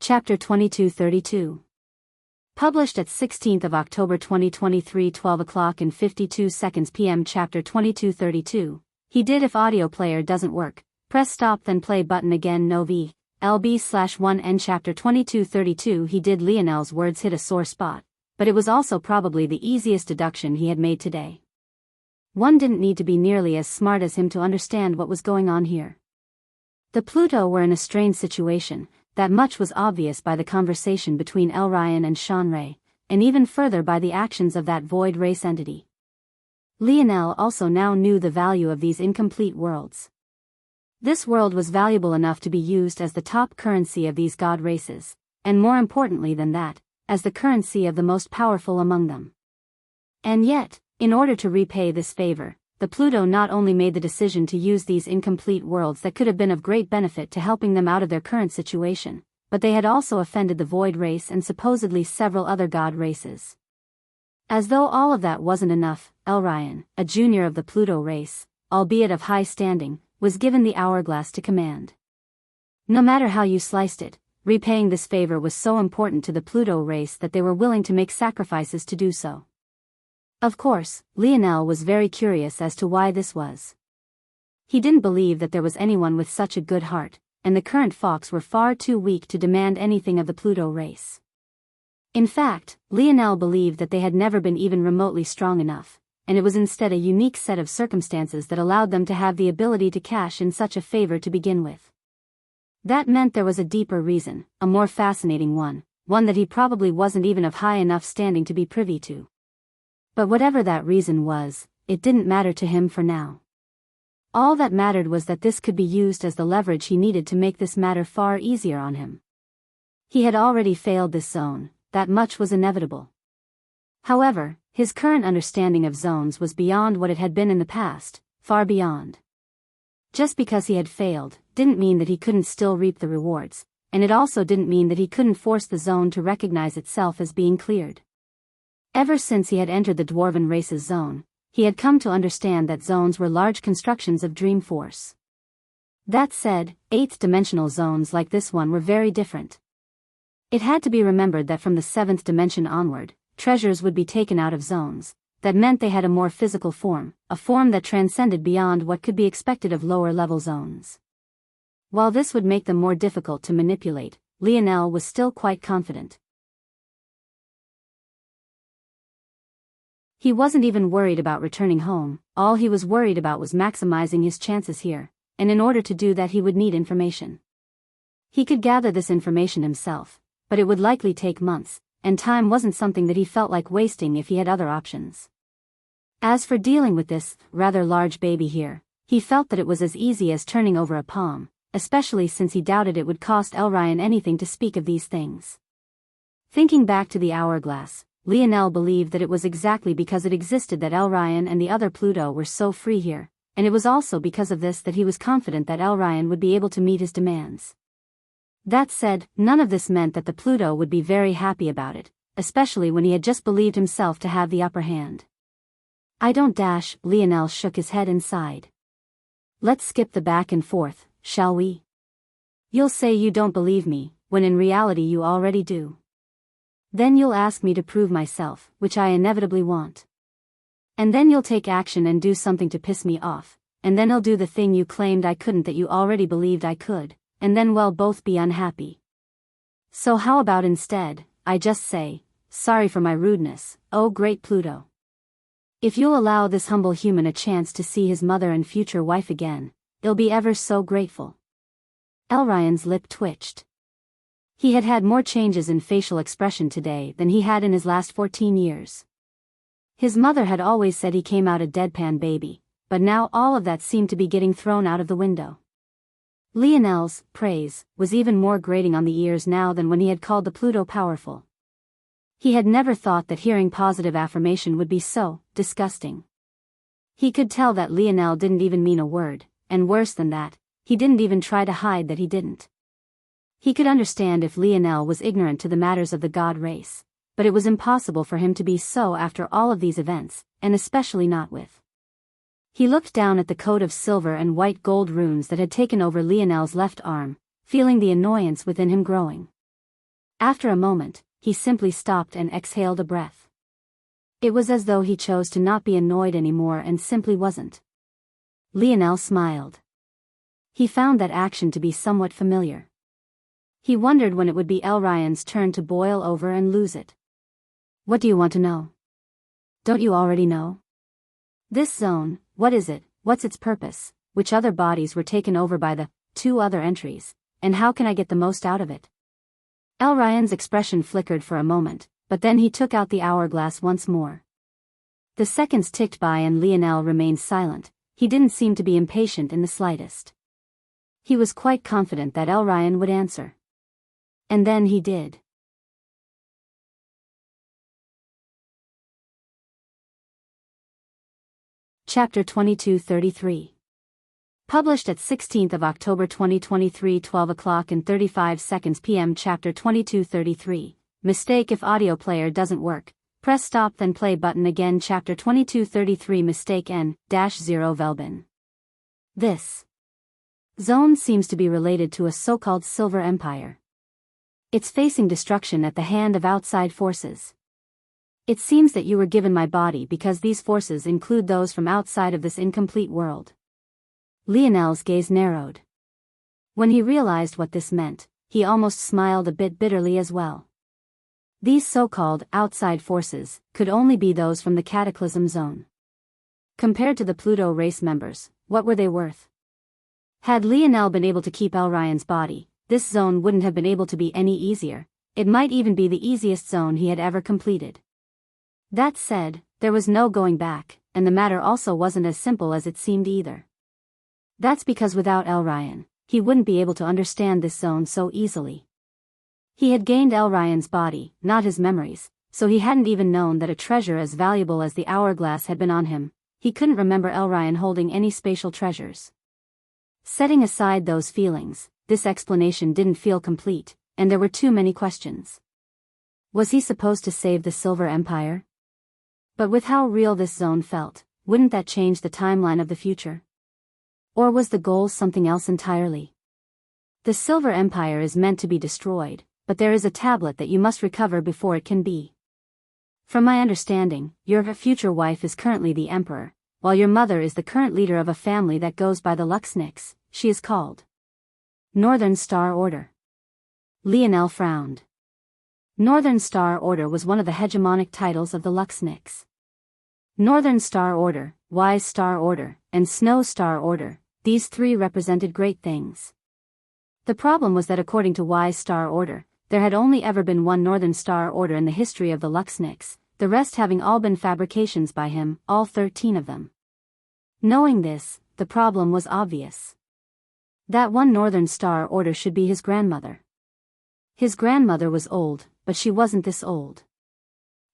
Chapter 2232. Published at 16th of October 2023 12 o'clock and 52 seconds p.m. Chapter 2232. He did. If audio player doesn't work, press stop then play button again. No v. LB/1N. Chapter 2232. He did. Lionel's words hit a sore spot, but it was also probably the easiest deduction he had made today. One didn't need to be nearly as smart as him to understand what was going on here. The Pluto were in a strained situation. That much was obvious by the conversation between Elryan and Xianxia, and even further by the actions of that void race entity. Lionel also now knew the value of these incomplete worlds. This world was valuable enough to be used as the top currency of these god races, and more importantly than that, as the currency of the most powerful among them. And yet, in order to repay this favor, the Pluto not only made the decision to use these incomplete worlds that could have been of great benefit to helping them out of their current situation, but they had also offended the Void race and supposedly several other god races. As though all of that wasn't enough, Elryan, a junior of the Pluto race, albeit of high standing, was given the hourglass to command. No matter how you sliced it, repaying this favor was so important to the Pluto race that they were willing to make sacrifices to do so. Of course, Lionel was very curious as to why this was. He didn't believe that there was anyone with such a good heart, and the current fox were far too weak to demand anything of the Pluto race. In fact, Lionel believed that they had never been even remotely strong enough, and it was instead a unique set of circumstances that allowed them to have the ability to cash in such a favor to begin with. That meant there was a deeper reason, a more fascinating one that he probably wasn't even of high enough standing to be privy to. But whatever that reason was, it didn't matter to him for now. All that mattered was that this could be used as the leverage he needed to make this matter far easier on him. He had already failed this zone, that much was inevitable. However, his current understanding of zones was beyond what it had been in the past, far beyond. Just because he had failed, didn't mean that he couldn't still reap the rewards, and it also didn't mean that he couldn't force the zone to recognize itself as being cleared. Ever since he had entered the Dwarven race's zone, he had come to understand that zones were large constructions of dream force. That said, eighth-dimensional zones like this one were very different. It had to be remembered that from the seventh dimension onward, treasures would be taken out of zones. That meant they had a more physical form, a form that transcended beyond what could be expected of lower-level zones. While this would make them more difficult to manipulate, Lionel was still quite confident. He wasn't even worried about returning home, all he was worried about was maximizing his chances here, and in order to do that he would need information. He could gather this information himself, but it would likely take months, and time wasn't something that he felt like wasting if he had other options. As for dealing with this rather large baby here, he felt that it was as easy as turning over a palm, especially since he doubted it would cost Elryan anything to speak of these things. Thinking back to the hourglass, Lionel believed that it was exactly because it existed that Elryan and the other Pluto were so free here, and it was also because of this that he was confident that Elryan would be able to meet his demands. That said, none of this meant that the Pluto would be very happy about it, especially when he had just believed himself to have the upper hand. I don't dash, Lionel shook his head and sighed. Let's skip the back and forth, shall we? You'll say you don't believe me, when in reality you already do. Then you'll ask me to prove myself, which I inevitably want. And then you'll take action and do something to piss me off, and then I'll do the thing you claimed I couldn't that you already believed I could, and then we'll both be unhappy. So how about instead, I just say, sorry for my rudeness, oh great Pluto. If you'll allow this humble human a chance to see his mother and future wife again, he'll be ever so grateful. Elryan's lip twitched. He had had more changes in facial expression today than he had in his last 14 years. His mother had always said he came out a deadpan baby, but now all of that seemed to be getting thrown out of the window. Lionel's praise was even more grating on the ears now than when he had called the Pluto powerful. He had never thought that hearing positive affirmation would be so disgusting. He could tell that Lionel didn't even mean a word, and worse than that, he didn't even try to hide that he didn't. He could understand if Lionel was ignorant to the matters of the god race, but it was impossible for him to be so after all of these events, and especially not with. He looked down at the coat of silver and white gold runes that had taken over Lionel's left arm, feeling the annoyance within him growing. After a moment, he simply stopped and exhaled a breath. It was as though he chose to not be annoyed anymore and simply wasn't. Lionel smiled. He found that action to be somewhat familiar. He wondered when it would be Elryan's turn to boil over and lose it. What do you want to know? Don't you already know? This zone, what is it, what's its purpose, which other bodies were taken over by the two other entries, and how can I get the most out of it? Elryan's expression flickered for a moment, but then he took out the hourglass once more. The seconds ticked by and Lionel remained silent. He didn't seem to be impatient in the slightest. He was quite confident that Elryan would answer. And then he did. Chapter 2233. Published at 16th of October 2023, 12 o'clock and 35 seconds p.m. Chapter 2233. Mistake: if audio player doesn't work, press stop then play button again. Chapter 2233. Mistake N-0 Velbin. This zone seems to be related to a so-called Silver Empire. It's facing destruction at the hand of outside forces. It seems that you were given my body because these forces include those from outside of this incomplete world. Lionel's gaze narrowed. When he realized what this meant, he almost smiled a bit bitterly as well. These so-called outside forces could only be those from the Cataclysm Zone. Compared to the Pluto race members, what were they worth? Had Lionel been able to keep Elryan's body, this zone wouldn't have been able to be any easier. It might even be the easiest zone he had ever completed. That said, there was no going back, and the matter also wasn't as simple as it seemed either. That's because without Elryan, he wouldn't be able to understand this zone so easily. He had gained Elryan's body, not his memories, so he hadn't even known that a treasure as valuable as the hourglass had been on him. He couldn't remember Elryan holding any spatial treasures. Setting aside those feelings, this explanation didn't feel complete, and there were too many questions. Was he supposed to save the Silver Empire? But with how real this zone felt, wouldn't that change the timeline of the future? Or was the goal something else entirely? The Silver Empire is meant to be destroyed, but there is a tablet that you must recover before it can be. From my understanding, your future wife is currently the Emperor, while your mother is the current leader of a family that goes by the Luxniks. She is called Northern Star Order. Lionel frowned. Northern Star Order was one of the hegemonic titles of the Luxniks. Northern Star Order, Wise Star Order, and Snow Star Order, these three represented great things. The problem was that according to Wise Star Order, there had only ever been one Northern Star Order in the history of the Luxniks, the rest having all been fabrications by him, all 13 of them. Knowing this, the problem was obvious. That one Northern Star Order should be his grandmother. His grandmother was old, but she wasn't this old.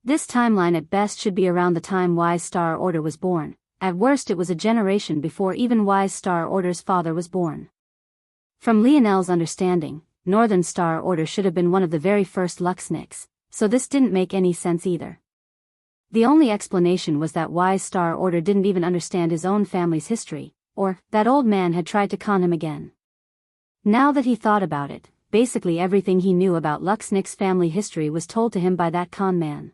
This timeline at best should be around the time Wise Star Order was born, at worst it was a generation before even Wise Star Order's father was born. From Lionel's understanding, Northern Star Order should have been one of the very first Luxniks, so this didn't make any sense either. The only explanation was that Wise Star Order didn't even understand his own family's history, or that old man had tried to con him again. Now that he thought about it, basically everything he knew about Luxnik's family history was told to him by that con man.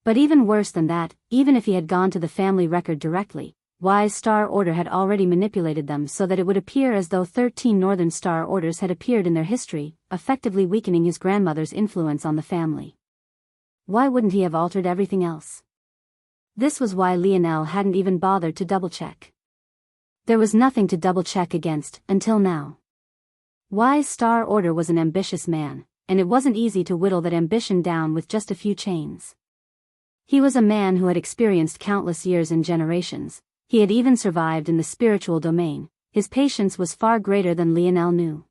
But even worse than that, even if he had gone to the family record directly, Wise Star Order had already manipulated them so that it would appear as though 13 Northern Star Orders had appeared in their history, effectively weakening his grandmother's influence on the family. Why wouldn't he have altered everything else? This was why Lionel hadn't even bothered to double-check. There was nothing to double-check against, until now. Wise Star Order was an ambitious man, and it wasn't easy to whittle that ambition down with just a few chains. He was a man who had experienced countless years and generations. He had even survived in the spiritual domain. His patience was far greater than Lionel knew.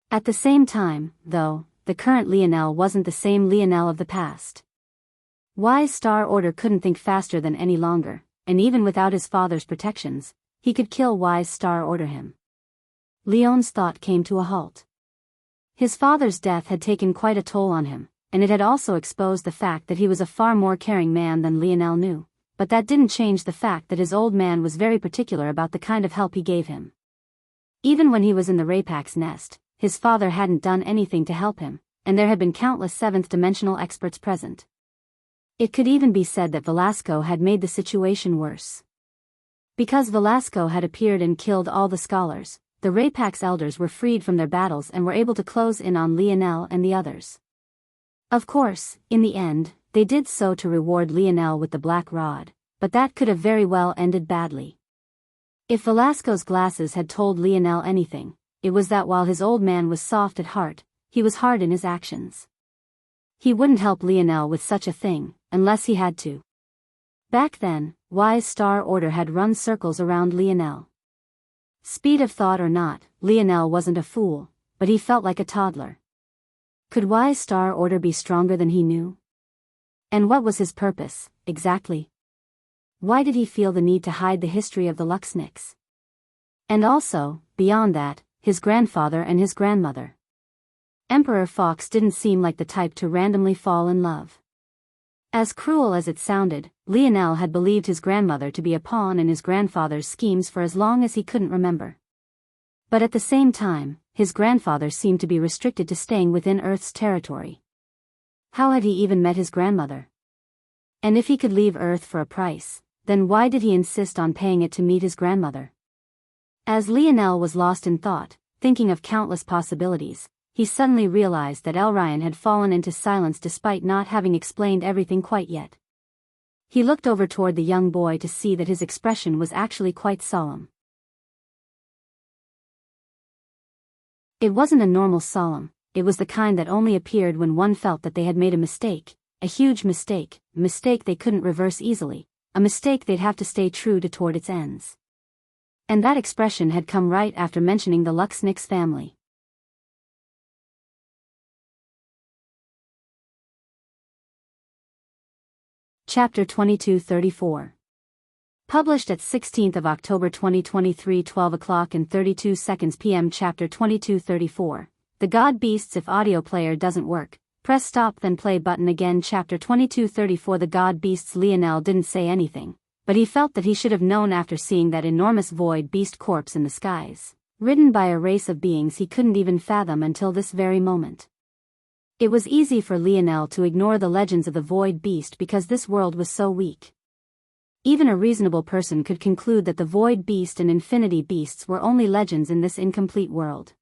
At the same time, though, the current Lionel wasn't the same Lionel of the past. Wise Star Order couldn't think faster than any longer, and even without his father's protections, he could kill Wise Star Order him. Leon's thought came to a halt. His father's death had taken quite a toll on him, and it had also exposed the fact that he was a far more caring man than Lionel knew. But that didn't change the fact that his old man was very particular about the kind of help he gave him. Even when he was in the Rapak's nest, his father hadn't done anything to help him, and there had been countless seventh-dimensional experts present. It could even be said that Velasco had made the situation worse. Because Velasco had appeared and killed all the scholars, the Rapak's elders were freed from their battles and were able to close in on Lionel and the others. Of course, in the end, they did so to reward Lionel with the black rod, but that could have very well ended badly. If Velasco's glasses had told Lionel anything, it was that while his old man was soft at heart, he was hard in his actions. He wouldn't help Lionel with such a thing, unless he had to. Back then, Wise Star Order had run circles around Lionel. Speed of thought or not, Lionel wasn't a fool, but he felt like a toddler. Could Wise Star Order be stronger than he knew? And what was his purpose, exactly? Why did he feel the need to hide the history of the Luxniks? And also, beyond that, his grandfather and his grandmother. Emperor Fox didn't seem like the type to randomly fall in love. As cruel as it sounded, Lionel had believed his grandmother to be a pawn in his grandfather's schemes for as long as he couldn't remember. But at the same time, his grandfather seemed to be restricted to staying within Earth's territory. How had he even met his grandmother? And if he could leave Earth for a price, then why did he insist on paying it to meet his grandmother? As Lionel was lost in thought, thinking of countless possibilities, he suddenly realized that Elryan had fallen into silence despite not having explained everything quite yet. He looked over toward the young boy to see that his expression was actually quite solemn. It wasn't a normal solemn, it was the kind that only appeared when one felt that they had made a mistake, a huge mistake, a mistake they couldn't reverse easily, a mistake they'd have to stay true to toward its ends. And that expression had come right after mentioning the Luxnix family. Chapter 2234. Published at 16th of October 2023, 12 o'clock and 32 seconds p.m. Chapter 2234. The God Beasts. If audio player doesn't work, press stop then play button again. Chapter 2234. The God Beasts. Lionel didn't say anything, but he felt that he should have known after seeing that enormous void beast corpse in the skies, ridden by a race of beings he couldn't even fathom until this very moment. It was easy for Lionel to ignore the legends of the void beast because this world was so weak. Even a reasonable person could conclude that the void beast and infinity beasts were only legends in this incomplete world.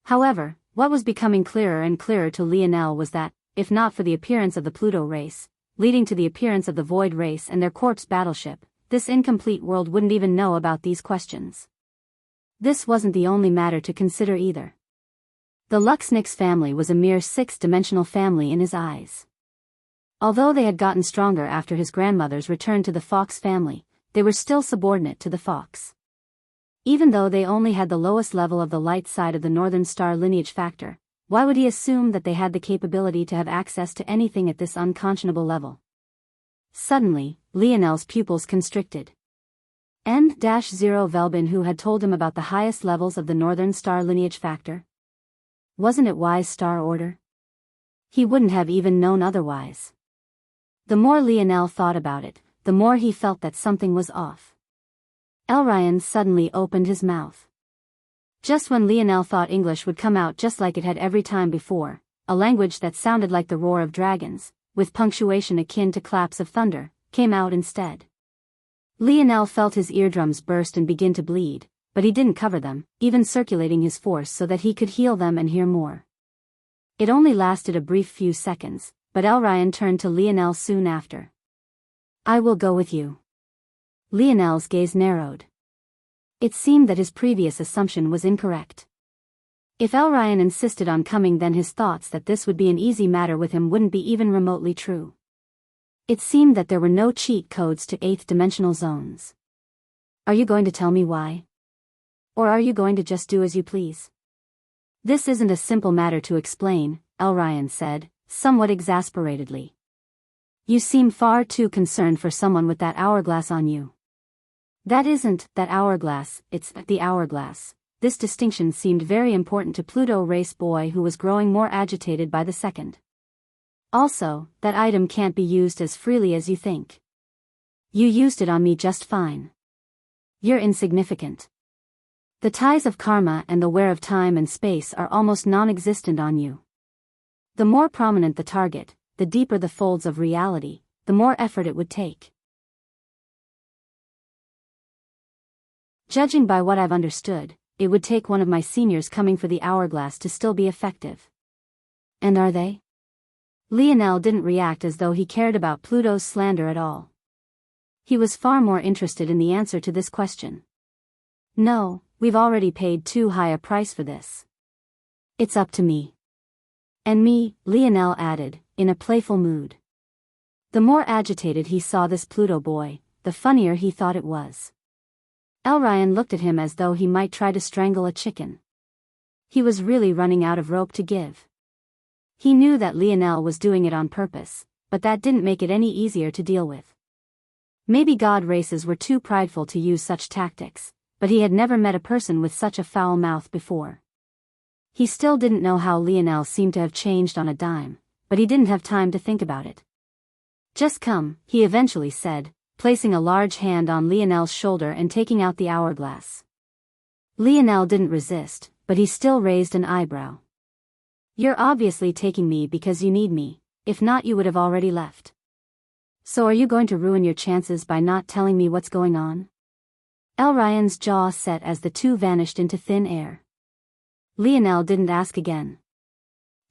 However, what was becoming clearer and clearer to Lionel was that, if not for the appearance of the Pluto race, leading to the appearance of the void race and their corpse battleship, this incomplete world wouldn't even know about these questions. This wasn't the only matter to consider either. The Luxnix family was a mere six-dimensional family in his eyes. Although they had gotten stronger after his grandmother's return to the Fox family, they were still subordinate to the Fox. Even though they only had the lowest level of the light side of the Northern Star lineage factor, why would he assume that they had the capability to have access to anything at this unconscionable level? Suddenly, Lionel's pupils constricted. N-0 Velbin, who had told him about the highest levels of the Northern Star lineage factor? Wasn't it Wise Star Order? He wouldn't have even known otherwise. The more Lionel thought about it, the more he felt that something was off. Elryan suddenly opened his mouth. Just when Lionel thought English would come out just like it had every time before, a language that sounded like the roar of dragons, with punctuation akin to claps of thunder, came out instead. Lionel felt his eardrums burst and begin to bleed, but he didn't cover them, even circulating his force so that he could heal them and hear more. It only lasted a brief few seconds, but Elryan turned to Lionel soon after. "I will go with you." Lionel's gaze narrowed. It seemed that his previous assumption was incorrect. If Elryan insisted on coming, then his thoughts that this would be an easy matter with him wouldn't be even remotely true. It seemed that there were no cheat codes to eighth-dimensional zones. "Are you going to tell me why? Or are you going to just do as you please?" "This isn't a simple matter to explain," Elryan said, somewhat exasperatedly. "You seem far too concerned for someone with that hourglass on you." "That isn't that hourglass, it's the hourglass." This distinction seemed very important to Pluto race boy, who was growing more agitated by the second. "Also, that item can't be used as freely as you think. You used it on me just fine. You're insignificant. The ties of karma and the wear of time and space are almost non-existent on you. The more prominent the target, the deeper the folds of reality, the more effort it would take. Judging by what I've understood, it would take one of my seniors coming for the hourglass to still be effective." "And are they?" Lionel didn't react as though he cared about Pluto's slander at all. He was far more interested in the answer to this question. "No, we've already paid too high a price for this. It's up to me." "And me," Lionel added, in a playful mood. The more agitated he saw this Pluto boy, the funnier he thought it was. Elryan looked at him as though he might try to strangle a chicken. He was really running out of rope to give. He knew that Lionel was doing it on purpose, but that didn't make it any easier to deal with. Maybe god races were too prideful to use such tactics, but he had never met a person with such a foul mouth before. He still didn't know how Lionel seemed to have changed on a dime, but he didn't have time to think about it. "Just come," he eventually said, placing a large hand on Lionel's shoulder and taking out the hourglass. Lionel didn't resist, but he still raised an eyebrow. You're obviously taking me because you need me, if not you would have already left. So are you going to ruin your chances by not telling me what's going on? Elryan's jaw set as the two vanished into thin air. Lionel didn't ask again.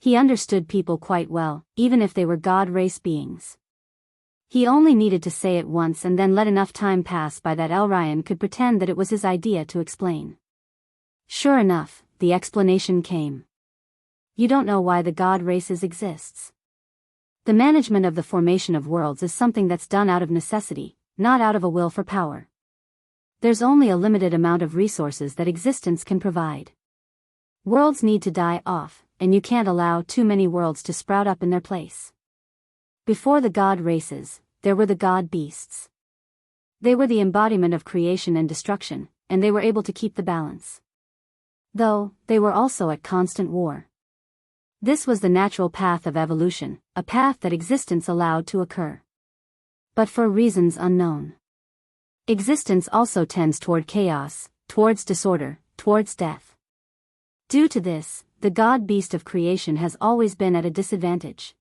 He understood people quite well, even if they were god race beings. He only needed to say it once and then let enough time pass by that Elryan could pretend that it was his idea to explain. Sure enough, the explanation came. You don't know why the god races exists. The management of the formation of worlds is something that's done out of necessity, not out of a will for power. There's only a limited amount of resources that existence can provide. Worlds need to die off, and you can't allow too many worlds to sprout up in their place. Before the god races, there were the god beasts. They were the embodiment of creation and destruction, and they were able to keep the balance. Though, they were also at constant war. This was the natural path of evolution, a path that existence allowed to occur. But for reasons unknown. Existence also tends toward chaos, towards disorder, towards death. Due to this, the god-beast of creation has always been at a disadvantage.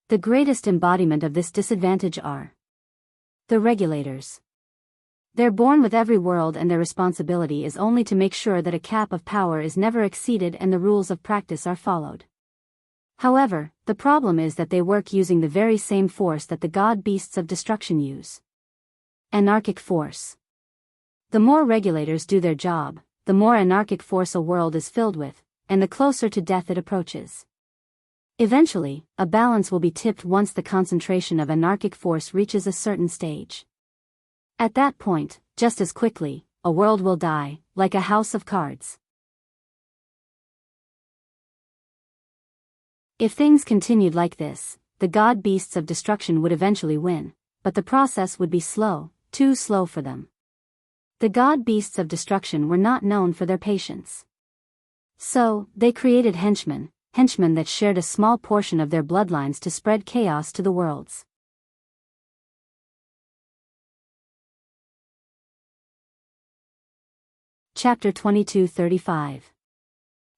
The greatest embodiment of this disadvantage are the regulators. They're born with every world and their responsibility is only to make sure that a cap of power is never exceeded and the rules of practice are followed. However, the problem is that they work using the very same force that the god-beasts of destruction use. Anarchic force. The more regulators do their job, the more anarchic force a world is filled with, and the closer to death it approaches. Eventually, a balance will be tipped once the concentration of anarchic force reaches a certain stage. At that point, just as quickly, a world will die, like a house of cards. If things continued like this, the god-beasts of destruction would eventually win, but the process would be slow, too slow for them. The god-beasts of destruction were not known for their patience. So, they created henchmen that shared a small portion of their bloodlines to spread chaos to the worlds. Chapter 2235.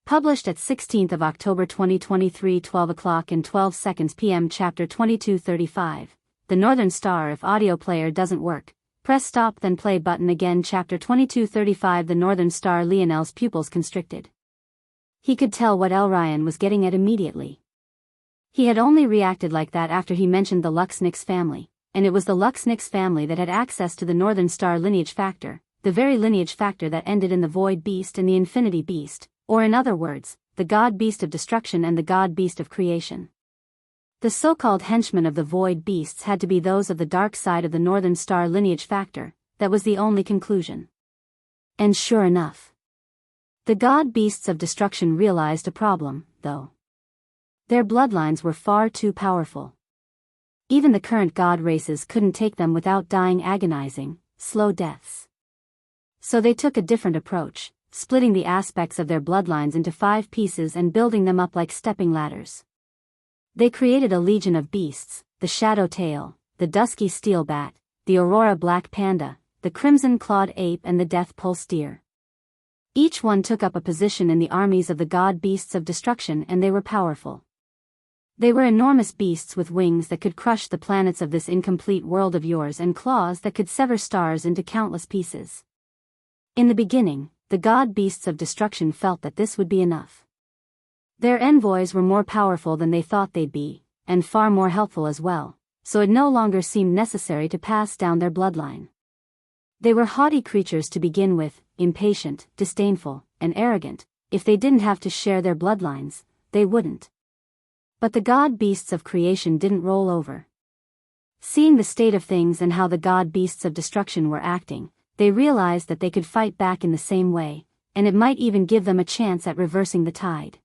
Published at 16th of October 2023 12 o'clock and 12 seconds p.m. Chapter 2235. The Northern Star. If audio player doesn't work, press stop then play button again. Chapter 2235. The Northern Star. Lionel's pupils constricted. He could tell what Elryan was getting at immediately. He had only reacted like that after he mentioned the Luxnix family, and it was the Luxnix family that had access to the Northern Star lineage factor, the very lineage factor that ended in the Void Beast and the Infinity Beast, or in other words, the God Beast of Destruction and the God Beast of Creation. The so-called henchmen of the Void Beasts had to be those of the dark side of the Northern Star lineage factor. That was the only conclusion. And sure enough, the god beasts of destruction realized a problem, though. Their bloodlines were far too powerful. Even the current god races couldn't take them without dying agonizing, slow deaths. So they took a different approach, splitting the aspects of their bloodlines into 5 pieces and building them up like stepping ladders. They created a legion of beasts, the Shadow Tail, the Dusky Steel Bat, the Aurora Black Panda, the Crimson Clawed Ape and the Death Pulse Deer. Each one took up a position in the armies of the god beasts of destruction and they were powerful. They were enormous beasts with wings that could crush the planets of this incomplete world of yours and claws that could sever stars into countless pieces. In the beginning, the god beasts of destruction felt that this would be enough. Their envoys were more powerful than they thought they'd be, and far more helpful as well, so it no longer seemed necessary to pass down their bloodline. They were haughty creatures to begin with, impatient, disdainful, and arrogant. If they didn't have to share their bloodlines, they wouldn't. But the god beasts of creation didn't roll over. Seeing the state of things and how the god beasts of destruction were acting, they realized that they could fight back in the same way, and it might even give them a chance at reversing the tide.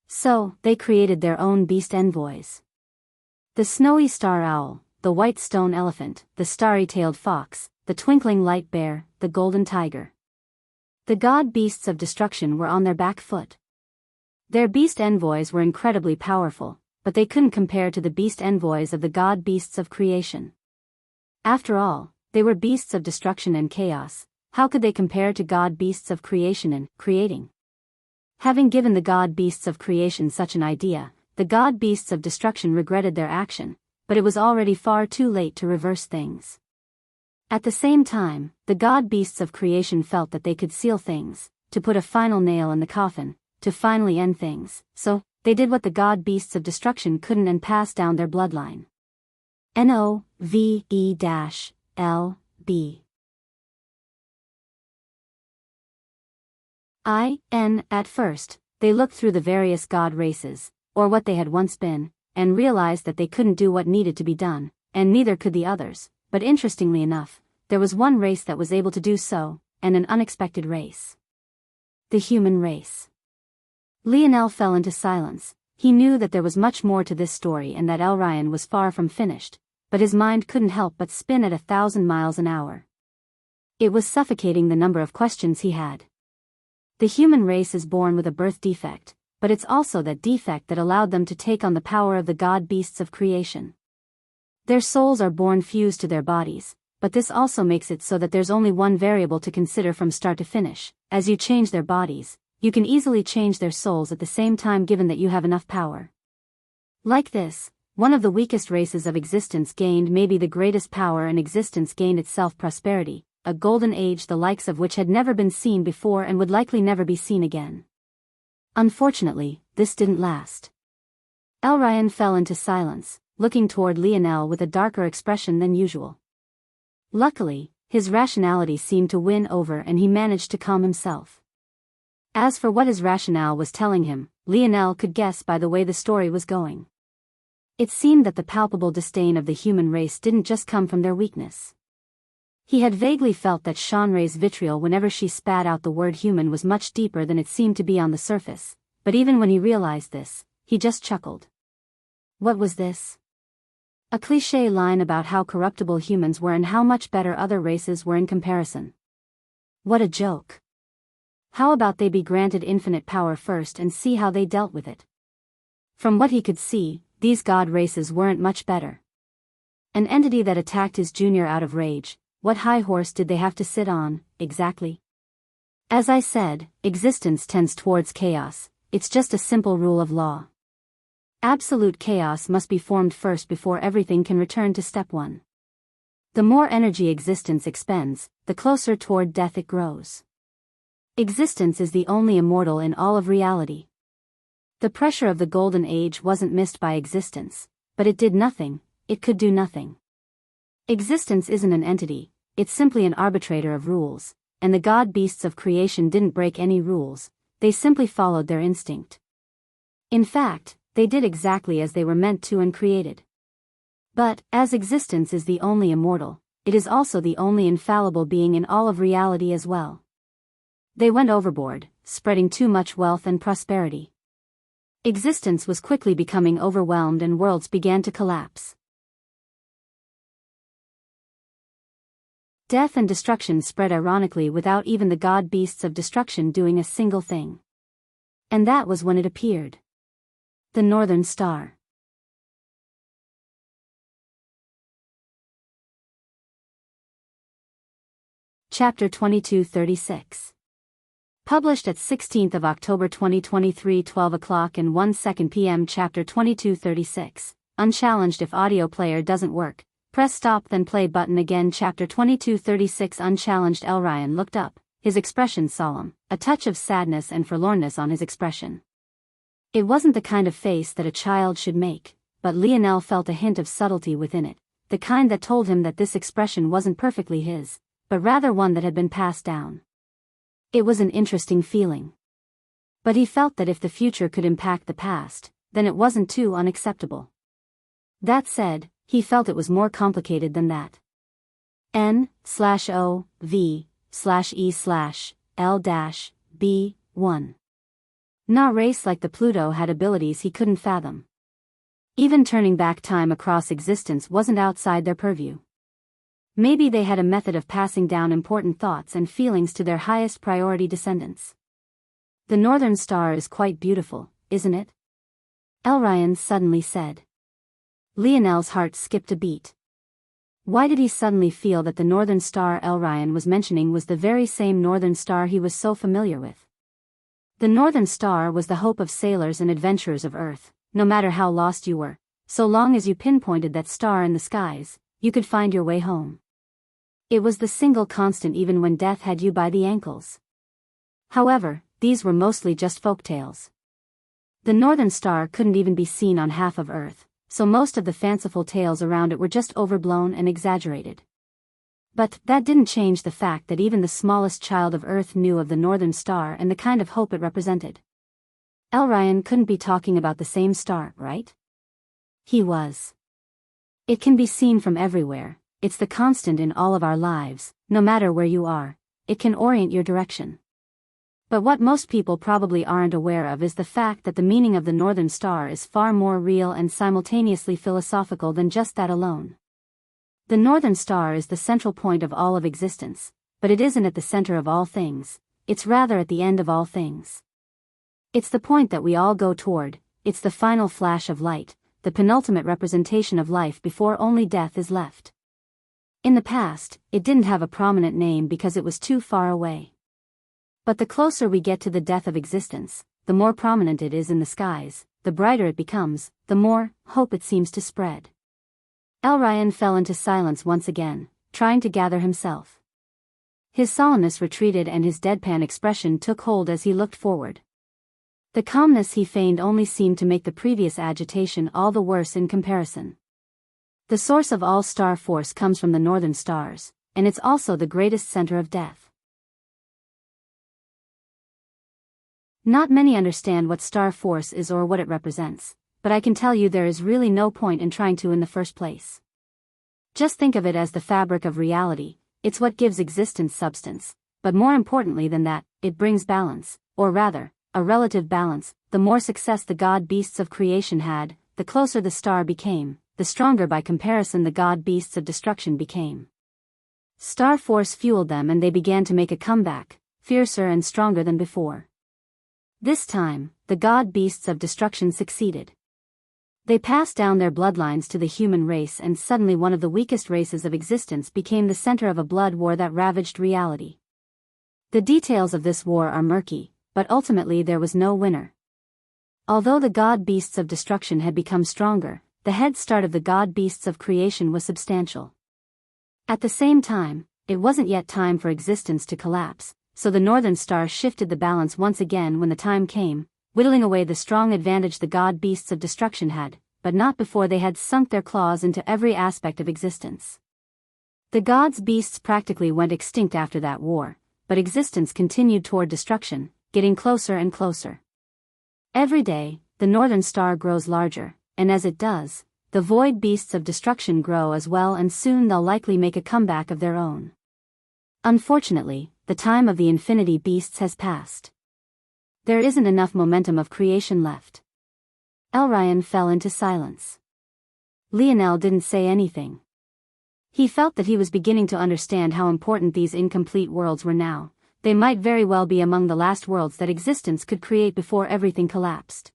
So, they created their own beast envoys. The snowy star owl, the white stone elephant, the starry-tailed fox, the twinkling light bear, the golden tiger. The god beasts of destruction were on their back foot. Their beast envoys were incredibly powerful, but they couldn't compare to the beast envoys of the god beasts of creation. After all, they were beasts of destruction and chaos. How could they compare to god beasts of creation and creating? Having given the god beasts of creation such an idea, the god beasts of destruction regretted their action, but it was already far too late to reverse things. At the same time, the god beasts of creation felt that they could seal things, to put a final nail in the coffin, to finally end things, so they did what the god beasts of destruction couldn't and passed down their bloodline. NOVE-LB At first, they looked through the various god races, or what they had once been, and realized that they couldn't do what needed to be done, and neither could the others, but interestingly enough, there was one race that was able to do so, and an unexpected race. The human race. Lionel fell into silence. He knew that there was much more to this story and that Elryan was far from finished, but his mind couldn't help but spin at 1,000 miles an hour. It was suffocating the number of questions he had. The human race is born with a birth defect, but it's also that defect that allowed them to take on the power of the god beasts of creation. Their souls are born fused to their bodies, but this also makes it so that there's only one variable to consider from start to finish. As you change their bodies, you can easily change their souls at the same time given that you have enough power. Like this, one of the weakest races of existence gained maybe the greatest power, and existence gained itself prosperity, a golden age the likes of which had never been seen before and would likely never be seen again. Unfortunately, this didn't last. Elryan fell into silence, looking toward Lionel with a darker expression than usual. Luckily, his rationality seemed to win over and he managed to calm himself. As for what his rationale was telling him, Lionel could guess by the way the story was going. It seemed that the palpable disdain of the human race didn't just come from their weakness. He had vaguely felt that Shanray's vitriol whenever she spat out the word human was much deeper than it seemed to be on the surface, but even when he realized this, he just chuckled. What was this? A cliché line about how corruptible humans were and how much better other races were in comparison. What a joke. How about they be granted infinite power first and see how they dealt with it? From what he could see, these god races weren't much better. An entity that attacked his junior out of rage, what high horse did they have to sit on, exactly? As I said, existence tends towards chaos, it's just a simple rule of law. Absolute chaos must be formed first before everything can return to step one. The more energy existence expends, the closer toward death it grows. Existence is the only immortal in all of reality. The pressure of the Golden Age wasn't missed by existence, but it did nothing, it could do nothing. Existence isn't an entity, it's simply an arbitrator of rules, and the god beasts of creation didn't break any rules, they simply followed their instinct. In fact, they did exactly as they were meant to and created. But, as existence is the only immortal, it is also the only infallible being in all of reality as well. They went overboard, spreading too much wealth and prosperity. Existence was quickly becoming overwhelmed and worlds began to collapse. Death and destruction spread ironically without even the god beasts of destruction doing a single thing. And that was when it appeared. The Northern Star. Chapter 2236. Published at 16th of October 2023 12 o'clock and 1 second p.m. Chapter 2236. Unchallenged. If audio player doesn't work, press stop then play button again. Chapter 2236. Unchallenged. Elryan looked up, his expression solemn, a touch of sadness and forlornness on his expression. It wasn't the kind of face that a child should make, but Lionel felt a hint of subtlety within it, the kind that told him that this expression wasn't perfectly his, but rather one that had been passed down. It was an interesting feeling. But he felt that if the future could impact the past, then it wasn't too unacceptable. That said, he felt it was more complicated than that. N/O/V/E/L-B1. Na race like the Pluto had abilities he couldn't fathom. Even turning back time across existence wasn't outside their purview. Maybe they had a method of passing down important thoughts and feelings to their highest priority descendants. The Northern Star is quite beautiful, isn't it? Elryan suddenly said. Lionel's heart skipped a beat. Why did he suddenly feel that the Northern Star Elryan was mentioning was the very same Northern Star he was so familiar with? The Northern Star was the hope of sailors and adventurers of Earth. No matter how lost you were, so long as you pinpointed that star in the skies, you could find your way home. It was the single constant even when death had you by the ankles. However, these were mostly just folktales. The Northern Star couldn't even be seen on half of Earth, so most of the fanciful tales around it were just overblown and exaggerated. But that didn't change the fact that even the smallest child of Earth knew of the Northern Star and the kind of hope it represented. Elryan couldn't be talking about the same star, right? He was. It can be seen from everywhere, it's the constant in all of our lives, no matter where you are, it can orient your direction. But what most people probably aren't aware of is the fact that the meaning of the Northern Star is far more real and simultaneously philosophical than just that alone. The Northern Star is the central point of all of existence, but it isn't at the center of all things, it's rather at the end of all things. It's the point that we all go toward, it's the final flash of light, the penultimate representation of life before only death is left. In the past, it didn't have a prominent name because it was too far away. But the closer we get to the death of existence, the more prominent it is in the skies, the brighter it becomes, the more hope it seems to spread. Elryan fell into silence once again, trying to gather himself. His solemnness retreated and his deadpan expression took hold as he looked forward. The calmness he feigned only seemed to make the previous agitation all the worse in comparison. The source of all star force comes from the Northern Stars, and it's also the greatest center of death. Not many understand what star force is or what it represents, but I can tell you there is really no point in trying to in the first place. Just think of it as the fabric of reality, it's what gives existence substance, but more importantly than that, it brings balance, or rather, a relative balance. The more success the god beasts of creation had, the closer the star became, the stronger by comparison the god beasts of destruction became. Star force fueled them and they began to make a comeback, fiercer and stronger than before. This time, the god beasts of destruction succeeded. They passed down their bloodlines to the human race and suddenly one of the weakest races of existence became the center of a blood war that ravaged reality. The details of this war are murky, but ultimately there was no winner. Although the god beasts of destruction had become stronger, the head start of the god beasts of creation was substantial. At the same time, it wasn't yet time for existence to collapse, so the Northern Star shifted the balance once again when the time came, whittling away the strong advantage the god beasts of destruction had, but not before they had sunk their claws into every aspect of existence. The gods' beasts practically went extinct after that war, but existence continued toward destruction, getting closer and closer. Every day, the Northern Star grows larger, and as it does, the void beasts of destruction grow as well and soon they'll likely make a comeback of their own. Unfortunately, the time of the infinity beasts has passed. There isn't enough momentum of creation left. Elryan fell into silence. Lionel didn't say anything. He felt that he was beginning to understand how important these incomplete worlds were now. They might very well be among the last worlds that existence could create before everything collapsed.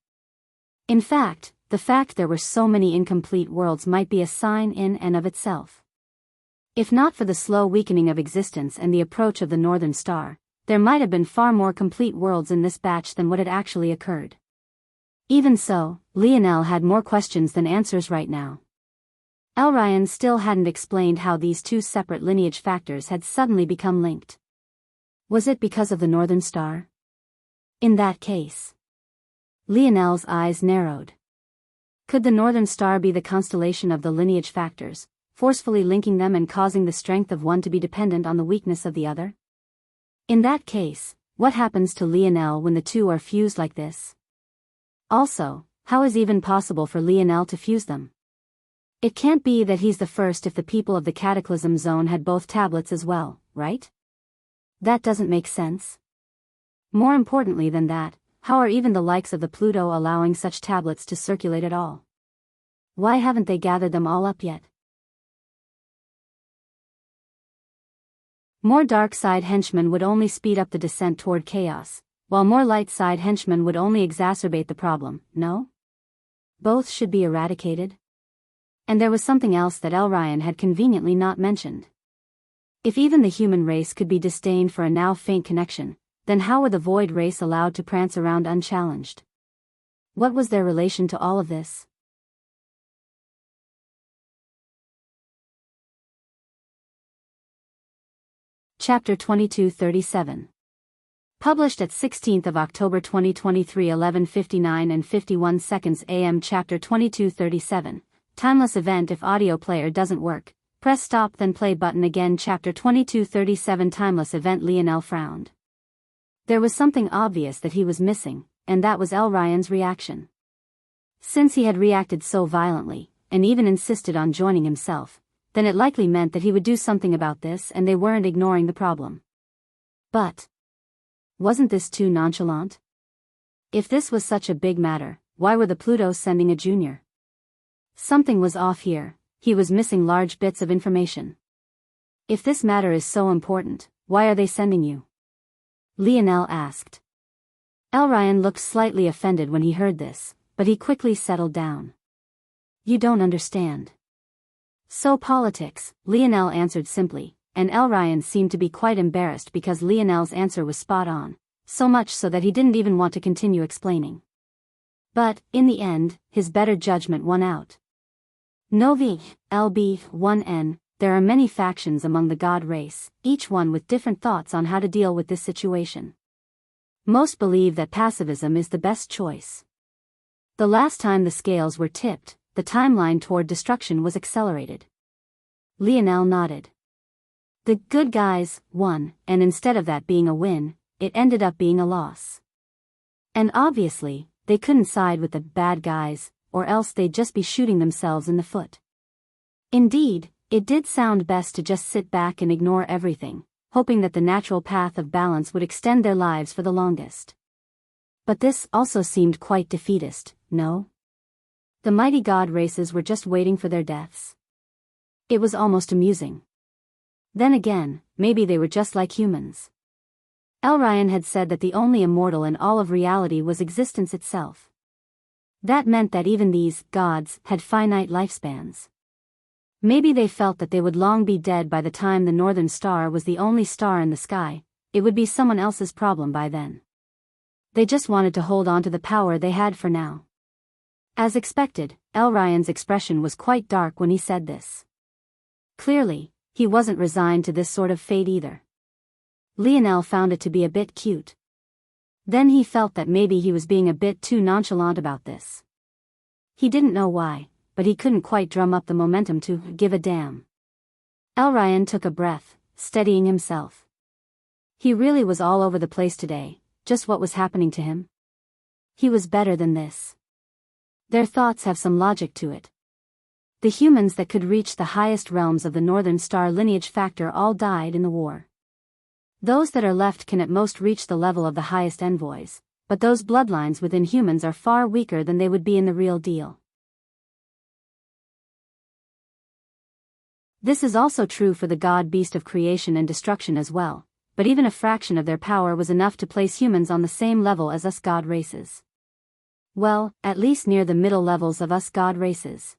In fact, the fact there were so many incomplete worlds might be a sign in and of itself. If not for the slow weakening of existence and the approach of the Northern Star, there might have been far more complete worlds in this batch than what had actually occurred. Even so, Lionel had more questions than answers right now. Elryan still hadn't explained how these two separate lineage factors had suddenly become linked. Was it because of the Northern Star? In that case. Lionel's eyes narrowed. Could the Northern Star be the constellation of the lineage factors, forcefully linking them and causing the strength of one to be dependent on the weakness of the other? In that case, what happens to Lionel when the two are fused like this? Also, how is it even possible for Lionel to fuse them? It can't be that he's the first if the people of the Cataclysm Zone had both tablets as well, right? That doesn't make sense. More importantly than that, how are even the likes of the Pluto allowing such tablets to circulate at all? Why haven't they gathered them all up yet? More dark side henchmen would only speed up the descent toward chaos, while more light side henchmen would only exacerbate the problem, no? Both should be eradicated. And there was something else that Elryan had conveniently not mentioned. If even the human race could be disdained for a now faint connection, then how were the void race allowed to prance around unchallenged? What was their relation to all of this? Chapter 2237. Published at 16th of October 2023 11:59 and 51 seconds AM. Chapter 2237. Timeless event. If audio player doesn't work, press stop then play button again. Chapter 2237. Timeless event. Lionel frowned. There was something obvious that he was missing, and that was Ryan's reaction. Since he had reacted so violently, and even insisted on joining himself, then it likely meant that he would do something about this and they weren't ignoring the problem. But wasn't this too nonchalant? If this was such a big matter, why were the Plutos sending a junior? Something was off here, he was missing large bits of information. If this matter is so important, why are they sending you? Lionel asked. Ryan looked slightly offended when he heard this, but he quickly settled down. You don't understand. So politics, Lionel answered simply, and Ryan seemed to be quite embarrassed because Lionel's answer was spot on, so much so that he didn't even want to continue explaining. But, in the end, his better judgment won out. Novi, LB1N, there are many factions among the god race, each one with different thoughts on how to deal with this situation. Most believe that pacifism is the best choice. The last time the scales were tipped, the timeline toward destruction was accelerated. Lionel nodded. The good guys won, and instead of that being a win, it ended up being a loss. And obviously, they couldn't side with the bad guys, or else they'd just be shooting themselves in the foot. Indeed, it did sound best to just sit back and ignore everything, hoping that the natural path of balance would extend their lives for the longest. But this also seemed quite defeatist, no? The mighty god races were just waiting for their deaths. It was almost amusing. Then again, maybe they were just like humans. Ryan had said that the only immortal in all of reality was existence itself. That meant that even these gods had finite lifespans. Maybe they felt that they would long be dead by the time the northern star was the only star in the sky. It would be someone else's problem by then. They just wanted to hold on to the power they had for now. As expected, Ryan's expression was quite dark when he said this. Clearly, he wasn't resigned to this sort of fate either. Lionel found it to be a bit cute. Then he felt that maybe he was being a bit too nonchalant about this. He didn't know why, but he couldn't quite drum up the momentum to give a damn. Ryan took a breath, steadying himself. He really was all over the place today, just what was happening to him. He was better than this. Their thoughts have some logic to it. The humans that could reach the highest realms of the Northern Star lineage factor all died in the war. Those that are left can at most reach the level of the highest envoys, but those bloodlines within humans are far weaker than they would be in the real deal. This is also true for the god-beast of creation and destruction as well, but even a fraction of their power was enough to place humans on the same level as us god races. Well, at least near the middle levels of us god races.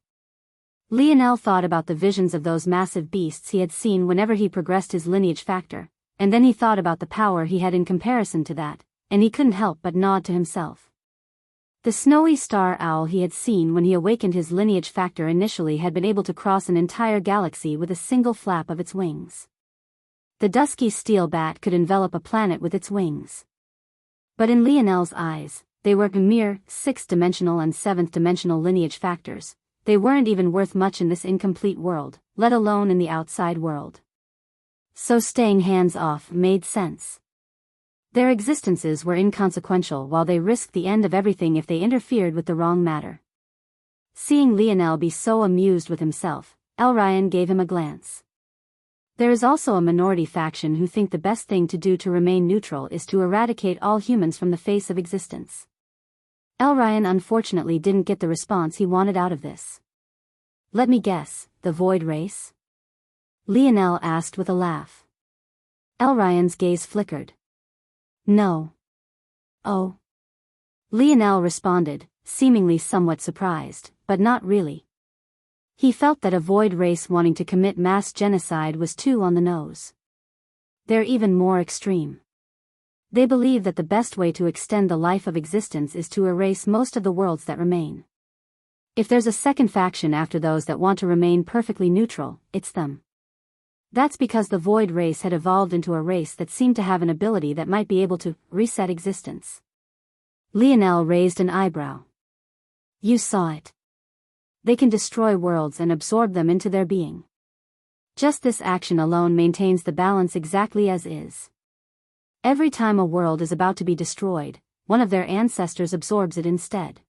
Lionel thought about the visions of those massive beasts he had seen whenever he progressed his lineage factor, and then he thought about the power he had in comparison to that, and he couldn't help but nod to himself. The snowy star owl he had seen when he awakened his lineage factor initially had been able to cross an entire galaxy with a single flap of its wings. The dusky steel bat could envelop a planet with its wings. But in Lionel's eyes, they were mere sixth-dimensional and seventh-dimensional lineage factors. They weren't even worth much in this incomplete world, let alone in the outside world. So staying hands-off made sense. Their existences were inconsequential while they risked the end of everything if they interfered with the wrong matter. Seeing Lionel be so amused with himself, Ryan gave him a glance. There is also a minority faction who think the best thing to do to remain neutral is to eradicate all humans from the face of existence. Ryan unfortunately didn't get the response he wanted out of this. Let me guess, the void race? Lionel asked with a laugh. Ryan's gaze flickered. No. Oh. Lionel responded, seemingly somewhat surprised, but not really. He felt that a void race wanting to commit mass genocide was too on the nose. They're even more extreme. They believe that the best way to extend the life of existence is to erase most of the worlds that remain. If there's a second faction after those that want to remain perfectly neutral, it's them. That's because the Void race had evolved into a race that seemed to have an ability that might be able to reset existence. Lionel raised an eyebrow. You saw it. They can destroy worlds and absorb them into their being. Just this action alone maintains the balance exactly as is. Every time a world is about to be destroyed, one of their ancestors absorbs it instead.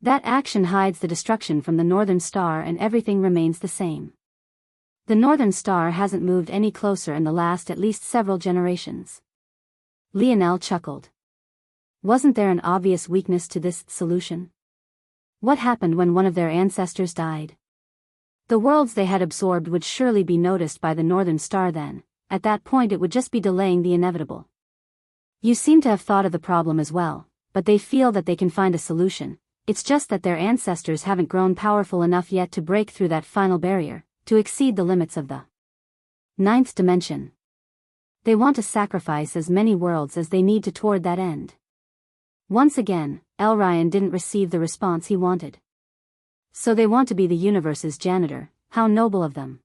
That action hides the destruction from the Northern Star and everything remains the same. The Northern Star hasn't moved any closer in the last at least several generations. Lionel chuckled. Wasn't there an obvious weakness to this solution? What happened when one of their ancestors died? The worlds they had absorbed would surely be noticed by the Northern Star then. At that point it would just be delaying the inevitable. You seem to have thought of the problem as well, but they feel that they can find a solution. It's just that their ancestors haven't grown powerful enough yet to break through that final barrier, to exceed the limits of the ninth dimension. They want to sacrifice as many worlds as they need to toward that end. Once again, Elryan didn't receive the response he wanted. So they want to be the universe's janitor. How noble of them.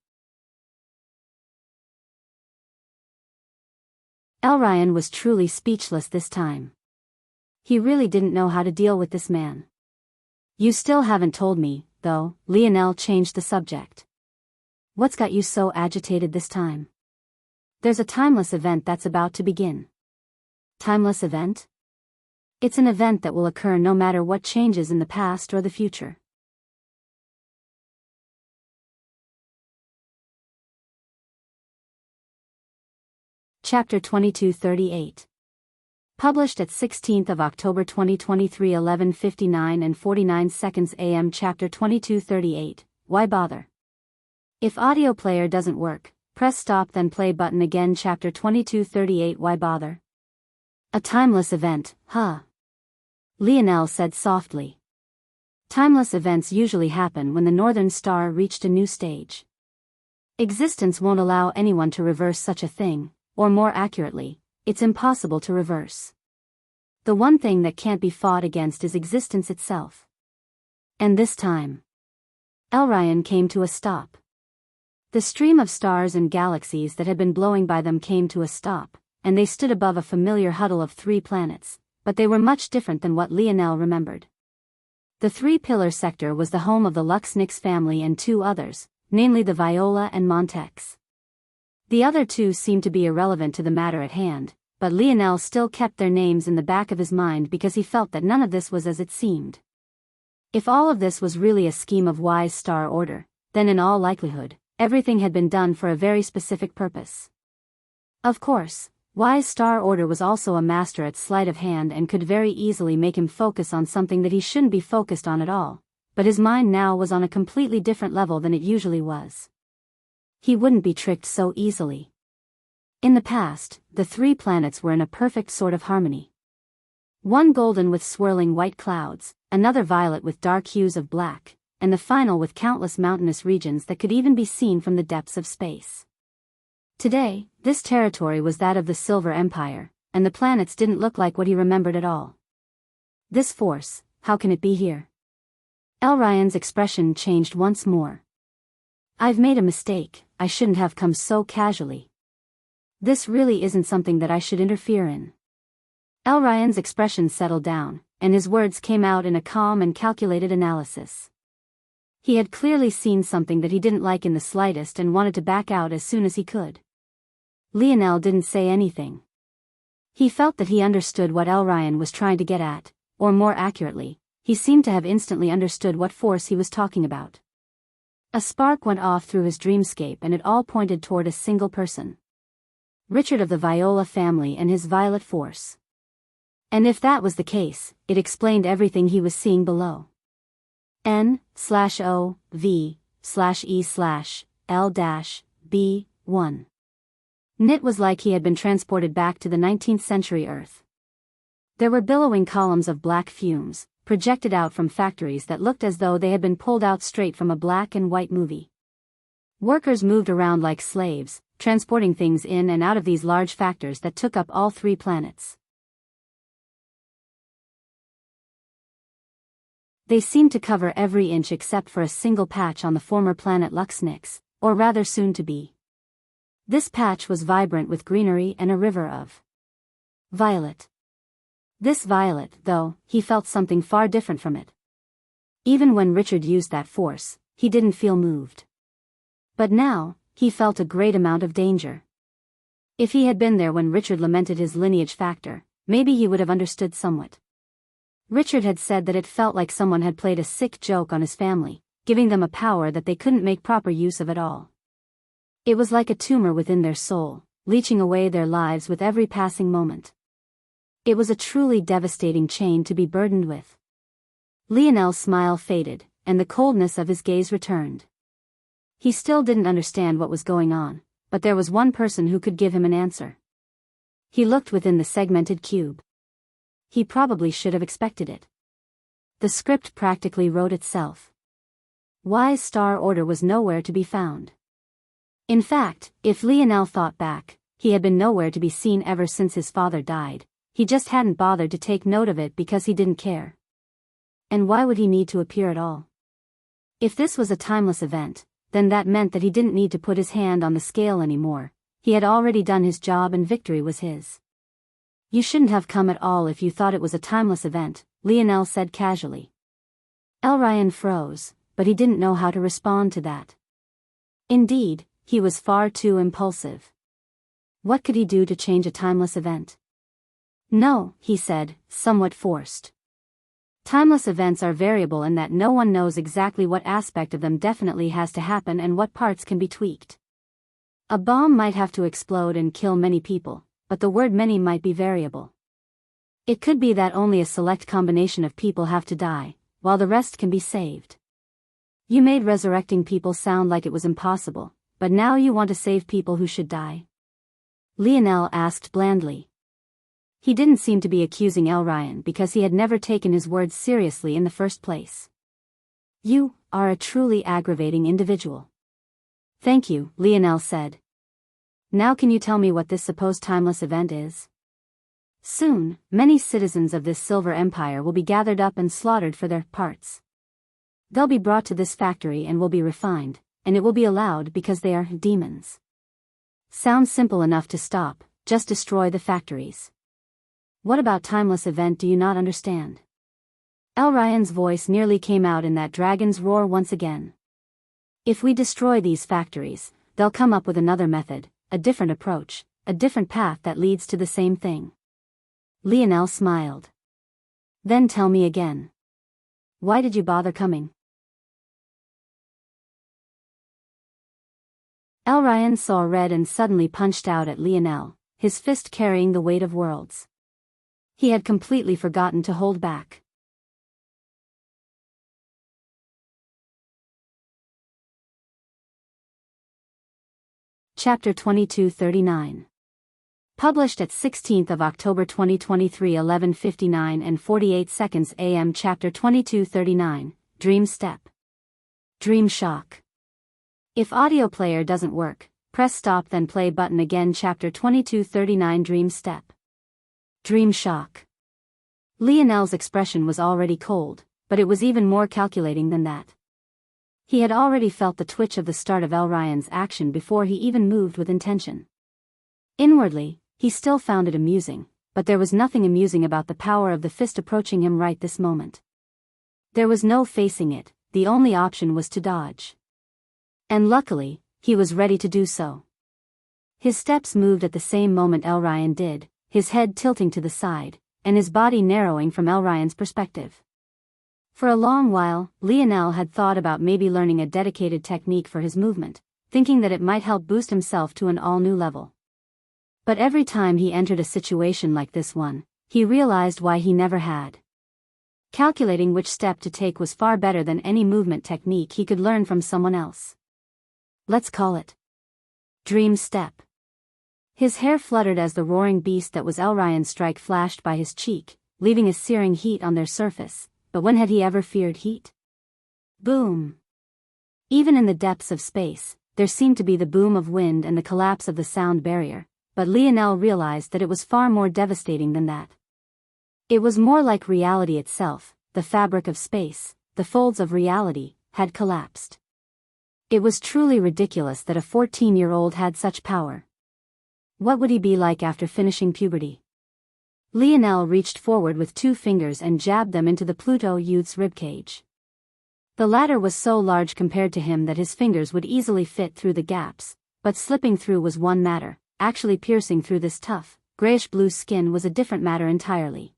Elryan was truly speechless this time. He really didn't know how to deal with this man. You still haven't told me, though. Lionel changed the subject. What's got you so agitated this time? There's a timeless event that's about to begin. Timeless event? It's an event that will occur no matter what changes in the past or the future. Chapter 2238. Published at 16th of October 2023 11:59 and 49 seconds AM. Chapter 2238. Why bother? If audio player doesn't work, press stop then play button again. Chapter 2238. Why bother? A timeless event, huh? Lionel said softly. Timeless events usually happen when the Northern Star reached a new stage. Existence won't allow anyone to reverse such a thing. Or more accurately, it's impossible to reverse. The one thing that can't be fought against is existence itself. And this time, Elryan came to a stop. The stream of stars and galaxies that had been blowing by them came to a stop, and they stood above a familiar huddle of 3 planets, but they were much different than what Lionel remembered. The 3-pillar sector was the home of the Luxnix family and 2 others, namely the Viola and Montex. The other 2 seemed to be irrelevant to the matter at hand, but Lionel still kept their names in the back of his mind because he felt that none of this was as it seemed. If all of this was really a scheme of Wise Star Order, then in all likelihood, everything had been done for a very specific purpose. Of course, Wise Star Order was also a master at sleight of hand and could very easily make him focus on something that he shouldn't be focused on at all, but his mind now was on a completely different level than it usually was. He wouldn't be tricked so easily. In the past, the 3 planets were in a perfect sort of harmony. One golden with swirling white clouds, another violet with dark hues of black, and the final with countless mountainous regions that could even be seen from the depths of space. Today, this territory was that of the Silver Empire, and the planets didn't look like what he remembered at all. This force, how can it be here? Elryan's expression changed once more. I've made a mistake. I shouldn't have come so casually. This really isn't something that I should interfere in. Elryan's expression settled down, and his words came out in a calm and calculated analysis. He had clearly seen something that he didn't like in the slightest and wanted to back out as soon as he could. Lionel didn't say anything. He felt that he understood what Elryan was trying to get at, or more accurately, he seemed to have instantly understood what force he was talking about. A spark went off through his dreamscape and it all pointed toward a single person. Richard of the Viola family and his violet force. And if that was the case, it explained everything he was seeing below. N/O/V/E/L-B1. It was like he had been transported back to the 19th century Earth. There were billowing columns of black fumes, projected out from factories that looked as though they had been pulled out straight from a black and white movie. Workers moved around like slaves, transporting things in and out of these large factors that took up all 3 planets. They seemed to cover every inch except for a single patch on the former planet Luxnix, or rather soon to be. This patch was vibrant with greenery and a river of violet. This violet, though, he felt something far different from it. Even when Richard used that force, he didn't feel moved. But now, he felt a great amount of danger. If he had been there when Richard lamented his lineage factor, maybe he would have understood somewhat. Richard had said that it felt like someone had played a sick joke on his family, giving them a power that they couldn't make proper use of at all. It was like a tumor within their soul, leeching away their lives with every passing moment. It was a truly devastating chain to be burdened with. Lionel's smile faded, and the coldness of his gaze returned. He still didn't understand what was going on, but there was one person who could give him an answer. He looked within the segmented cube. He probably should have expected it. The script practically wrote itself. Wise Star Order was nowhere to be found. In fact, if Lionel thought back, he had been nowhere to be seen ever since his father died. He just hadn't bothered to take note of it because he didn't care. And why would he need to appear at all? If this was a timeless event, then that meant that he didn't need to put his hand on the scale anymore. He had already done his job and victory was his. You shouldn't have come at all if you thought it was a timeless event, Lionel said casually. Elryan froze, but he didn't know how to respond to that. Indeed, he was far too impulsive. What could he do to change a timeless event? No, he said, somewhat forced. Timeless events are variable in that no one knows exactly what aspect of them definitely has to happen and what parts can be tweaked. A bomb might have to explode and kill many people, but the word many might be variable. It could be that only a select combination of people have to die, while the rest can be saved. You made resurrecting people sound like it was impossible, but now you want to save people who should die? Lionel asked blandly. He didn't seem to be accusing Elryan because he had never taken his words seriously in the first place. You are a truly aggravating individual. Thank you, Lionel said. Now can you tell me what this supposed timeless event is? Soon, many citizens of this Silver Empire will be gathered up and slaughtered for their parts. They'll be brought to this factory and will be refined, and it will be allowed because they are demons. Sounds simple enough to stop, just destroy the factories. What about timeless event do you not understand? Elryan's voice nearly came out in that dragon's roar once again. If we destroy these factories, they'll come up with another method, a different approach, a different path that leads to the same thing. Lionel smiled. Then tell me again. Why did you bother coming? Elryan saw red and suddenly punched out at Lionel, his fist carrying the weight of worlds. He had completely forgotten to hold back. Chapter 2239. Published at 16th of October 2023 11:59 and 48 seconds AM. Chapter 2239, Dream Step. Dream Shock. If audio player doesn't work, press stop then play button again. Chapter 2239 Dream Step. Dream Shock. Lionel's expression was already cold, but it was even more calculating than that. He had already felt the twitch of the start of Elryan's action before he even moved with intention. Inwardly, he still found it amusing, but there was nothing amusing about the power of the fist approaching him right this moment. There was no facing it, the only option was to dodge. And luckily, he was ready to do so. His steps moved at the same moment Elryan did, his head tilting to the side, and his body narrowing from Elryan's perspective. For a long while, Lionel had thought about maybe learning a dedicated technique for his movement, thinking that it might help boost himself to an all-new level. But every time he entered a situation like this one, he realized why he never had. Calculating which step to take was far better than any movement technique he could learn from someone else. Let's call it Dream Step. His hair fluttered as the roaring beast that was Elryan's strike flashed by his cheek, leaving a searing heat on their surface, but when had he ever feared heat? Boom! Even in the depths of space, there seemed to be the boom of wind and the collapse of the sound barrier, but Lionel realized that it was far more devastating than that. It was more like reality itself, the fabric of space, the folds of reality, had collapsed. It was truly ridiculous that a 14-year-old had such power. What would he be like after finishing puberty? Lionel reached forward with 2 fingers and jabbed them into the Pluto youth's ribcage. The latter was so large compared to him that his fingers would easily fit through the gaps, but slipping through was one matter, actually piercing through this tough, grayish-blue skin was a different matter entirely.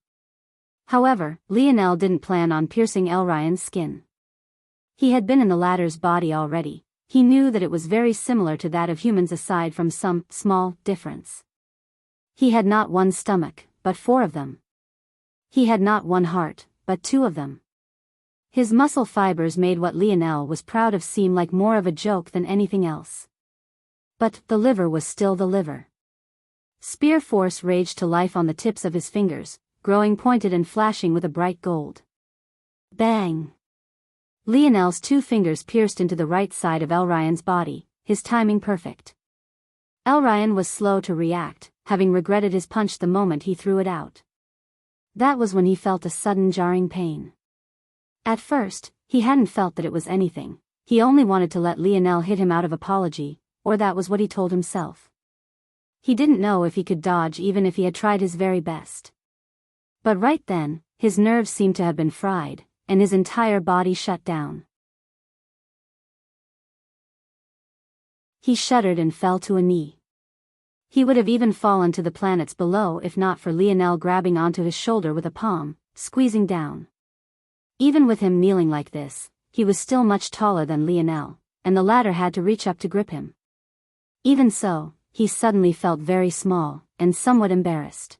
However, Lionel didn't plan on piercing Elryan's skin. He had been in the latter's body already. He knew that it was very similar to that of humans aside from some small difference. He had not 1 stomach, but 4 of them. He had not 1 heart, but 2 of them. His muscle fibers made what Lionel was proud of seem like more of a joke than anything else. But the liver was still the liver. Spear force raged to life on the tips of his fingers, growing pointed and flashing with a bright gold. Bang! Lionel's 2 fingers pierced into the right side of Elryan's body, his timing perfect. Elryan was slow to react, having regretted his punch the moment he threw it out. That was when he felt a sudden jarring pain. At first, he hadn't felt that it was anything, he only wanted to let Lionel hit him out of apology, or that was what he told himself. He didn't know if he could dodge even if he had tried his very best. But right then, his nerves seemed to have been fried, and his entire body shut down. He shuddered and fell to a knee. He would have even fallen to the planets below if not for Lionel grabbing onto his shoulder with a palm, squeezing down. Even with him kneeling like this, he was still much taller than Lionel, and the latter had to reach up to grip him. Even so, he suddenly felt very small, and somewhat embarrassed.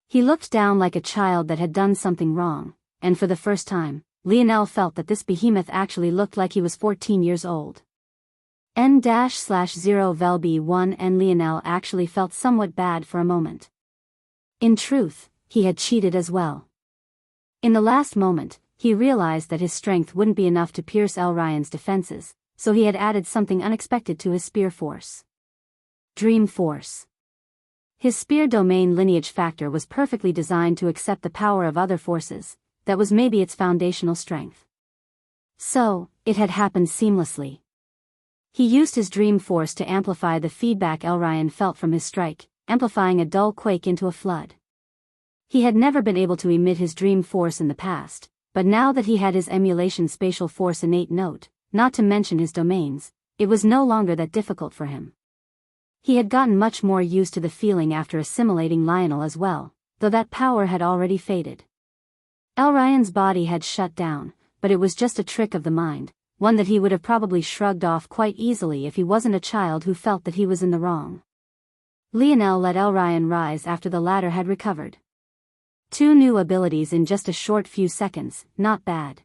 He looked down like a child that had done something wrong, and for the first time, Lionel felt that this behemoth actually looked like he was 14 years old. N-0 Velb1 and Lionel actually felt somewhat bad for a moment. In truth, he had cheated as well. In the last moment, he realized that his strength wouldn't be enough to pierce Elryan's defenses, so he had added something unexpected to his spear force. Dream force. His spear domain lineage factor was perfectly designed to accept the power of other forces, that was maybe its foundational strength. So, it had happened seamlessly. He used his dream force to amplify the feedback Elryan felt from his strike, amplifying a dull quake into a flood. He had never been able to emit his dream force in the past, but now that he had his emulation spatial force innate note, not to mention his domains, it was no longer that difficult for him. He had gotten much more used to the feeling after assimilating Lionel as well, though that power had already faded. Elryan's body had shut down, but it was just a trick of the mind, one that he would have probably shrugged off quite easily if he wasn't a child who felt that he was in the wrong. Lionel let Elryan rise after the latter had recovered. 2 new abilities in just a short few seconds, not bad.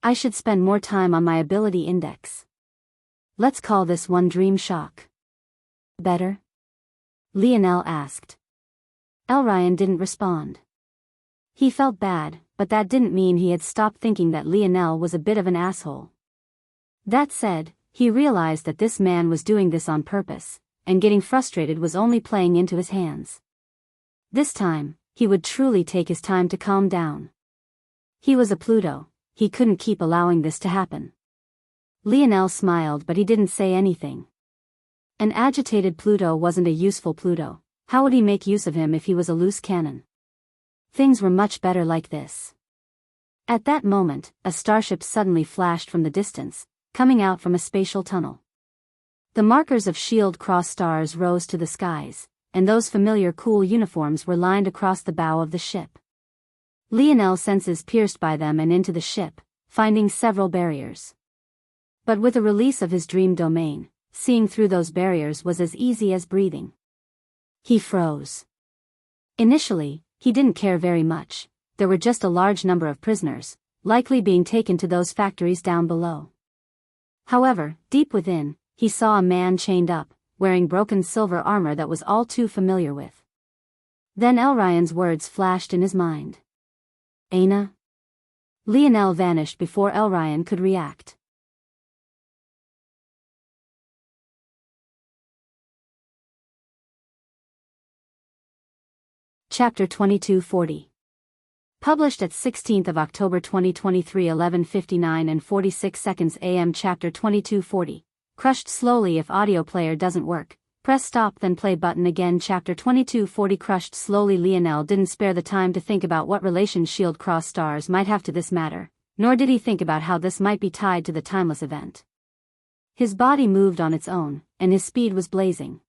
I should spend more time on my ability index. Let's call this one Dream Shock. Better? Lionel asked. Elryan didn't respond. He felt bad, but that didn't mean he had stopped thinking that Lionel was a bit of an asshole. That said, he realized that this man was doing this on purpose, and getting frustrated was only playing into his hands. This time, he would truly take his time to calm down. He was a Pluto, he couldn't keep allowing this to happen. Lionel smiled but he didn't say anything. An agitated Pluto wasn't a useful Pluto, how would he make use of him if he was a loose cannon? Things were much better like this. At that moment, a starship suddenly flashed from the distance, coming out from a spatial tunnel. The markers of shield cross stars rose to the skies, and those familiar cool uniforms were lined across the bow of the ship. Lionel's senses pierced by them and into the ship, finding several barriers. But with the release of his dream domain, seeing through those barriers was as easy as breathing. He froze. Initially, he didn't care very much, there were just a large number of prisoners, likely being taken to those factories down below. However, deep within, he saw a man chained up, wearing broken silver armor that was all too familiar with. Then Elryan's words flashed in his mind. Aina? Lionel vanished before Elryan could react. Chapter 2240. Published at 16th of October 2023 11:59 and 46 seconds AM. Chapter 2240. Crushed slowly. If audio player doesn't work, press stop then play button again. Chapter 2240. Crushed slowly. Lionel didn't spare the time to think about what relation Shield Cross Stars might have to this matter, nor did he think about how this might be tied to the timeless event. His body moved on its own, and his speed was blazing.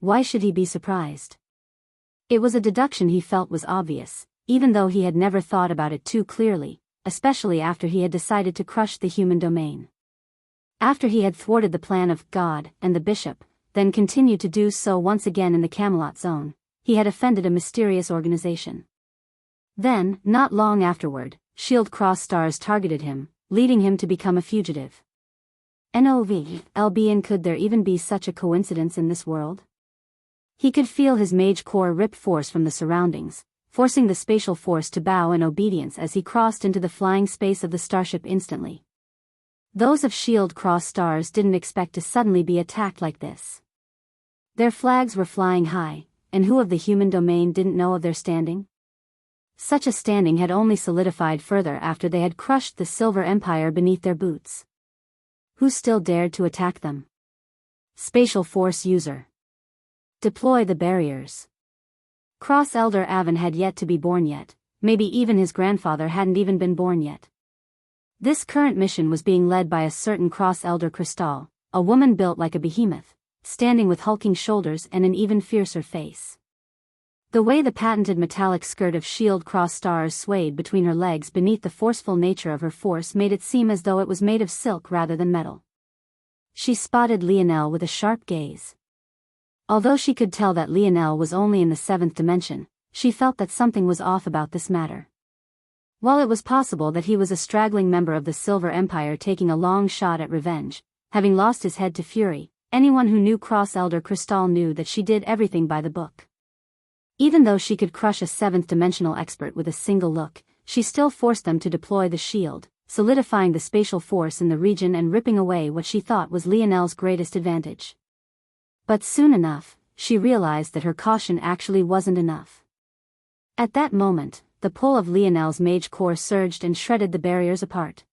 Why should he be surprised? It was a deduction he felt was obvious, even though he had never thought about it too clearly, especially after he had decided to crush the human domain. After he had thwarted the plan of God and the bishop, then continued to do so once again in the Camelot zone, he had offended a mysterious organization. Then, not long afterward, Shield Cross Stars targeted him, leading him to become a fugitive. NOVLBN, could there even be such a coincidence in this world? He could feel his mage core rip force from the surroundings, forcing the spatial force to bow in obedience as he crossed into the flying space of the starship instantly. Those of Shield Cross Stars didn't expect to suddenly be attacked like this. Their flags were flying high, and who of the human domain didn't know of their standing? Such a standing had only solidified further after they had crushed the Silver Empire beneath their boots. Who still dared to attack them? Spatial Force User. Deploy the barriers. Cross Elder Avon had yet to be born yet, maybe even his grandfather hadn't even been born yet. This current mission was being led by a certain Cross Elder Crystal, a woman built like a behemoth, standing with hulking shoulders and an even fiercer face. The way the patented metallic skirt of Shield Cross Stars swayed between her legs beneath the forceful nature of her force made it seem as though it was made of silk rather than metal. She spotted Lionel with a sharp gaze. Although she could tell that Lionel was only in the 7th dimension, she felt that something was off about this matter. While it was possible that he was a straggling member of the Silver Empire taking a long shot at revenge, having lost his head to fury, anyone who knew Cross Elder Crystal knew that she did everything by the book. Even though she could crush a 7th-dimensional expert with a single look, she still forced them to deploy the shield, solidifying the spatial force in the region and ripping away what she thought was Lionel's greatest advantage. But soon enough, she realized that her caution actually wasn't enough. At that moment, the pull of Lionel's mage core surged and shredded the barriers apart.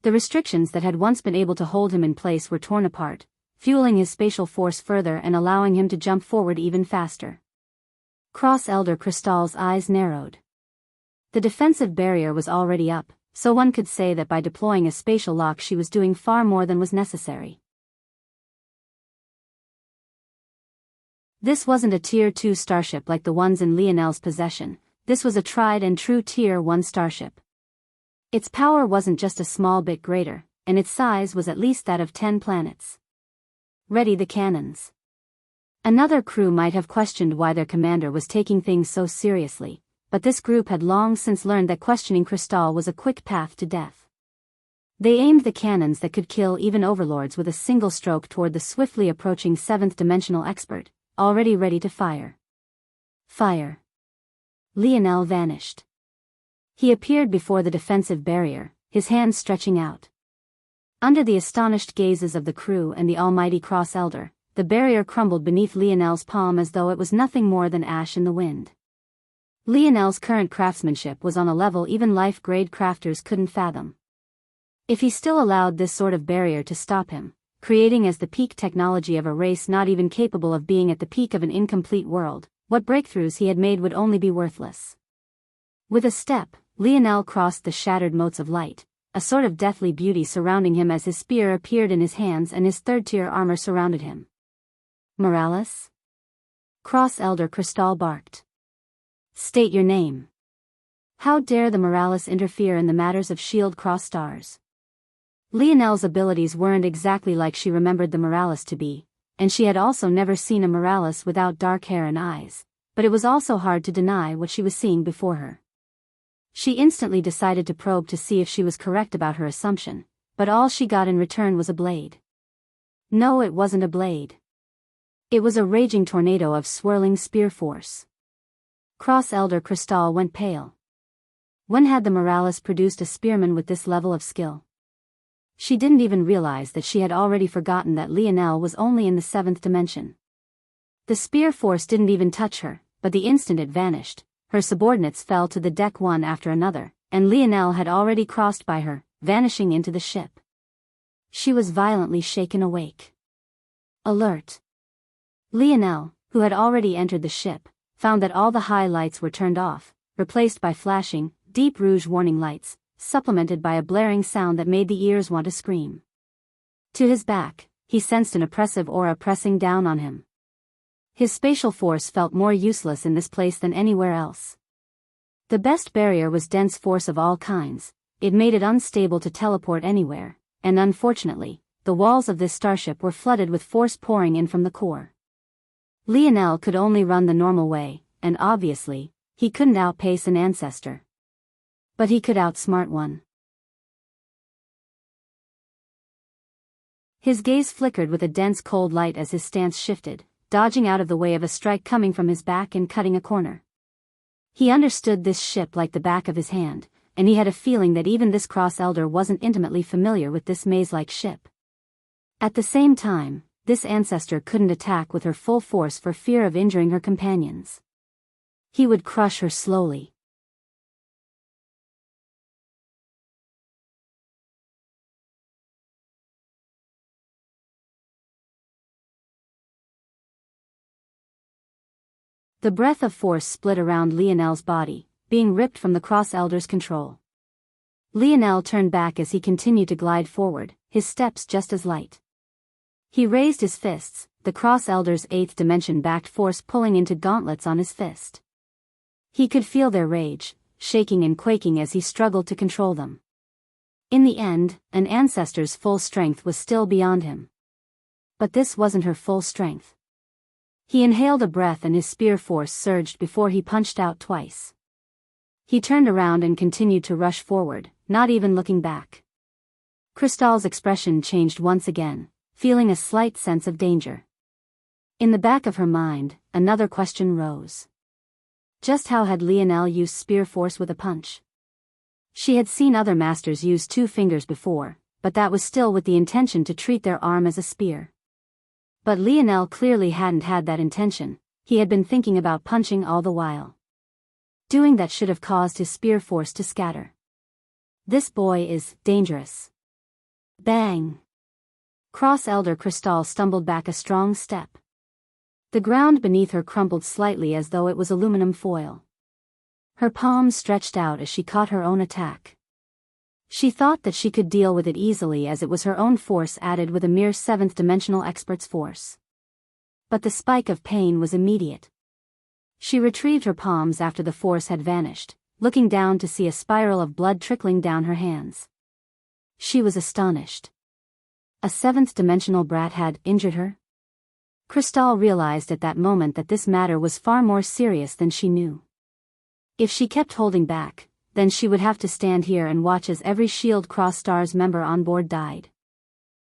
The restrictions that had once been able to hold him in place were torn apart, fueling his spatial force further and allowing him to jump forward even faster. Cross Elder Crystal's eyes narrowed. The defensive barrier was already up, so one could say that by deploying a spatial lock she was doing far more than was necessary. This wasn't a Tier 2 starship like the ones in Lionel's possession, this was a tried and true Tier 1 starship. Its power wasn't just a small bit greater, and its size was at least that of 10 planets. Ready the cannons. Another crew might have questioned why their commander was taking things so seriously, but this group had long since learned that questioning Crystal was a quick path to death. They aimed the cannons that could kill even overlords with a single stroke toward the swiftly approaching 7th-dimensional expert, already ready to fire. Fire. Lionel vanished. He appeared before the defensive barrier, his hands stretching out. Under the astonished gazes of the crew and the almighty Cross Elder, the barrier crumbled beneath Lionel's palm as though it was nothing more than ash in the wind. Lionel's current craftsmanship was on a level even life-grade crafters couldn't fathom. If he still allowed this sort of barrier to stop him, creating as the peak technology of a race not even capable of being at the peak of an incomplete world, what breakthroughs he had made would only be worthless. With a step, Lionel crossed the shattered motes of light, a sort of deathly beauty surrounding him as his spear appeared in his hands and his 3rd-tier armor surrounded him. Morales? Cross Elder Crystal barked. State your name. How dare the Morales interfere in the matters of Shield Cross Stars? Lionel's abilities weren't exactly like she remembered the Morales to be, and she had also never seen a Morales without dark hair and eyes, but it was also hard to deny what she was seeing before her. She instantly decided to probe to see if she was correct about her assumption, but all she got in return was a blade. No, it wasn't a blade. It was a raging tornado of swirling spear force. Cross Elder Crystal went pale. When had the Morales produced a spearman with this level of skill? She didn't even realize that she had already forgotten that Lionel was only in the 7th dimension. The spear force didn't even touch her, but the instant it vanished, her subordinates fell to the deck one after another, and Lionel had already crossed by her, vanishing into the ship. She was violently shaken awake. Alert! Lionel, who had already entered the ship, found that all the high lights were turned off, replaced by flashing, deep rouge warning lights, supplemented by a blaring sound that made the ears want to scream. To his back, he sensed an oppressive aura pressing down on him. His spatial force felt more useless in this place than anywhere else. The best barrier was dense force of all kinds. It made it unstable to teleport anywhere, and unfortunately, the walls of this starship were flooded with force pouring in from the core. Lionel could only run the normal way, and obviously, he couldn't outpace an ancestor. But he could outsmart one. His gaze flickered with a dense cold light as his stance shifted, dodging out of the way of a strike coming from his back and cutting a corner. He understood this ship like the back of his hand, and he had a feeling that even this cross-elder wasn't intimately familiar with this maze-like ship. At the same time, this ancestor couldn't attack with her full force for fear of injuring her companions. He would crush her slowly. The breath of force split around Lionel's body, being ripped from the cross-elder's control. Lionel turned back as he continued to glide forward, his steps just as light. He raised his fists, the cross-elder's 8th dimension-backed force pulling into gauntlets on his fist. He could feel their rage, shaking and quaking as he struggled to control them. In the end, an ancestor's full strength was still beyond him. But this wasn't her full strength. He inhaled a breath and his spear force surged before he punched out twice. He turned around and continued to rush forward, not even looking back. Crystal's expression changed once again, feeling a slight sense of danger. In the back of her mind, another question rose. Just how had Lionel used spear force with a punch? She had seen other masters use 2 fingers before, but that was still with the intention to treat their arm as a spear. But Lionel clearly hadn't had that intention. He had been thinking about punching all the while. Doing that should have caused his spear force to scatter. This boy is dangerous. Bang! Cross-elder Crystal stumbled back a strong step. The ground beneath her crumpled slightly as though it was aluminum foil. Her palms stretched out as she caught her own attack. She thought that she could deal with it easily as it was her own force added with a mere 7th-dimensional expert's force. But the spike of pain was immediate. She retrieved her palms after the force had vanished, looking down to see a spiral of blood trickling down her hands. She was astonished. A 7th-dimensional brat had injured her? Crystal realized at that moment that this matter was far more serious than she knew. If she kept holding back, then she would have to stand here and watch as every Shield Cross Stars member on board died.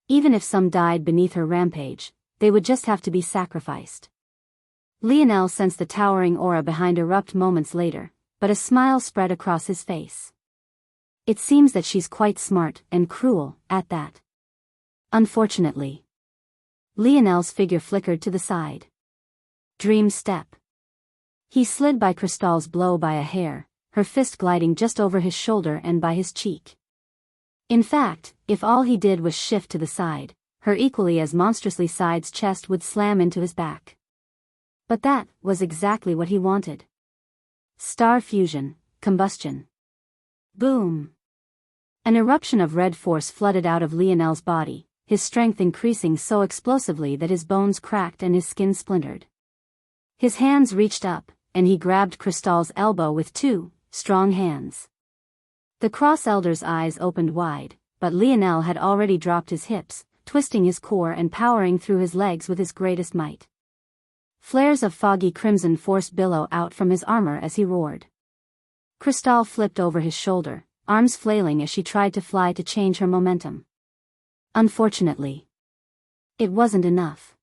Even if some died beneath her rampage, they would just have to be sacrificed. Lionel sensed the towering aura behind erupt moments later, but a smile spread across his face. It seems that she's quite smart and cruel, at that. Unfortunately. Lionel's figure flickered to the side. Dream step. He slid by Crystal's blow by a hair, her fist gliding just over his shoulder and by his cheek. In fact, if all he did was shift to the side, her equally as monstrously sized chest would slam into his back. But that was exactly what he wanted. Star fusion, combustion. Boom! An eruption of red force flooded out of Lionel's body, his strength increasing so explosively that his bones cracked and his skin splintered. His hands reached up, and he grabbed Crystal's elbow with 2 strong hands. The cross-elder's eyes opened wide, but Lionel had already dropped his hips, twisting his core and powering through his legs with his greatest might. Flares of foggy crimson force billow out from his armor as he roared. Crystal flipped over his shoulder, arms flailing as she tried to fly to change her momentum. Unfortunately, it wasn't enough.